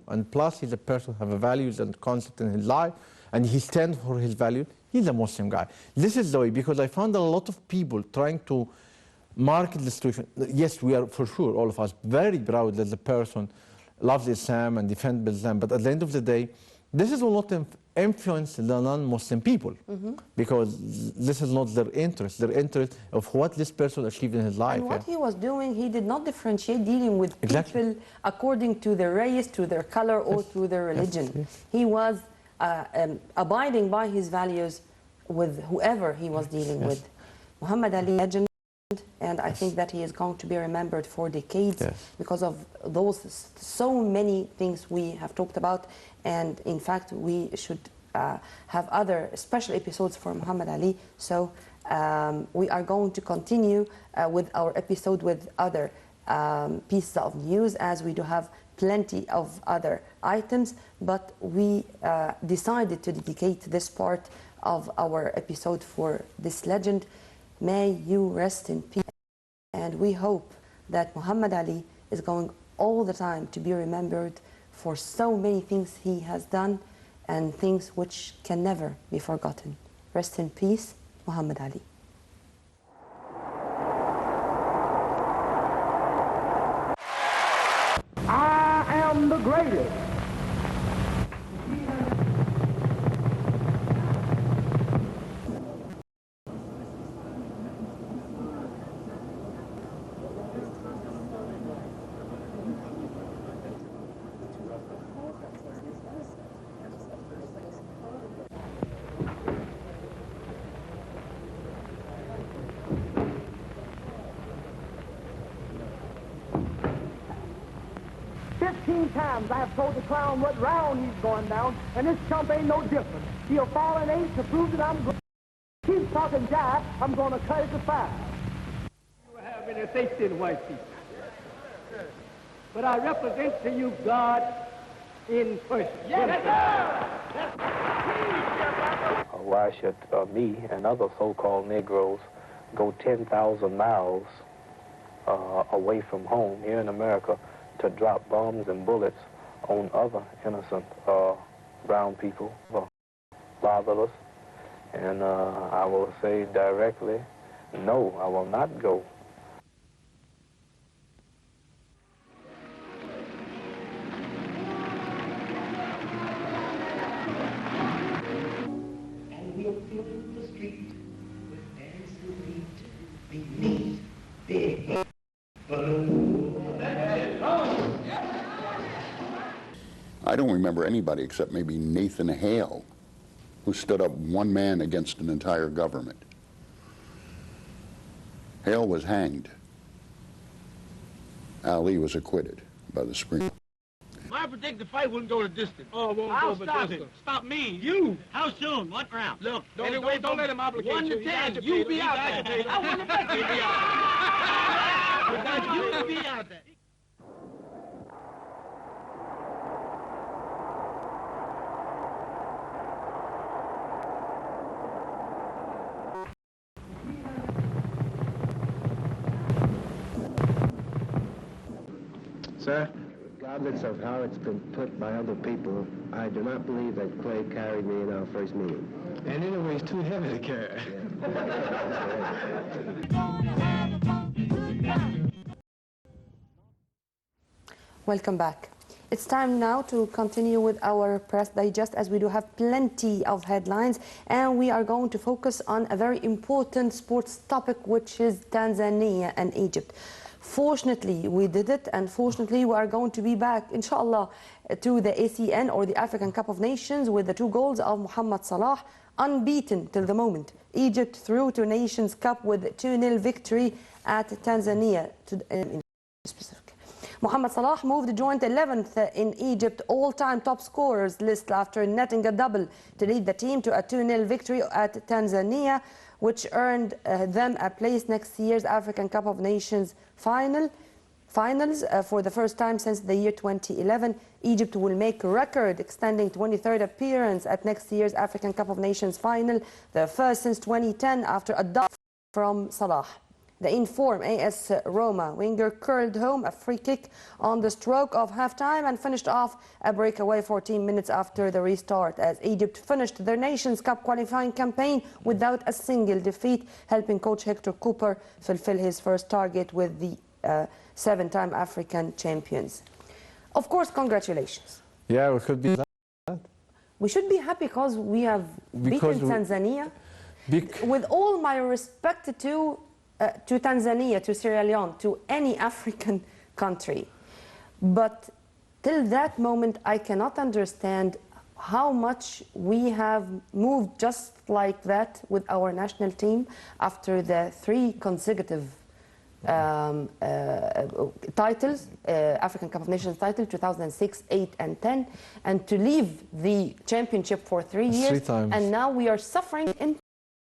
and plus he's a person who has values and concept in his life, and he stands for his values. He's a Muslim guy. This is the way, because I found a lot of people trying to market the situation. Yes, we are for sure, all of us, very proud that the person loves Islam and defends Islam, but at the end of the day, this is will not influence the non-Muslim people, because this is not their interest. Their interest of what this person achieved in his life. And what he was doing, he did not differentiate dealing with people according to their race, to their color, or to their religion. He was abiding by his values with whoever he was dealing with. Muhammad Ali, legend, and I think that he is going to be remembered for decades because of those so many things we have talked about. And in fact, we should have other special episodes for Muhammad Ali. So we are going to continue with our episode with other pieces of news, as we do have plenty of other items, but we decided to dedicate this part of our episode for this legend. May you rest in peace, and we hope that Muhammad Ali is going all the time to be remembered for so many things he has done and things which can never be forgotten. Rest in peace, Muhammad Ali. I am the greatest. Times I have told the clown what round he's going down, and this chump ain't no different. He'll fall an 8 to prove that I'm good. Keep talking jive, I'm going to cut it to 5. You have any faith in white people. But I represent to you God in person. Yes, sir! Why should me and other so-called Negroes go 10,000 miles away from home here in America to drop bombs and bullets on other innocent brown people, fatherless? And I will say directly No, I will not go. And we'll fill the street with bands who need to beneath big balloons. I don't remember anybody except maybe Nathan Hale who stood up one man against an entire government. Hale was hanged. Ali was acquitted by the Supreme Court. I predict the fight wouldn't go the distance. Oh, it won't I'll go the stop distance. it. Stop me. You? How soon? What round? Look, Anyway, don't let him obligate 1 you. to He 10. got You be He out got there. you. I want to bet you be out there. You be out there. Sir, regardless of how it's been put by other people, I do not believe that Clay carried me in our first meeting. And anyway, he's too heavy to carry. Welcome back. It's time now to continue with our press digest, as we do have plenty of headlines, and we are going to focus on a very important sports topic, which is Tanzania and Egypt. Fortunately, we did it, and fortunately, we are going to be back, inshallah, to the ACN, or the African Cup of Nations, with the 2 goals of Mohamed Salah, unbeaten till the moment. Egypt through to Nations Cup with a 2-0 victory at Tanzania. Specific. Mohamed Salah moved to joint 11th in Egypt all-time top scorers list after netting a double to lead the team to a 2-0 victory at Tanzania, which earned them a place next year's African Cup of Nations finals. For the first time since the year 2011. Egypt will make a record, extending 23rd appearance at next year's African Cup of Nations final, the first since 2010 after a double from Salah. The in-form AS Roma winger curled home a free kick on the stroke of halftime and finished off a breakaway 14 minutes after the restart, as Egypt finished their Nations Cup qualifying campaign without a single defeat, helping coach Hector Cooper fulfill his first target with the 7-time African champions. Of course, congratulations. Yeah, we should be that. We should be happy because we have beaten Tanzania. With all my respect to Tanzania, to Sierra Leone, to any African country. But till that moment, I cannot understand how much we have moved just like that with our national team after the 3 consecutive titles, African Cup of Nations title, 2006, 8 and 10, and to leave the championship for 3 years. 3 times. And now we are suffering in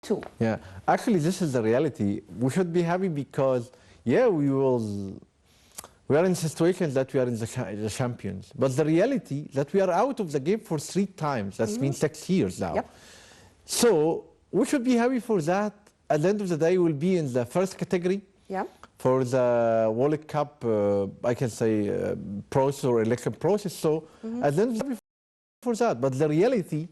2. Yeah, actually this is the reality. We should be happy because, yeah, we are in situations that we are in the champions. But the reality that we are out of the game for 3 times. That's been 6 years now. Yep. So we should be happy for that. At the end of the day, we'll be in the first category. Yeah. For the World Cup, I can say, process or election process. So at the end of the day, for that. But the reality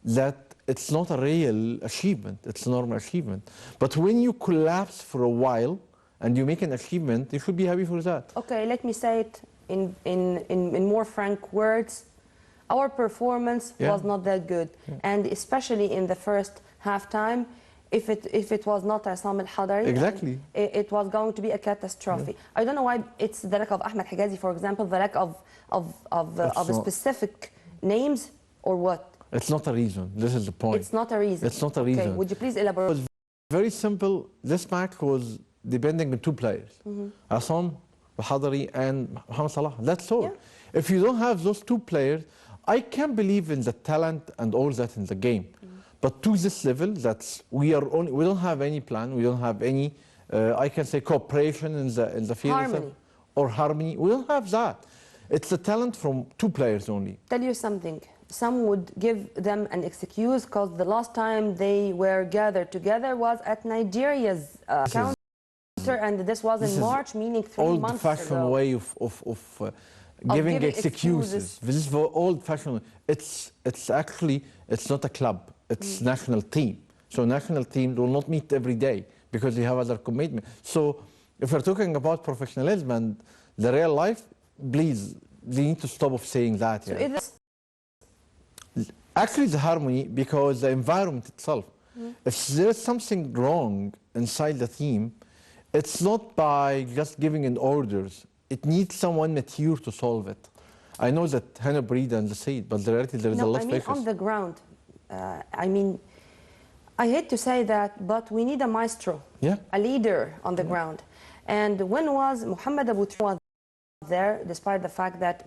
that it's not a real achievement, it's a normal achievement. But when you collapse for a while and you make an achievement, you should be happy for that. Okay, let me say it in more frank words. Our performance was not that good. And especially in the first halftime, if it was not Assam al-Hadari, exactly, it was going to be a catastrophe. I don't know why it's the lack of Ahmed Hijazi, for example, the lack of specific names, or what? It's not a reason. This is the point. It's not a reason. It's not a reason. Okay, would you please elaborate? It was very simple. This match was depending on 2 players, Assam al-Hadari and Mohamed Salah. That's all. Yeah. If you don't have those 2 players, I can believe in the talent and all that in the game. But to this level, we don't have any plan. We don't have any, I can say, cooperation in the field. Harmony. Or harmony. We don't have that. It's a talent from 2 players only. Tell you something. Some would give them an excuse because the last time they were gathered together was at Nigeria's counter, and this was in March, meaning 3 months ago. Old-fashioned way of giving excuses. This is old-fashioned. It's actually, it's not a club. It's national team. So national team will not meet every day because they have other commitment. So if we're talking about professionalism and the real life, please, they need to stop of saying that. So actually, the harmony, because the environment itself. If there's something wrong inside the team, it's not by just giving in orders. It needs someone mature to solve it. I know that Hannah breed and the seed, but the reality there is a lot of issues. On the ground. I hate to say that, but we need a maestro, a leader on the ground. And when was Mohammed Abu Trwa there, despite the fact that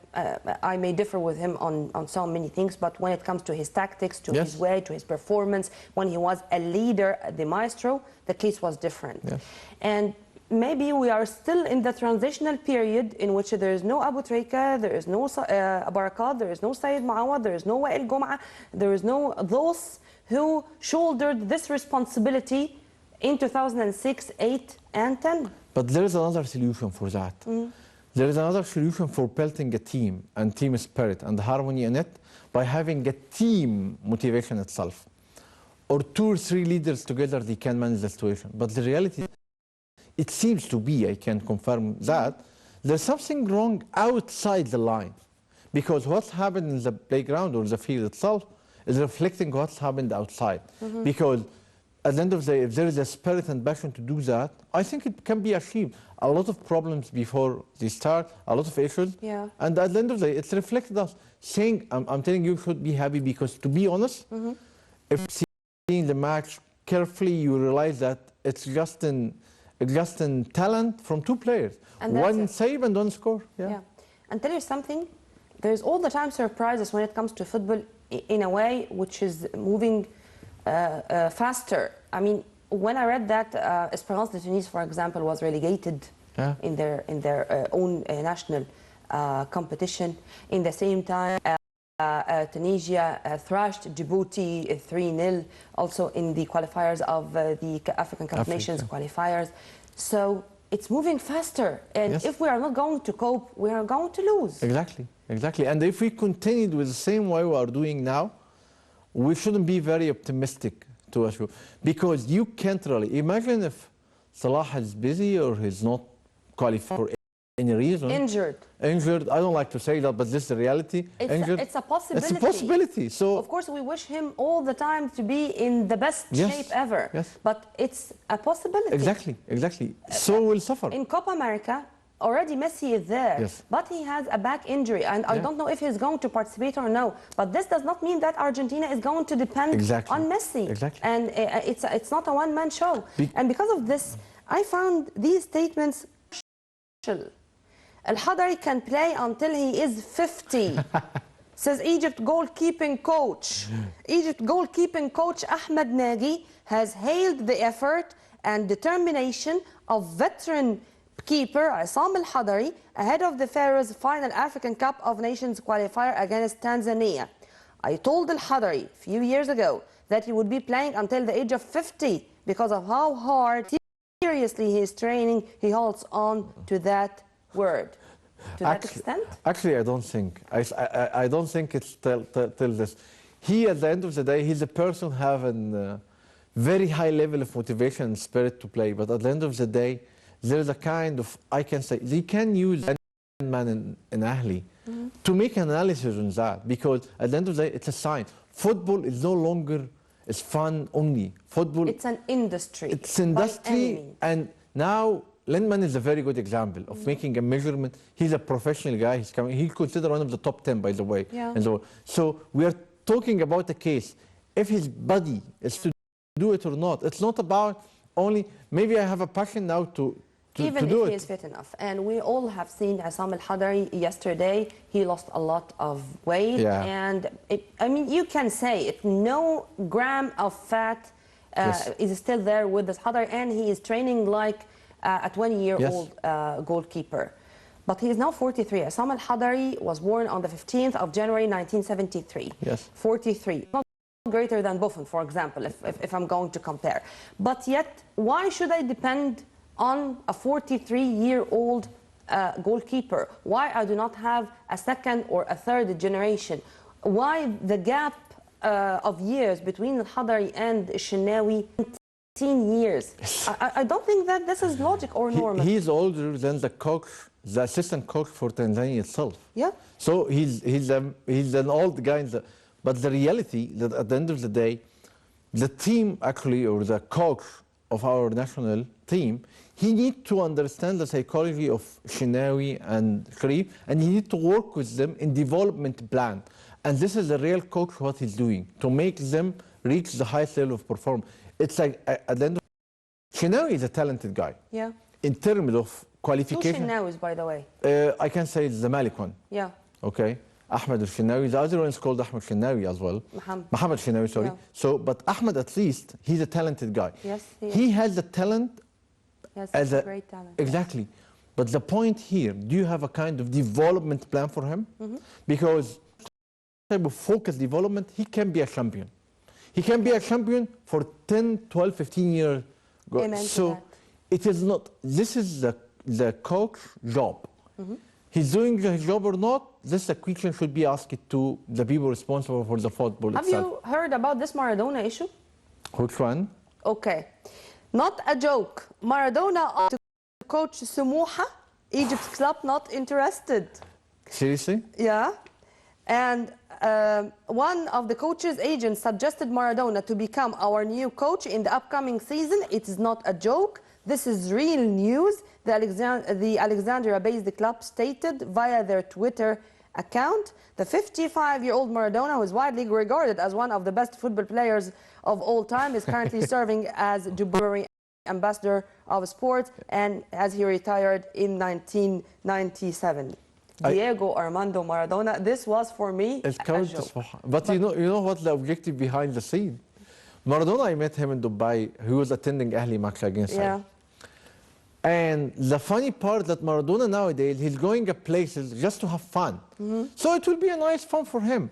I may differ with him on so many things, but when it comes to his tactics, to his way, to his performance, when he was a leader, the maestro, the case was different. And maybe we are still in the transitional period in which there is no Abu Trika, there is no Barakat, there is no Sayyid Ma'awad, there is no Wa'il Gum'a, there is no those who shouldered this responsibility in 2006, 8 and 10. But there is another solution for that. There is another solution for building a team and team spirit and harmony in it by having a team motivation itself. Or 2 or 3 leaders together, they can manage the situation. But the reality, it seems to be, I can confirm that, there's something wrong outside the line. Because what's happened in the playground or the field itself is reflecting what's happened outside. Because at the end of the day, if there is a spirit and passion to do that, I think it can be achieved. A lot of problems before they start, a lot of issues. And at the end of the day, it's reflected us saying, I'm telling you, you should be happy because, to be honest, if seeing the match carefully, you realize that it's just in talent from 2 players. One save and 1 score. And tell you something, there's all the time surprises when it comes to football in a way which is moving faster. I mean, when I read that Esperance de Tunis, for example, was relegated in their own national competition, in the same time Tunisia thrashed Djibouti 3-0, also in the qualifiers of the African Cup of Nations qualifiers. So it's moving faster, and if we are not going to cope, we are going to lose. Exactly. And if we continued with the same way we are doing now, we shouldn't be very optimistic to us, because you can't really imagine if Salah is busy or he's not qualified for any reason. Injured. I don't like to say that, but this is the reality. It's a possibility. It's a possibility. So of course we wish him all the time to be in the best shape ever. But it's a possibility. Exactly. So we'll suffer. In Copa America, already Messi is there, but he has a back injury, and I don't know if he's going to participate or no. But this does not mean that Argentina is going to depend on Messi. And it's not a one-man show. And because of this, I found these statements crucial. Al-Hadari can play until he is 50, says Egypt goalkeeping coach. Egypt goalkeeping coach Ahmed Nagy has hailed the effort and determination of veteran keeper Isam Al-Hadari ahead of the Pharaohs' final African Cup of Nations qualifier against Tanzania. I told Al-Hadari a few years ago that he would be playing until the age of 50 because of how hard, seriously he is training. He holds on to that word. To that extent? Actually, I don't think. I don't think it's till this. He, at the end of the day, he's a person having very high level of motivation and spirit to play. But at the end of the day, there is a kind of, I can say, they can use a man in Ahli to make an analysis on that, because at the end of the day, it's a sign. Football is no longer is fun only. Football. It's an industry. It's industry, and now Lindman is a very good example of making a measurement. He's a professional guy. He's coming. He's considered one of the top 10, by the way. And so we are talking about a case. If his body is to do it or not, it's not about only maybe I have a passion now to even do if it. he is fit enough. And we all have seen Isam Al-Hadari yesterday. He lost a lot of weight. And I mean, you can say it. No gram of fat is still there with this Hadari. And he is training like a 20-year-old goalkeeper. But he is now 43. Isam Al-Hadari was born on the 15th of January 1973. 43. Not greater than Buffon, for example, if I'm going to compare. But yet, why should I depend on a 43-year-old goalkeeper? Why I do not have a second or a third generation? Why the gap of years between Al-Hadari and Shenawi 15 years. I don't think that this is logic or normal. He's older than the coach, the assistant coach for Tanzania itself. Yeah. So he's an old guy. But the reality that at the end of the day, the team actually, or the coach of our national team, he needs to understand the psychology of Shenawi and Sharif, and he needs to work with them in development plan. And this is the real coach what he's doing, to make them reach the highest level of performance. It's like at the end of Shenawi is a talented guy. Yeah. In terms of qualification. Two Shenawis, by the way. I can say it's the Malik one. Yeah. Okay. Ahmed al-Shenawi. The other one is called Ahmed Shenawi as well. Mohammed Shenawi, sorry. Yeah. So, but Ahmed, at least, he's a talented guy. Yes, he has the talent. Yes, as a great talent. Exactly. But the point here, do you have a kind of development plan for him? Because type of focused development, he can be a champion. He can be a champion for 10, 12, 15 years. So it is not, this is the coach job. He's doing his job or not, this question should be asked to the people responsible for the football Have itself. you heard about this Maradona issue? Which one? Okay. Not a joke. Maradona to coach Sumuha, Egypt's club, not interested. Seriously? Yeah. And one of the coach's agents suggested Maradona to become our new coach in the upcoming season. It is not a joke. This is real news. The Alexandria-based club stated via their Twitter account. The 55-year-old Maradona, who is widely regarded as one of the best football players of all time, is currently serving as Dubai ambassador of sports, and as he retired in 1997. Diego Armando Maradona. This was for me a joke. But you know what the objective behind the scene? Maradona, I met him in Dubai. He was attending Ahli match against him. And the funny part that Maradona nowadays, he's going to places just to have fun. So it will be a nice fun for him.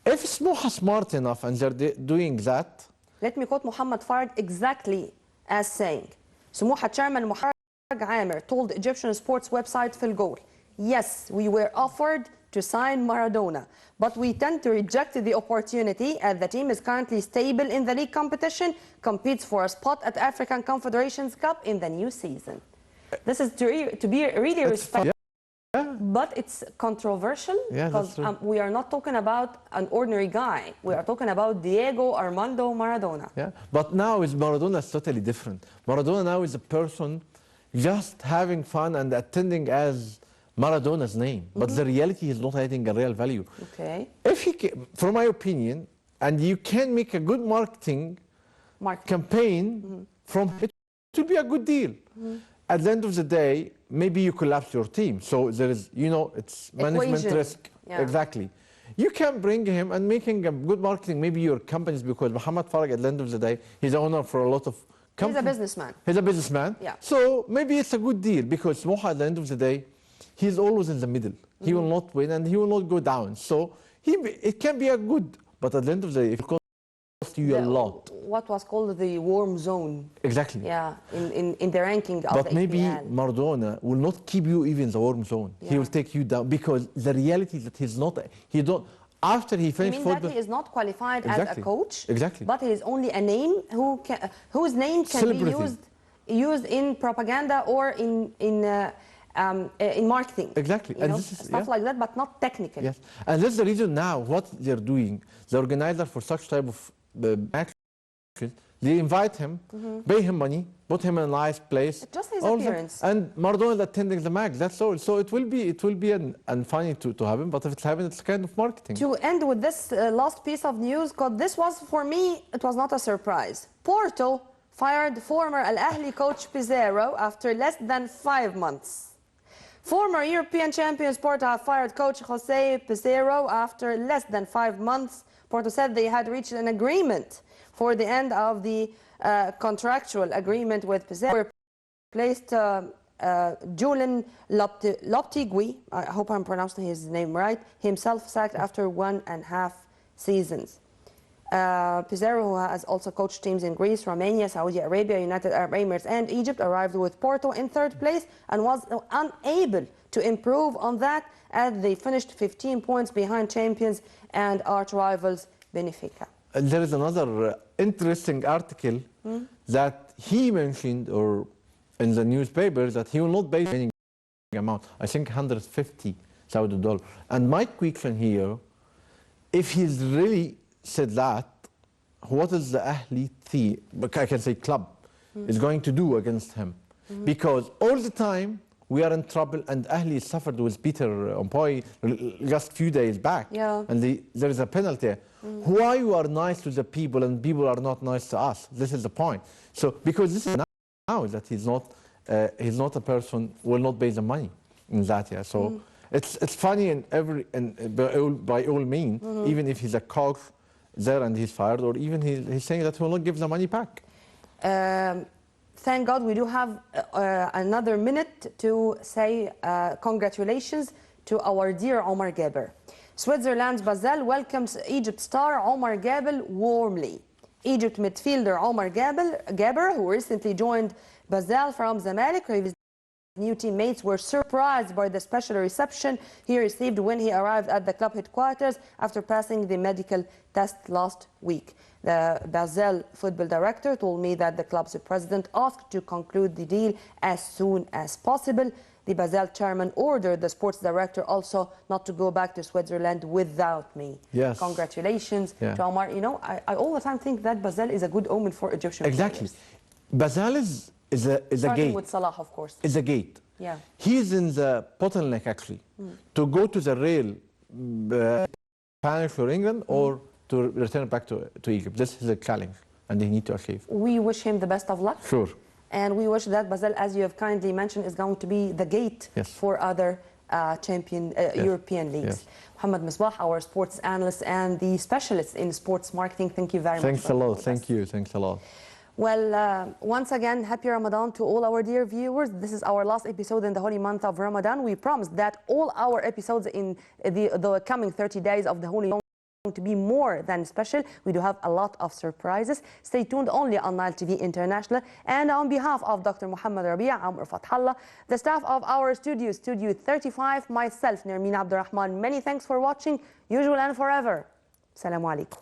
If Smuha smart enough and they're doing that. Let me quote Muhammad Fard exactly as saying, Smuha chairman Muharrag Amer told the Egyptian sports website Fil Goal, yes, we were offered to sign Maradona, but we tend to reject the opportunity as the team is currently stable in the league competition, competes for a spot at African Confederations Cup in the new season. This is to be really respectful, but it's controversial because we are not talking about an ordinary guy. We are talking about Diego Armando Maradona. Yeah, but now is Maradona is totally different. Maradona now is a person just having fun and attending as Maradona's name, but the reality is not adding a real value. Okay. If he can, from my opinion, and you can make a good marketing campaign from it, it will be a good deal. At the end of the day, maybe you collapse your team. So there is, it's management risk. Yeah. Exactly. You can bring him and making a good marketing, maybe your companies, because Muhammad Farag, at the end of the day, he's the owner for a lot of companies. He's a businessman. He's a businessman. Yeah. So maybe it's a good deal because Moha, at the end of the day, he's always in the middle. He will not win and he will not go down. So it can be a good, but at the end of the day, it costs you a lot. What was called the warm zone. Exactly. Yeah, in the ranking of but the maybe APL. Maradona will not keep you even in the warm zone. Yeah. He will take you down because the reality is that after he finished You mean football. that he is not qualified as a coach? Exactly. But he is only a name whose name can be used in propaganda or in marketing. Exactly. And this is, stuff like that, but not technical. Yes. And that's the reason now what they're doing. The organizer for such type of matches, they invite him, pay him money, put him in a nice place. Just his appearance. And Maradona is attending the match. That's all. So it will be funny to happen. But if it's happening, it's kind of marketing. To end with this last piece of news, because this was for me, it was not a surprise. Porto fired former Al Ahly coach Pizarro after less than 5 months. Former European champions Porto have fired coach Jose Pizarro after less than 5 months. Porto said they had reached an agreement for the end of the contractual agreement with Pizarro. Replaced Julian Lopetegui, I hope I'm pronouncing his name right, himself sacked after 1.5 seasons. Pizarro, who has also coached teams in Greece, Romania, Saudi Arabia, United Arab Emirates and Egypt, arrived with Porto in 3rd place and was unable to improve on that as they finished 15 points behind champions and arch rivals Benfica. There is another interesting article that he mentioned, or in the newspaper, that he will not pay any amount. I think $150,000. And my question here, if he's really said that, what is the Ahli I can say club is going to do against him? Because all the time we are in trouble, and Ahli suffered with Peter Ompoy just a few days back, and there is a penalty. Why you are nice to the people and people are not nice to us? This is the point. So because this is now that he's not a person will not pay the money in that year. So it's funny in by all means, even if he's a coach there and he's fired, or even he's saying that he will not give the money back. Thank God we do have another minute to say congratulations to our dear Omar Gaber. Switzerland's Basel welcomes Egypt star Omar Gabel warmly. Egypt midfielder Omar Gaber, who recently joined Basel from Zamalek, his new teammates were surprised by the special reception he received when he arrived at the club headquarters after passing the medical test last week. The Basel football director told me that the club's president asked to conclude the deal as soon as possible. The Basel chairman ordered the sports director also not to go back to Switzerland without me. Yes. Congratulations to Omar. You know, I all the time think that Basel is a good omen for Egyptian Exactly. players. Basel is a Starting gate. with Salah, of course. Is a gate. Yeah. He's in the bottleneck, actually, to go to the rail, Spanish or England, or to return back to Egypt. This is a challenge, and they need to achieve. We wish him the best of luck. Sure. And we wish that Basel, as you have kindly mentioned, is going to be the gate for other European leagues. Mohammed Misbah, our sports analyst and the specialist in sports marketing, thank you very much. Thanks a lot. Thank you. Thanks a lot. Well, once again, happy Ramadan to all our dear viewers. This is our last episode in the holy month of Ramadan. We promise that all our episodes in the coming 30 days of the holy month are going to be more than special. We do have a lot of surprises. Stay tuned only on Nile TV International. And on behalf of Dr. Muhammad Rabia, Amr Fathallah, the staff of our studio, Studio 35, myself, Nermeen Abdurrahman, many thanks for watching, usual and forever. Assalamu alaikum.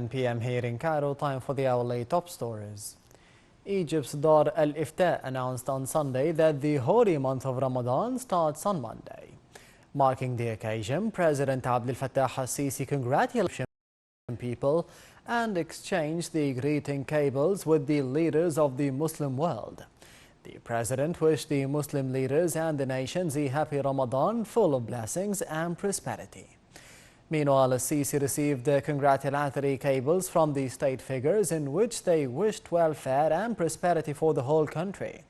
p.m. here in Cairo, time for the hourly top stories. Egypt's Dar al-Ifta announced on Sunday that the holy month of Ramadan starts on Monday. Marking the occasion, President Abdel Fattah al-Sisi congratulated people and exchanged the greeting cables with the leaders of the Muslim world. The president wished the Muslim leaders and the nations a happy Ramadan full of blessings and prosperity. Meanwhile, al-Sisi received the congratulatory cables from the state figures in which they wished welfare and prosperity for the whole country.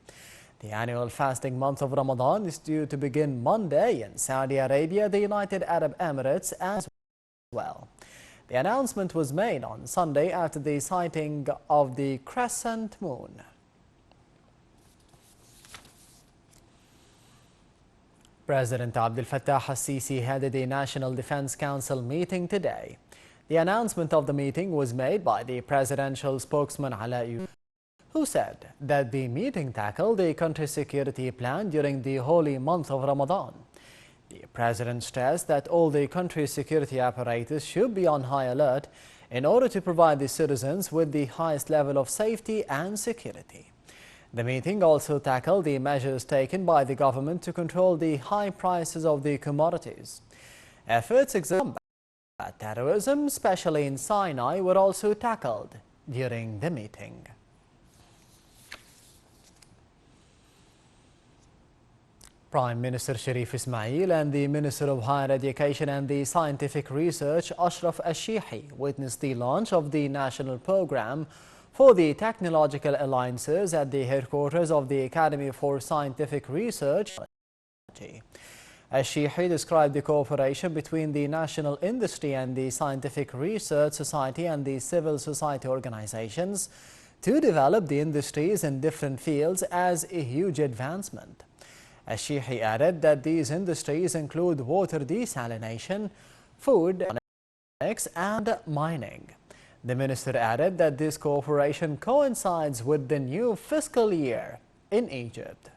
The annual fasting month of Ramadan is due to begin Monday in Saudi Arabia, the United Arab Emirates as well. The announcement was made on Sunday after the sighting of the crescent moon. President Abdel Fattah al-Sisi headed a National Defense Council meeting today. The announcement of the meeting was made by the presidential spokesman Ala, who said that the meeting tackled the country's security plan during the holy month of Ramadan. The president stressed that all the country's security apparatus should be on high alert in order to provide the citizens with the highest level of safety and security. The meeting also tackled the measures taken by the government to control the high prices of the commodities. Efforts to combat terrorism, especially in Sinai, were also tackled during the meeting. Prime Minister Sharif Ismail and the Minister of Higher Education and the Scientific Research, Ashraf Al-Shihi, witnessed the launch of the national program for the technological alliances at the headquarters of the Academy for Scientific Research. Al-Shihi described the cooperation between the national industry and the Scientific Research Society and the civil society organizations to develop the industries in different fields as a huge advancement. Al-Shihi added that these industries include water desalination, food, electronics, and mining. The minister added that this cooperation coincides with the new fiscal year in Egypt.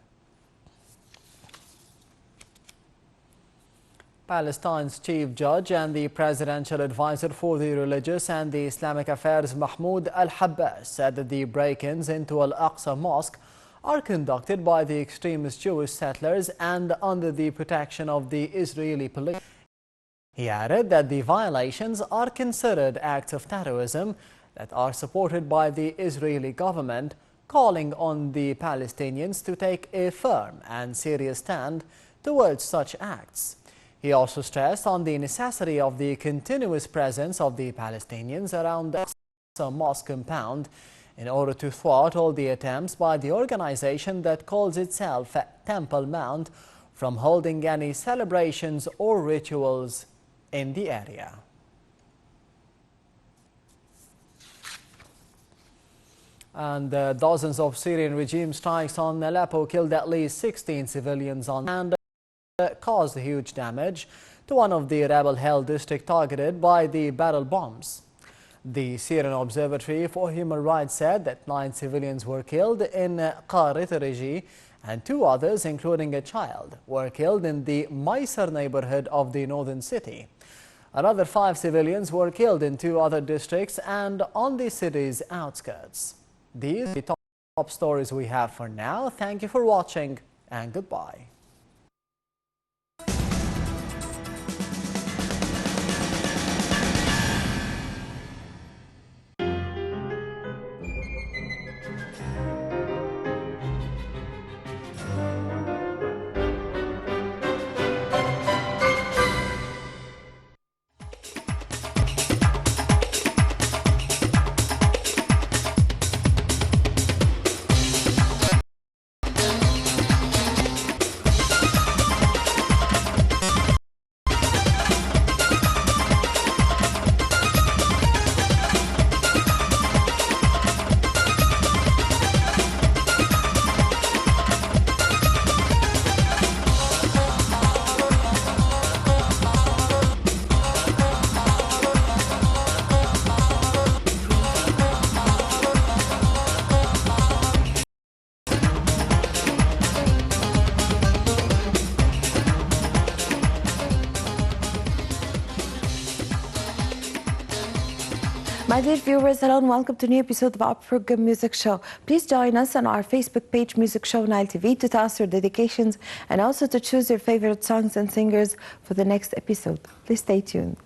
Palestine's chief judge and the presidential advisor for the religious and the Islamic affairs, Mahmoud al-Habbas, said that the break-ins into Al-Aqsa Mosque are conducted by the extremist Jewish settlers and under the protection of the Israeli police. He added that the violations are considered acts of terrorism that are supported by the Israeli government, calling on the Palestinians to take a firm and serious stand towards such acts. He also stressed on the necessity of the continuous presence of the Palestinians around the Al-Aqsa Mosque compound in order to thwart all the attempts by the organization that calls itself Temple Mount from holding any celebrations or rituals in the area. And dozens of Syrian regime strikes on Aleppo killed at least 16 civilians and caused huge damage to one of the rebel-held districts targeted by the barrel bombs. The Syrian Observatory for Human Rights said that 9 civilians were killed in Qarit Riji and 2 others, including a child, were killed in the Maysar neighborhood of the northern city. Another 5 civilians were killed in 2 other districts and on the city's outskirts. These are the top stories we have for now. Thank you for watching and goodbye. My dear viewers, hello and welcome to a new episode of our program Music Show. Please join us on our Facebook page Music Show Nile TV to tell us your dedications and also to choose your favorite songs and singers for the next episode. Please stay tuned.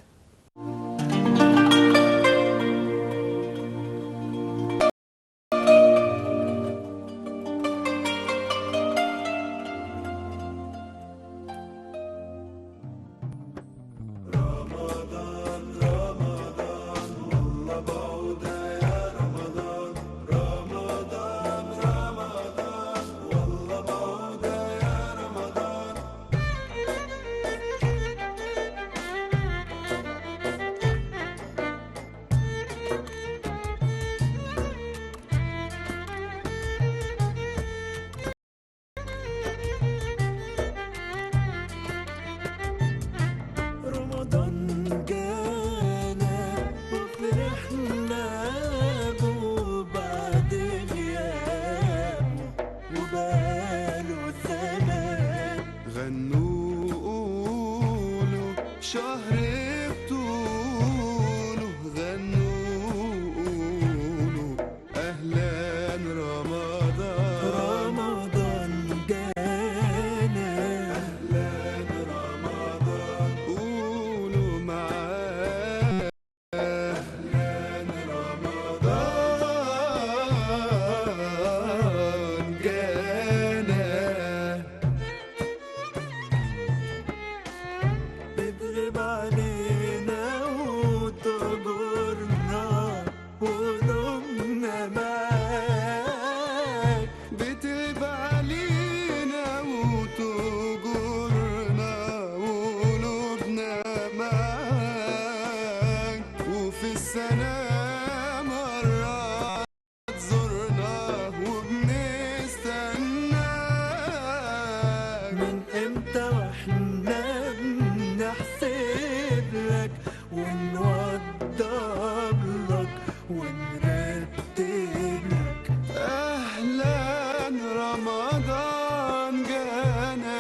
برتب لك أهلا رمضان جانا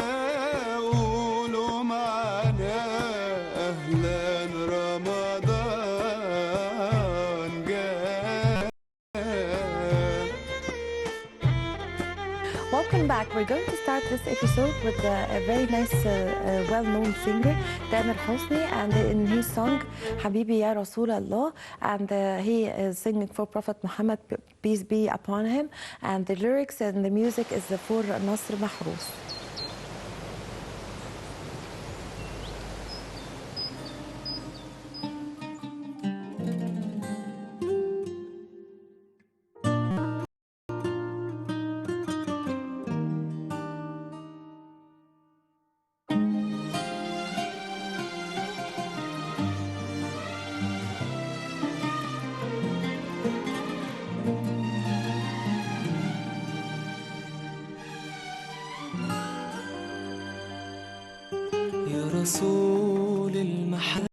قولوا معنا أهلا رمضان جانا. Welcome back. We're going to start this episode with a very nice, well-known singer, Tamer Hosni, and in his song Habibi Ya Rasul Allah, and he is singing for Prophet Muhammad, peace be upon him, and the lyrics and the music is for Nasr Mahrous. رسول المحبة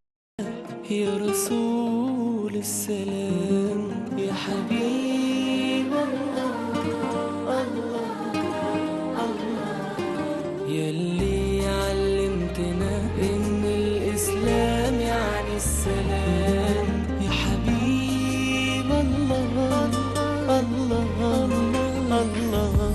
يا رسول السلام يا حبيب الله الله الله يلي علمتنا إن الإسلام يعني السلام يا حبيب الله الله الله الله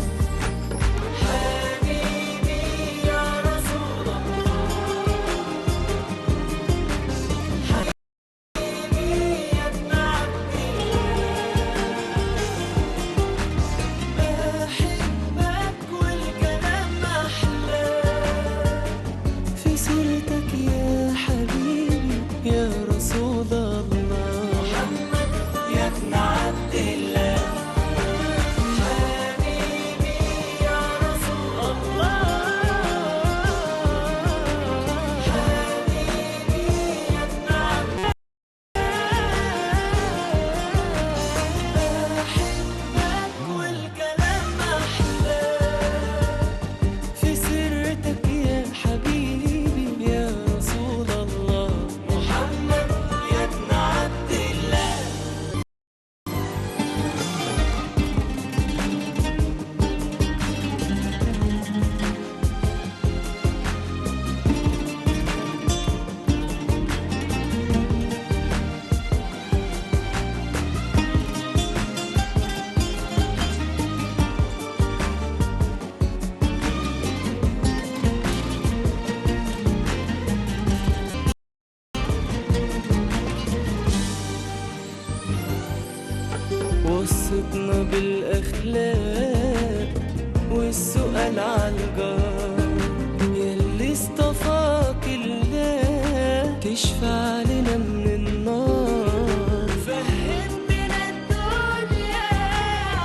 وصتنا بالأخلاق والسؤال عالجار يلي اصطفاك الله تشفع لنا من النار فهمتنا الدنيا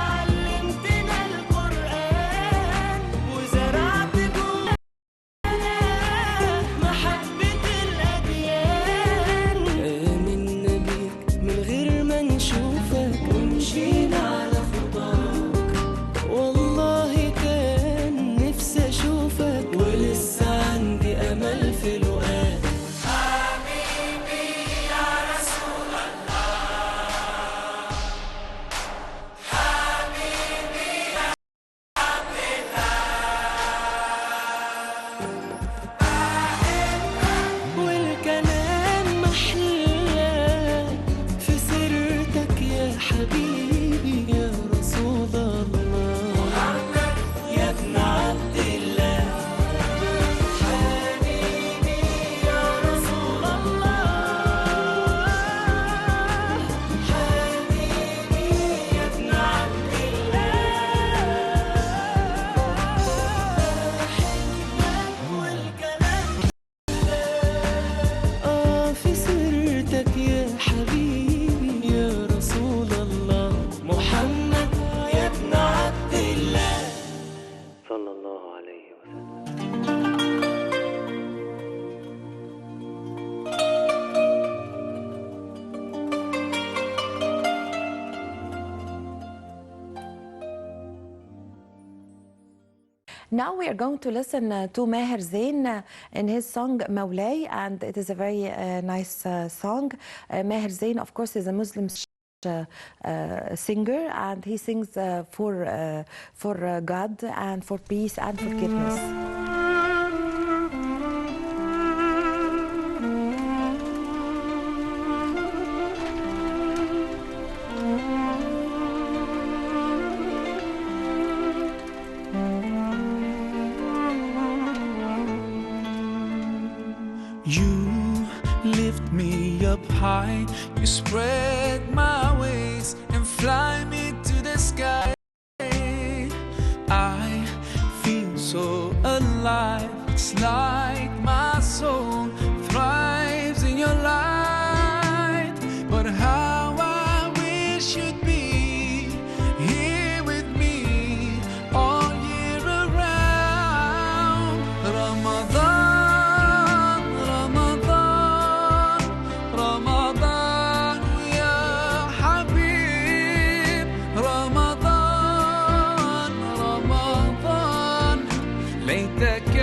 علمتنا القرآن وزرعت جوانا محبة الأديان آمنا بيك من غير ما نشوفك ومشينا على خطاك والله كان نفسي اشوفك ولسه عندي امل في لقاك حبيبي يا رسول الله حبيبي يا عبد الله والكلام محلى في سيرتك يا حبيبي يا رسول الله محمد يا ابن عبد الله حبيبي يا رسول الله حبيبي يا ابن عبد الله والكلام في سيرتك يا حبيبي يا رسول الله محمد يا ابن عبد الله صلى الله عليه وسلم. Now we are going to listen to Maher Zain in his song Mawlay, and it is a very nice song. Maher Zain, of course, is a Muslim singer, and he sings for God and for peace and forgiveness. You lift me up high, you spread my wings and fly me to the sky. I feel so alive, it's like my soul thrives in your light. But how I wish you'd be here with me all year around. Ramadan, ليتك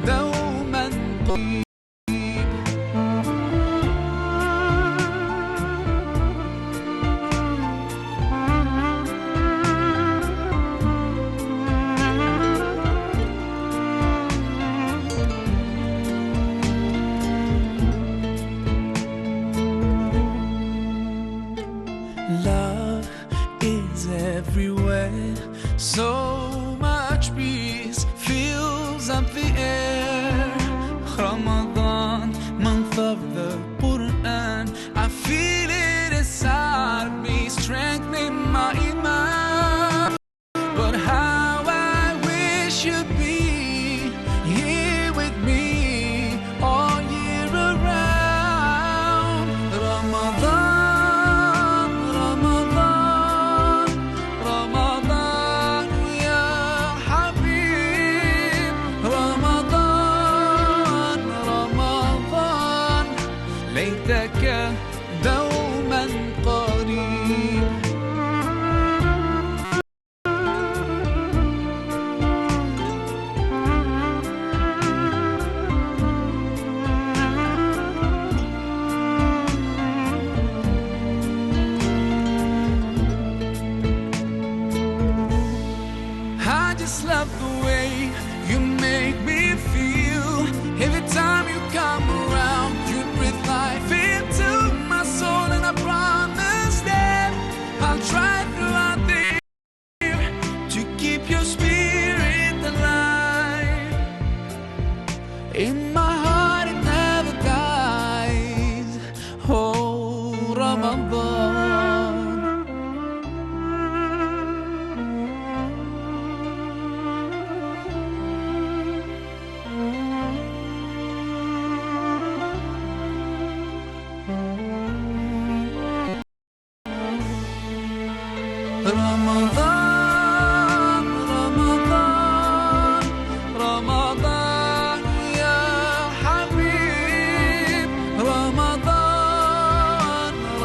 دوما طيب. Love is everywhere, so much peace fills up the air. Ramadan, month of the Quran, I feel it inside me, strengthening my iman. But how I wish you'd be here with me all year around. Ramadan, ليتك دوما قريب. I just love the way you make me feel. Every time you come around, you breathe life into my soul, and I promise that I'll try throughout the year to keep your spirit alive. In my heart it never dies. Oh, Ramadan. رمضان رمضان رمضان يا حبيب. رمضان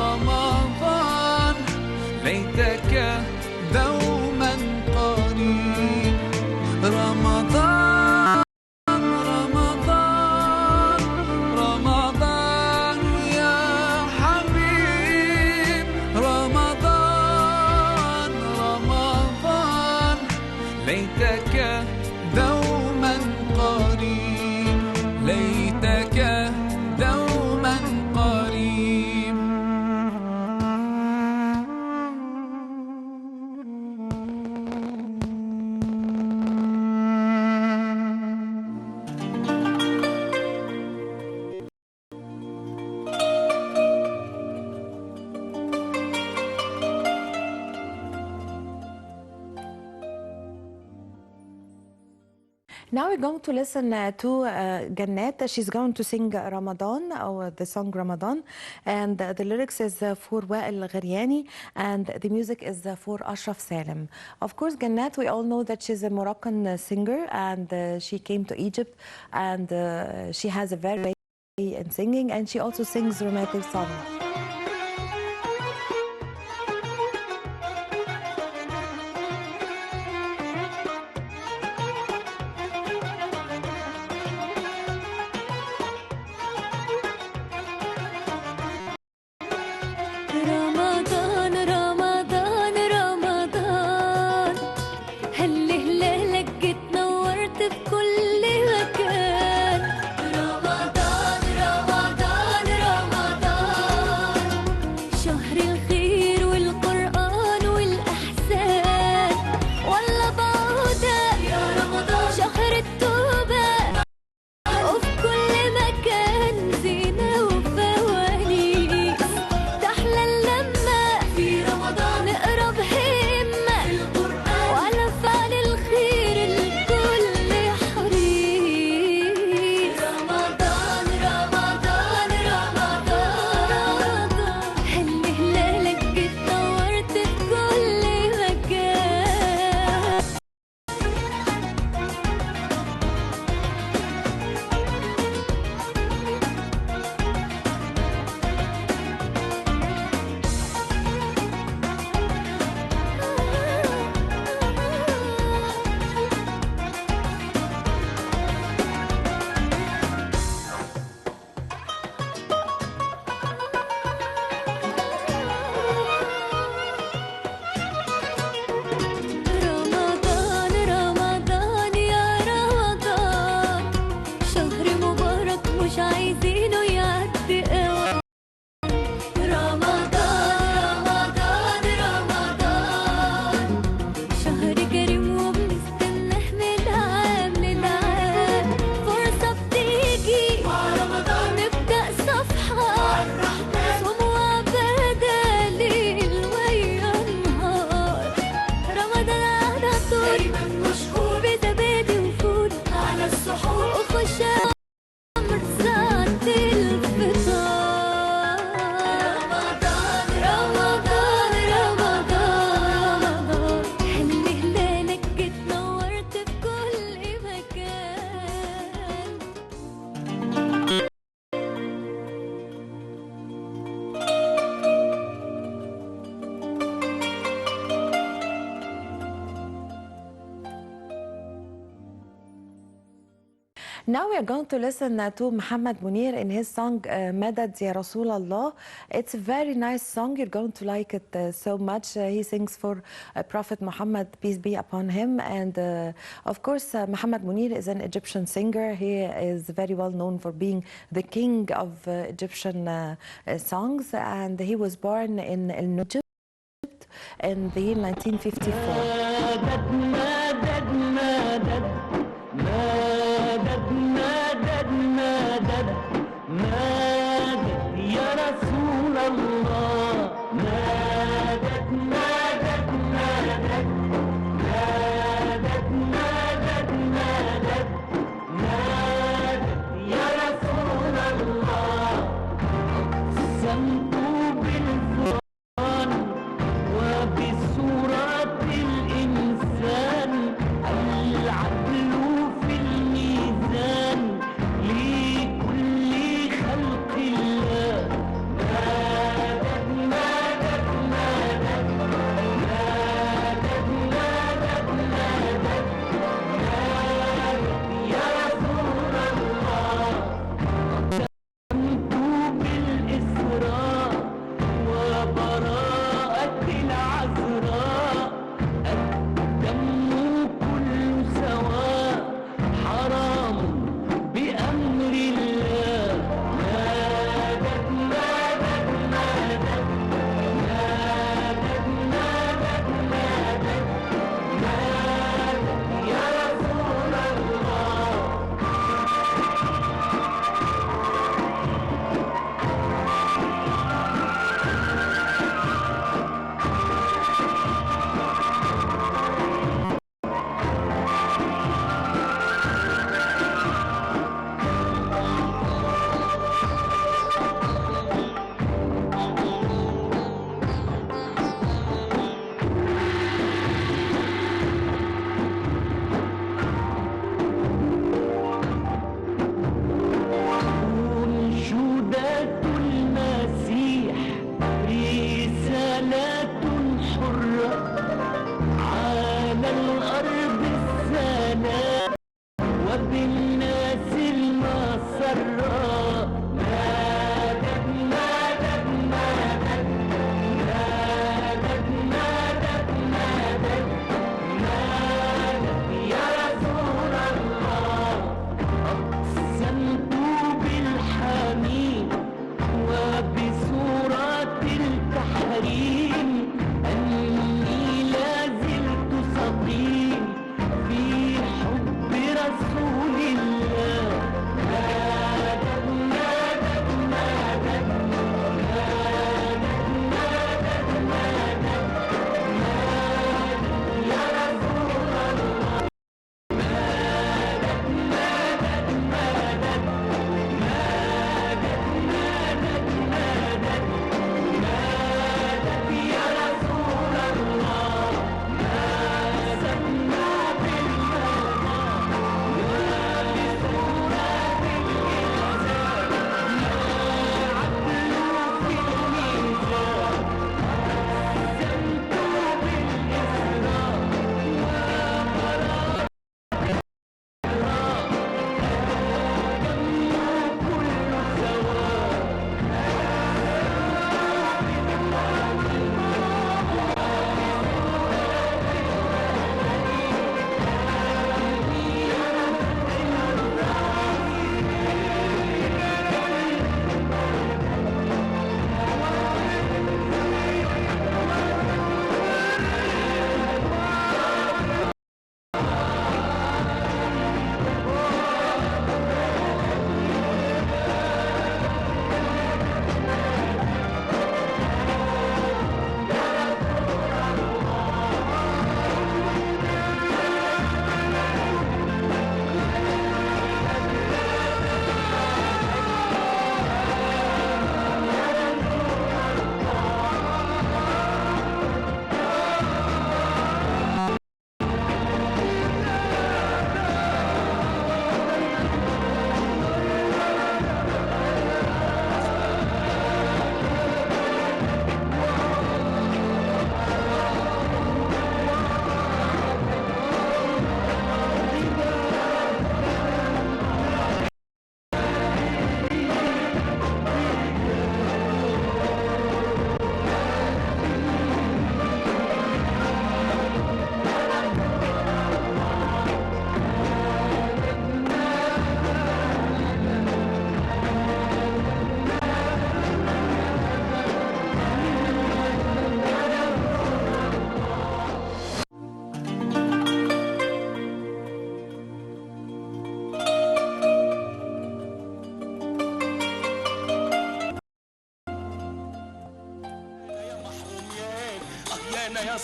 رمضان ليتك دوما قريب. رمضان رمضان رمضان يا حبيب. رمضان رمضان ليتك دوما قريب. ليتك دوما قريب. Now we're going to listen to Jannat. She's going to sing Ramadan, or the song Ramadan, and the lyrics is for Wael Gharyani, and the music is for Ashraf Salem. Of course, Jannat, we all know that she's a Moroccan singer, and she came to Egypt, and she has a very way in singing, and she also sings romantic songs. رمضان Now we are going to listen to Muhammad Munir in his song Madad Ya Rasul Allah. It's a very nice song. You're going to like it so much. He sings for Prophet Muhammad, peace be upon him. And of course, Muhammad Munir is an Egyptian singer. He is very well known for being the king of Egyptian songs. And he was born in Egypt in the year 1954. مدد مدد مدد مدد يا رسول الله مدد مدد مدد مدد مدد مدد مدد يا رسول الله أقسمت بالفرقان وبسورة الإنسان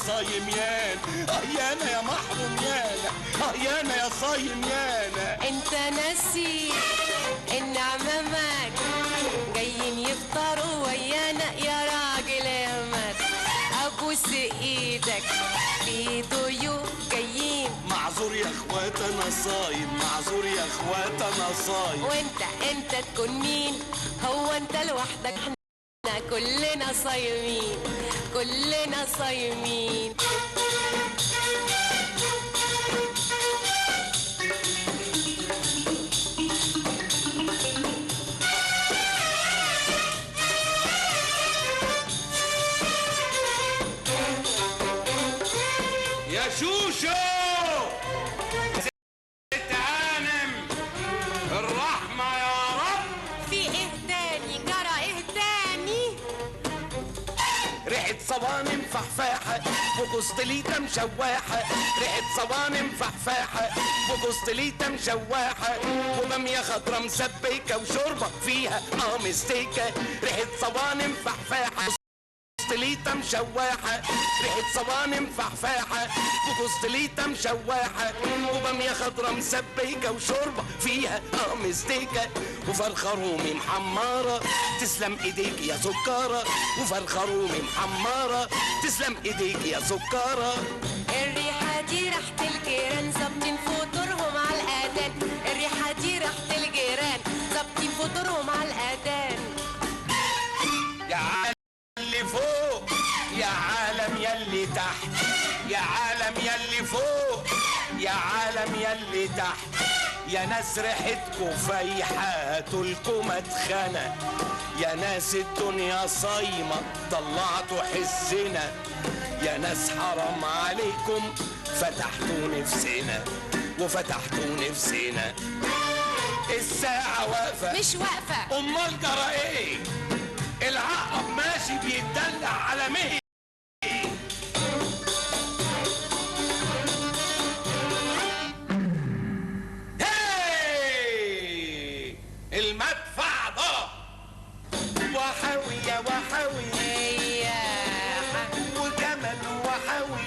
صايم يانا، يانا يا محروم يانا، يانا يا صايم يانا. انت ناسي ان عمامك جايين يفطروا ويانا يا راجل احمد، ابوس ايدك في ضيوف جايين. معذور يا اخوات انا صايم، معذور يا اخوات انا صايم. وانت تكون مين؟ هو انت لوحدك؟ احنا كلنا صايمين، كلنا صايمين. يا شوشو ست هانم، الرحمة يا رب. في ايه تاني؟ جرى ايه تاني؟ ريحة صوانم فحفاحة وكوستليتا مشواحة، ريحة صوانم فحفاحة وكوستليتا مشواحة، وبامية خضرا مسبكة وشوربة فيها مستيكة. ريحة صوانم فحفاحة كوستليتا مشواحة، ريحة صوانم فحفاحة وكوستليتا مشواحة، وبامية خضرا مسبكة وشوربة فيها مستيكة، وفرخة رومي محمرة تسلم ايديك يا سكارة، وفرخة رومي محمرة تسلم ايديك يا سكارة. الريحة دي ريحة الجيران ظابطين فطورهم على الأذان، الريحة دي ريحة الجيران ظابطين فطورهم على الأذان. يا عالم يلي فوق، يا عالم يلي تحت، يا عالم يلي فوق، يا عالم يلي تحت، يا ناس ريحتكوا فايحة تلكم اتخنى، يا ناس الدنيا صايمة طلعتوا حسنا، يا ناس حرام عليكم فتحتوا نفسنا وفتحتوا نفسنا. الساعة واقفة مش واقفة، أمال جرى إيه؟ العقرب ماشي بيتدلع على مهي. المدفع ده وحوي يا وحوي، وجمل وحوي،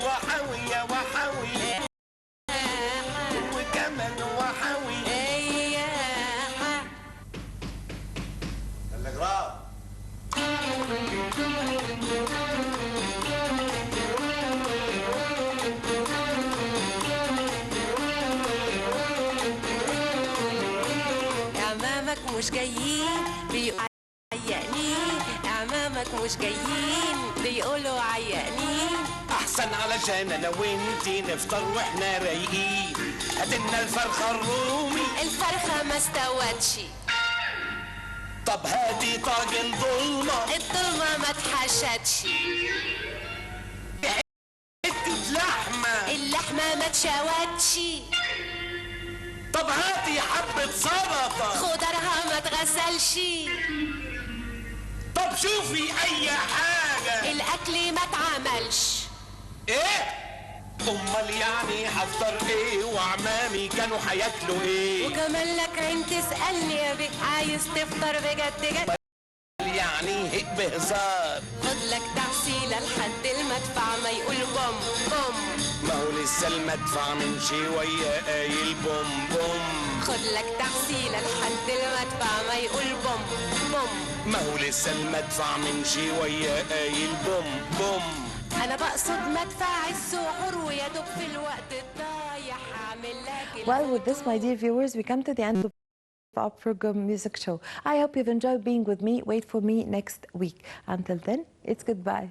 وحوي يا وحوي، وجمل وحوي. الغراب مش جايين بيقولوا عيانين، اعمامك مش جايين بيقولوا عيانين. احسن علشان انا وانتي نفطر واحنا رايقين، هاتلنا الفرخه الرومي. الفرخه ما استوتش. طب هاتي طاجن ضلمه. الضلمه ما اتحشتش. حته لحمه. اللحمه ما اتشوتش. طب هاتي حبة سلطة. خضرها ما اتغسلش. طب شوفي أي حاجة. الأكل ما اتعملش. إيه؟ أمال يعني هفطر إيه وعمامي كانوا هياكلوا إيه؟ وكمان لك عين تسألني يا بيه عايز تفطر بجد جد؟ يعني هيك بهزار. خد لك تعسيلة لحد المدفع ما يقول بوم بوم. ما هو لسه المدفع من شوية قايل بوم بوم. خد لك تعسيلة لحد المدفع ما يقول بوم بوم. ما هو لسه المدفع من شوية قايل بوم بوم. أنا بقصد مدفع السحور ويا دوب في الوقت الضايع هعمل لك. Well, with this, my dear viewers, we come to the end of our program Music Show. I hope you've enjoyed being with me. Wait for me next week. Until then, it's goodbye.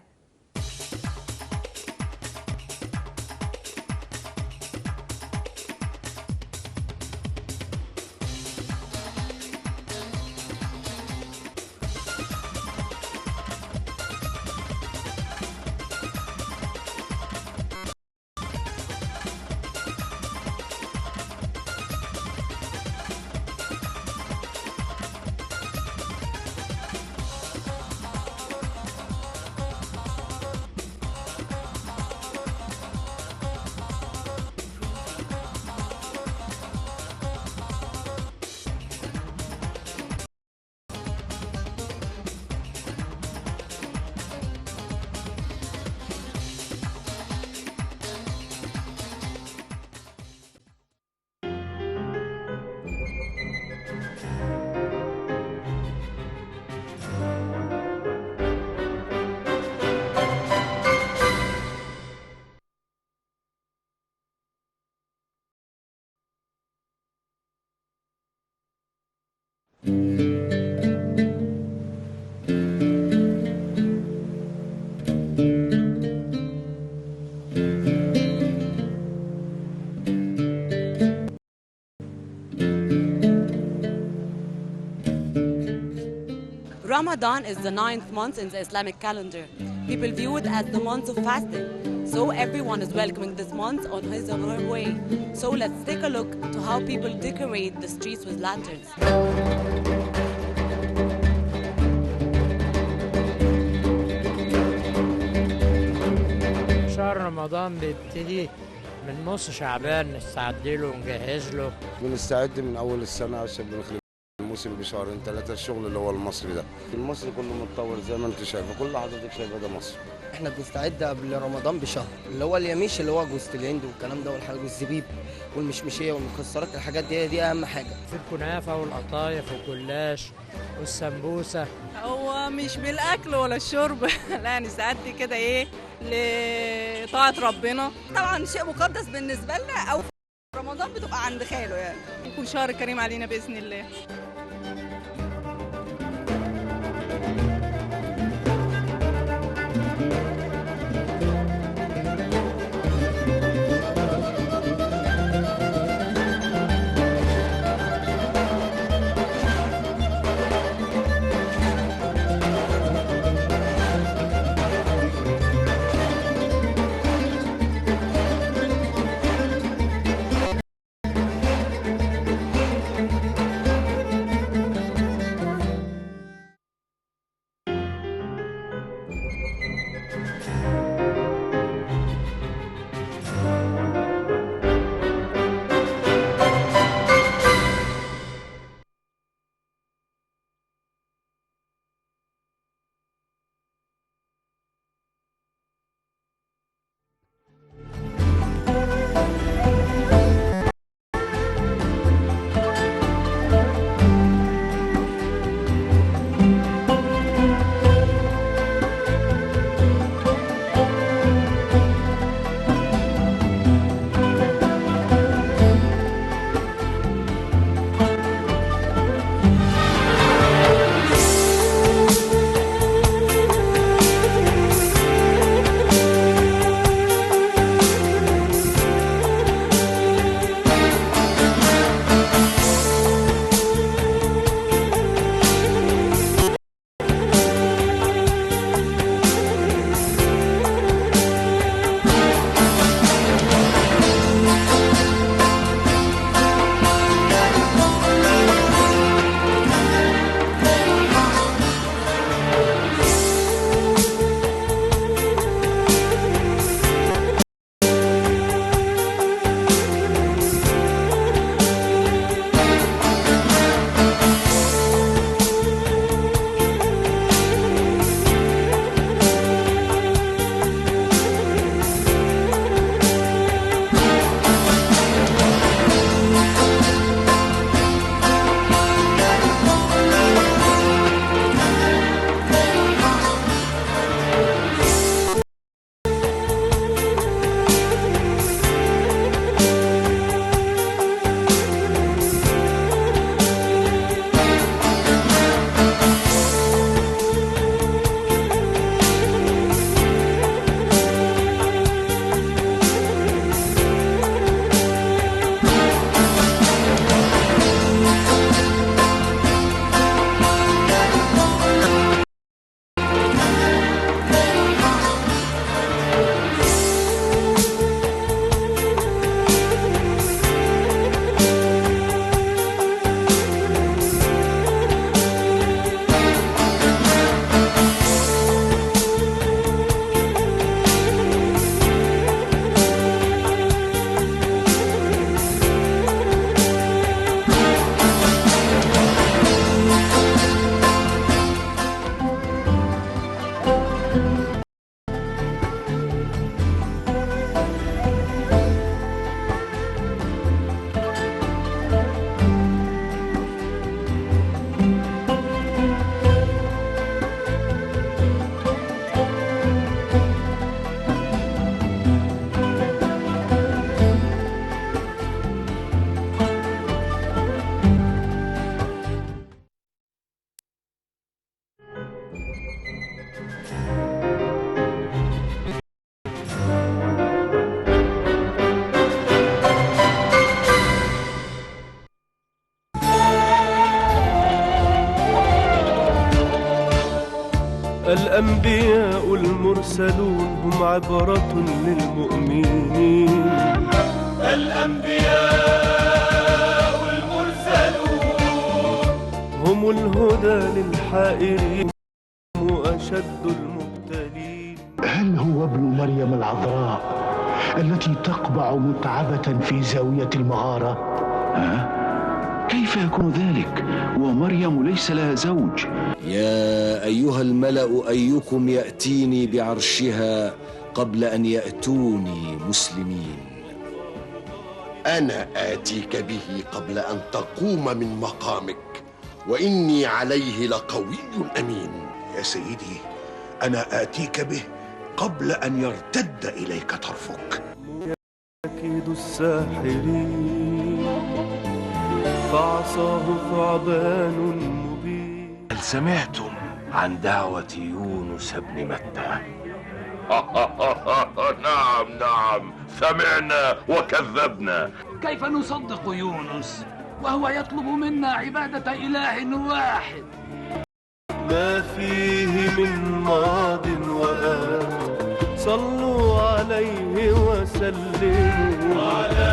Ramadan is the 9th month in the Islamic calendar. People view it as the month of fasting. So everyone is welcoming this month on his or her way. So let's take a look to how people decorate the streets with lanterns. شهر رمضان بيبتدي من نص شعبان نستعد له ونجهز له. بنستعد من اول السنه عشان بنخلي الموسم بشهرين ثلاثه. الشغل اللي هو المصري ده، المصري كله متطور زي ما انت شايفه، كل حضرتك شايفه ده مصر. احنا بنستعد قبل رمضان بشهر، اللي هو اليميش اللي هو جوز الهند والكلام ده والزبيب والمشمشيه والمكسرات، الحاجات دي اهم حاجه. في الكنافه والقطايف والجلاش والسمبوسه. هو مش بالاكل ولا الشرب لا نستعد كده ايه لطاعه ربنا. طبعا شيء مقدس بالنسبه لنا، او رمضان بتبقى عند خاله يعني. يكون شهر كريم علينا باذن الله. الأنبياء المرسلون هم عبرة للمؤمنين. الأنبياء المرسلون هم الهدى للحائرين وأشد المبتلين. هل هو ابن مريم العذراء التي تقبع متعبة في زاوية المغارة؟ كيف يكون ذلك ومريم ليس لها زوج؟ يا أيها الملأ أيكم يأتيني بعرشها قبل أن يأتوني مسلمين. أنا آتيك به قبل أن تقوم من مقامك وإني عليه لقوي أمين. يا سيدي أنا آتيك به قبل أن يرتد إليك طرفك. يكيد الساحرين فعصاه ثعبان مبين. هل سمعتم عن دعوة يونس بن متى؟ نعم نعم سمعنا وكذبنا. كيف نصدق يونس وهو يطلب منا عبادة إله واحد؟ ما فيه من ماض وآت صلوا عليه وسلموا على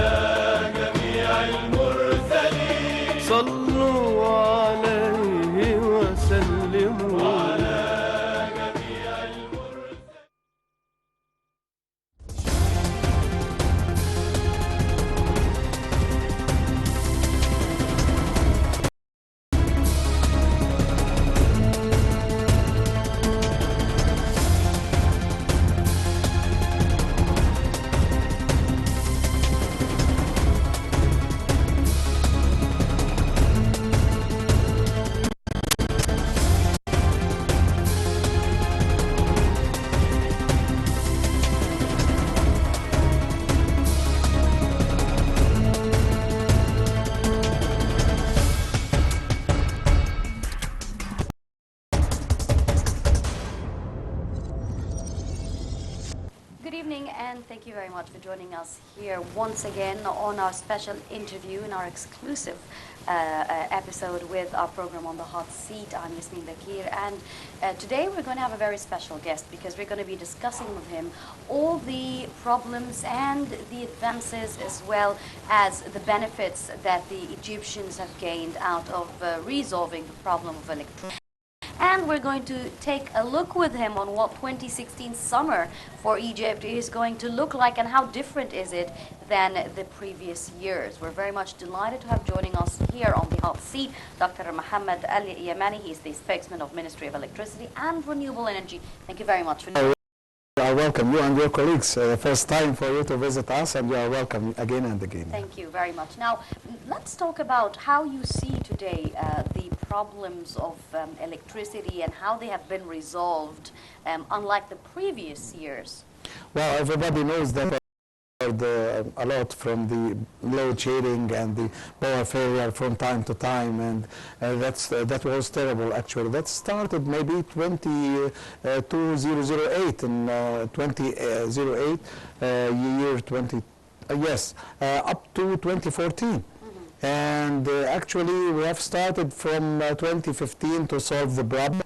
جميع المرسلين. صلوا عليه وسلموا على جميع المرسلين. Good evening, and thank you very much for joining us here once again on our special interview in our exclusive episode with our program On the Hot Seat. I'm Yasmin Bakir, and today we're going to have a very special guest because we're going to be discussing with him all the problems and the advances as well as the benefits that the Egyptians have gained out of resolving the problem of electricity. And we're going to take a look with him on what 2016 summer for Egypt is going to look like and how different is it than the previous years. We're very much delighted to have joining us here on the hot seat Dr. Mohammed Al-Yamani. He's the spokesman of Ministry of Electricity and Renewable Energy. Thank you very much for joining us. You are welcome, you and your colleagues. First time for you to visit us, and you are welcome again and again. Thank you very much. Now, let's talk about how you see today the problems of electricity and how they have been resolved, unlike the previous years. Well, everybody knows that a lot from the load shedding and the power failure from time to time, and that was terrible actually. That started maybe 2008 in 2008 year 20 yes up to 2014. And actually we have started from 2015 to solve the problem.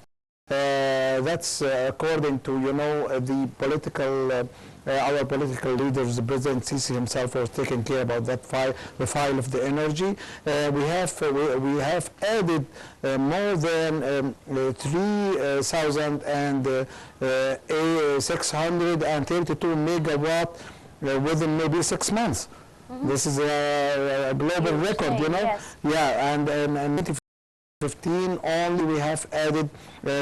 That's according to, you know, the political our political leaders. The President Sisi himself was taking care about that the file of the energy. We have added more than 3,632 megawatt within maybe 6 months. This is a global record, you know. Yes. Yeah, and 2015 only we have added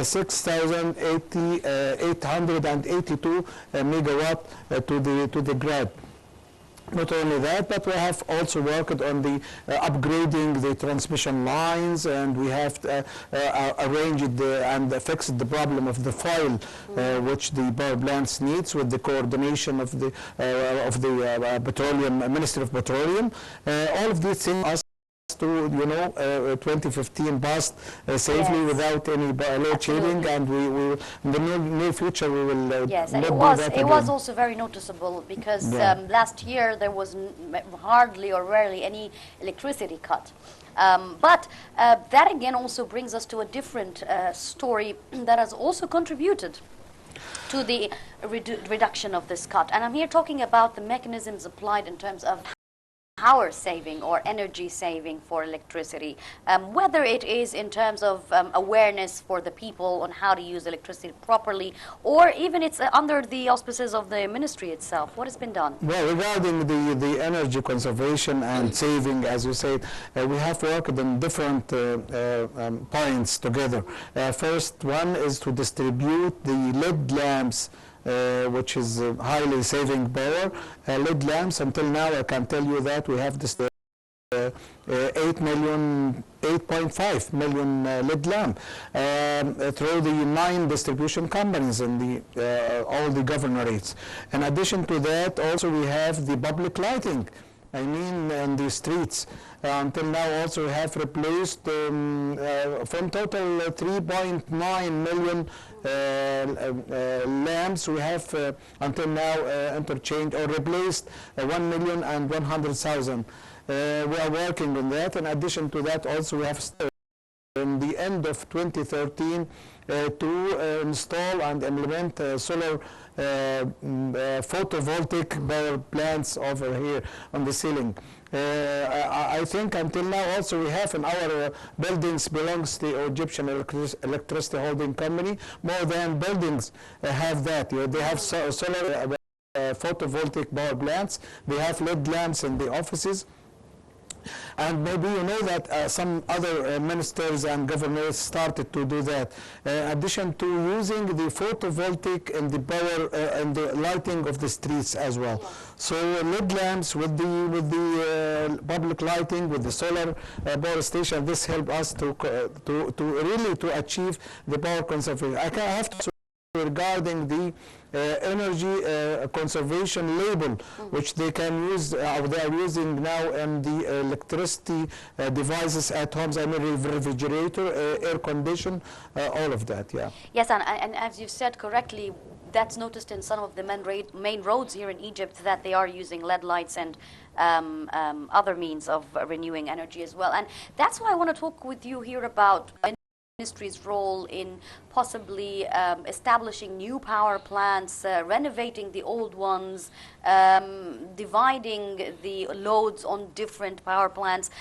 6,882 megawatt to the grid. Not only that, but we have also worked on the upgrading the transmission lines, and we have arranged and fixed the problem of the foil which the power plants needs with the coordination of the petroleum Ministry of Petroleum. All of these things to, you know, 2015 passed safely without any load shedding, and we will in the near future we will yes, and it was also very noticeable because last year there was hardly or rarely any electricity cut. But that again also brings us to a different story that has also contributed to the reduction of this cut. And I'm here talking about the mechanisms applied in terms of power saving or energy saving for electricity, whether it is in terms of awareness for the people on how to use electricity properly, or even it's under the auspices of the ministry itself. What has been done? Well, regarding the energy conservation and saving, as you said, we have worked on different points together. First one is to distribute the LED lamps, which is highly saving power. LED lamps, until now I can tell you that we have this 8.5 million LED lamp through the 9 distribution companies in all the governorates. In addition to that, also we have the public lighting. I mean, in the streets. Until now, also have replaced from total 3.9 million lamps. We have until now interchanged or replaced 1,100,000. We are working on that. In addition to that, also we have in the end of 2013 to install and implement solar photovoltaic power plants over here on the ceiling. I think until now also we have in our buildings belongs to the Egyptian Electricity Holding Company. More than buildings have that. They have solar photovoltaic power plants. They have LED lamps in the offices. And maybe you know that some other ministers and governors started to do that. In addition to using the photovoltaic and the power and the lighting of the streets as well. So LED lamps with the public lighting, with the solar power station, this helped us to really to achieve the power conservation. I have to regarding the energy conservation label, which they can use, they are using now in the electricity devices at homes. I mean, refrigerator, air condition, all of that. Yeah. Yes, and as you said correctly, that's noticed in some of the main roads here in Egypt that they are using LED lights and other means of renewing energy as well. And that's why I want to talk with you here about ministry's role in possibly establishing new power plants, renovating the old ones, dividing the loads on different power plants.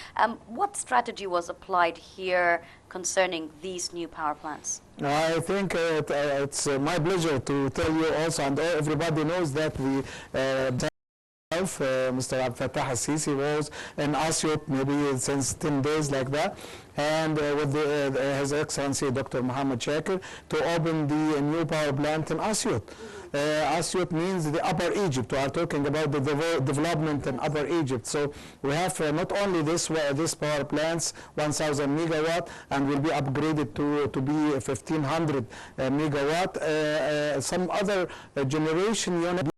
What strategy was applied here concerning these new power plants? I think it's my pleasure to tell you also, and everybody knows that we Mr. Abdel Fattah al-Sisi was in Asyut maybe since 10 days like that, and with His Excellency Dr. Mohammed Shakir to open the new power plant in Asyut. Asyut means the Upper Egypt. We are talking about the development in Upper Egypt. So we have not only this power plants, 1,000 megawatt, and will be upgraded to be 1,500 megawatt. Some other generation unit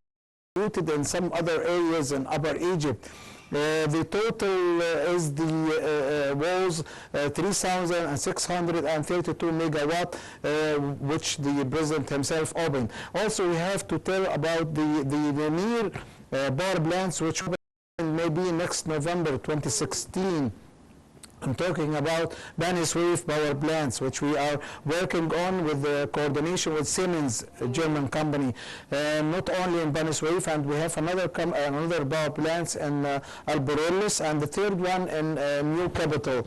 in some other areas in Upper Egypt. The total was 3,632 megawatt, which the president himself opened. Also, we have to tell about the near power plants, which open maybe next November 2016. I'm talking about Bani Suef power plants, which we are working on with the coordination with Siemens, a German company, not only in Bani Suef, and we have another power plants in Alborolus, and the third one in New Capital.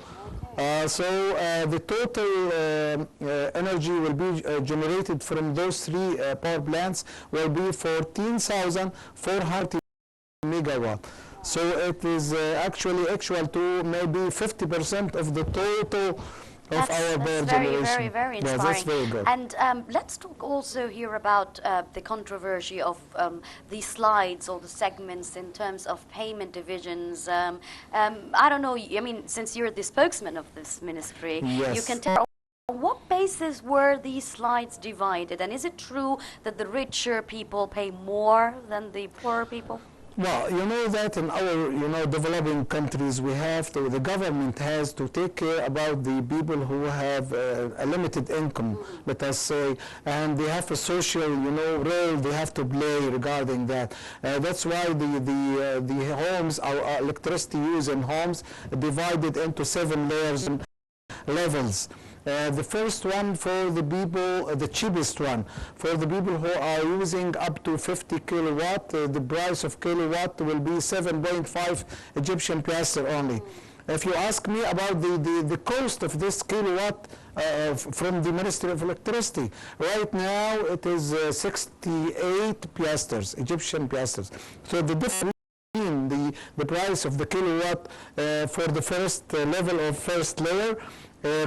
So the total energy will be generated from those 3 power plants will be 14,400 megawatt. So it is actually actual to maybe 50% of the total of our power generation. Very inspiring. Yeah, that's very good. And let's talk also here about the controversy of the slides or the segments in terms of payment divisions. I don't know, I mean, since you're the spokesman of this ministry, yes, you can tell on what basis were these slides divided? And is it true that the richer people pay more than the poorer people? Well, you know that in our, developing countries, we have to, the government has to take care about the people who have a limited income, let us say, and they have a social, role they have to play regarding that. That's why the homes, our electricity use in homes, divided into 7 layers and levels. The first one for the people, the cheapest one, for the people who are using up to 50 kilowatt, the price of kilowatt will be 7.5 Egyptian piastre only. If you ask me about the cost of this kilowatt from the Ministry of Electricity, right now it is 68 piastres, Egyptian piastres. So the difference between the price of the kilowatt for the first level of first layer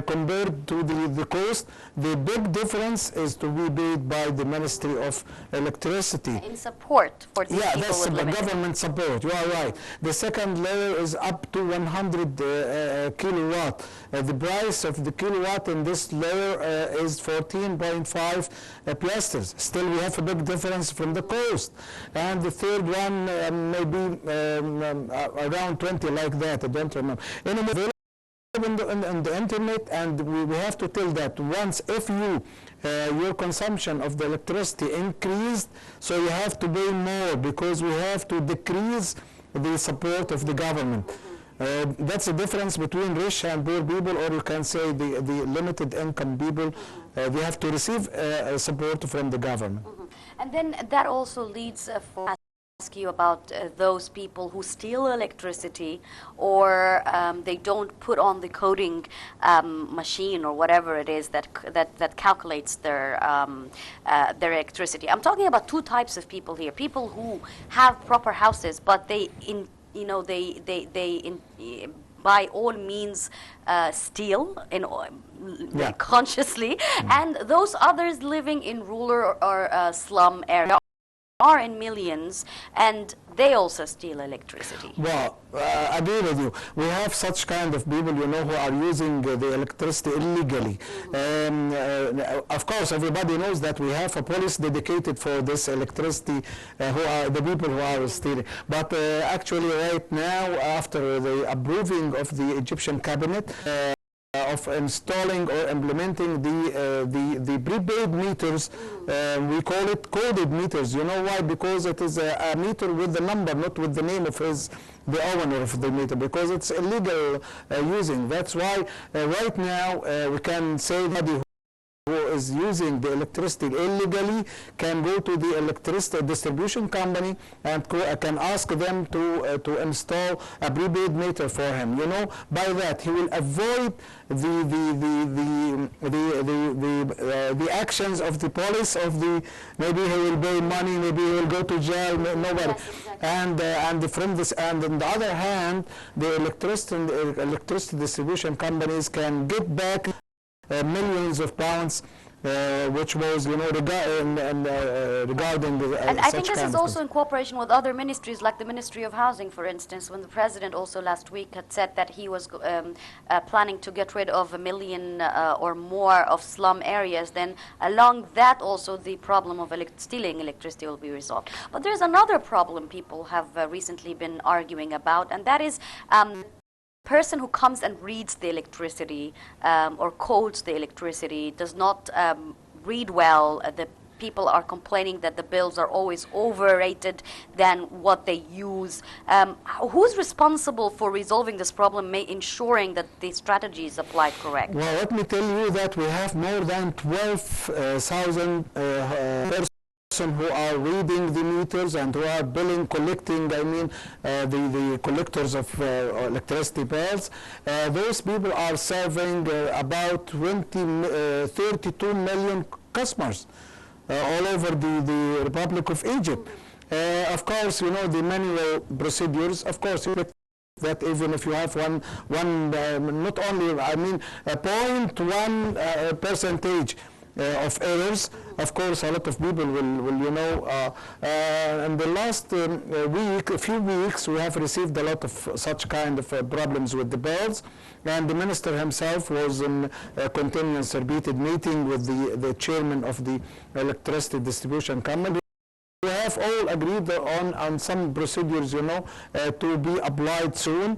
compared to the cost, the big difference is to be paid by the Ministry of Electricity. In support for these people that's with limited government support. You are right. The second layer is up to 100 kilowatt. The price of the kilowatt in this layer is 14.5 piastres. Still, we have a big difference from the cost. And the third one maybe around 20, like that. I don't remember. Anyway, on the internet, and we have to tell that once if your consumption of the electricity increased, so you have to pay more because we have to decrease the support of the government. That's the difference between rich and poor people, or you can say the limited income people. They have to receive support from the government. And then that also leads for ask you about those people who steal electricity, or they don't put on the coding machine or whatever it is that calculates their electricity. I'm talking about two types of people here: people who have proper houses, but they by all means steal consciously, and those others living in rural or slum areas are in millions, and they also steal electricity. Well, I agree with you. We have such kind of people, who are using the electricity illegally. Of course, everybody knows that we have a police dedicated for this electricity, who are the people who are stealing. But actually, right now, after the approving of the Egyptian cabinet, of installing or implementing the prepaid meters, we call it coded meters. You know why? Because it is a meter with the number, not with the name of the owner of the meter, because it's illegal using. That's why right now we can say that who is using the electricity illegally can go to the electricity distribution company and can ask them to install a prepaid meter for him. By that he will avoid the actions of the police, maybe he will pay money, maybe he will go to jail, nobody. Yes, exactly. And from this, and on the other hand, the electricity distribution companies can get back millions of pounds, which was, regarding the and I think this is also in cooperation with other ministries, like the Ministry of Housing, for instance, when the president also last week had said that he was planning to get rid of 1 million or more of slum areas, then along that also the problem of stealing electricity will be resolved. But there's another problem people have recently been arguing about, and that is person who comes and reads the electricity or codes the electricity does not read well. The people are complaining that the bills are always overrated than what they use. Who's responsible for resolving this problem, ensuring that the strategy is applied correctly? Well, let me tell you that we have more than 12,000 persons who are reading the meters and who are collecting, the collectors of electricity bills. Those people are serving about 32 million customers all over the Republic of Egypt. Of course, the manual procedures, of course, that even if you have one not only, a 0.1 percentage of errors, of course, a lot of people will in the last few weeks, we have received a lot of such kind of problems with the bills, and the minister himself was in a continuous repeated meeting with the chairman of the electricity distribution company. We have all agreed on some procedures, you know, to be applied soon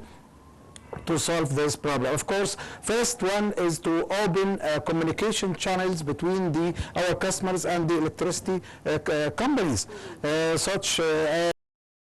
to solve this problem. Of course, first one is to open communication channels between our customers and the electricity companies, such as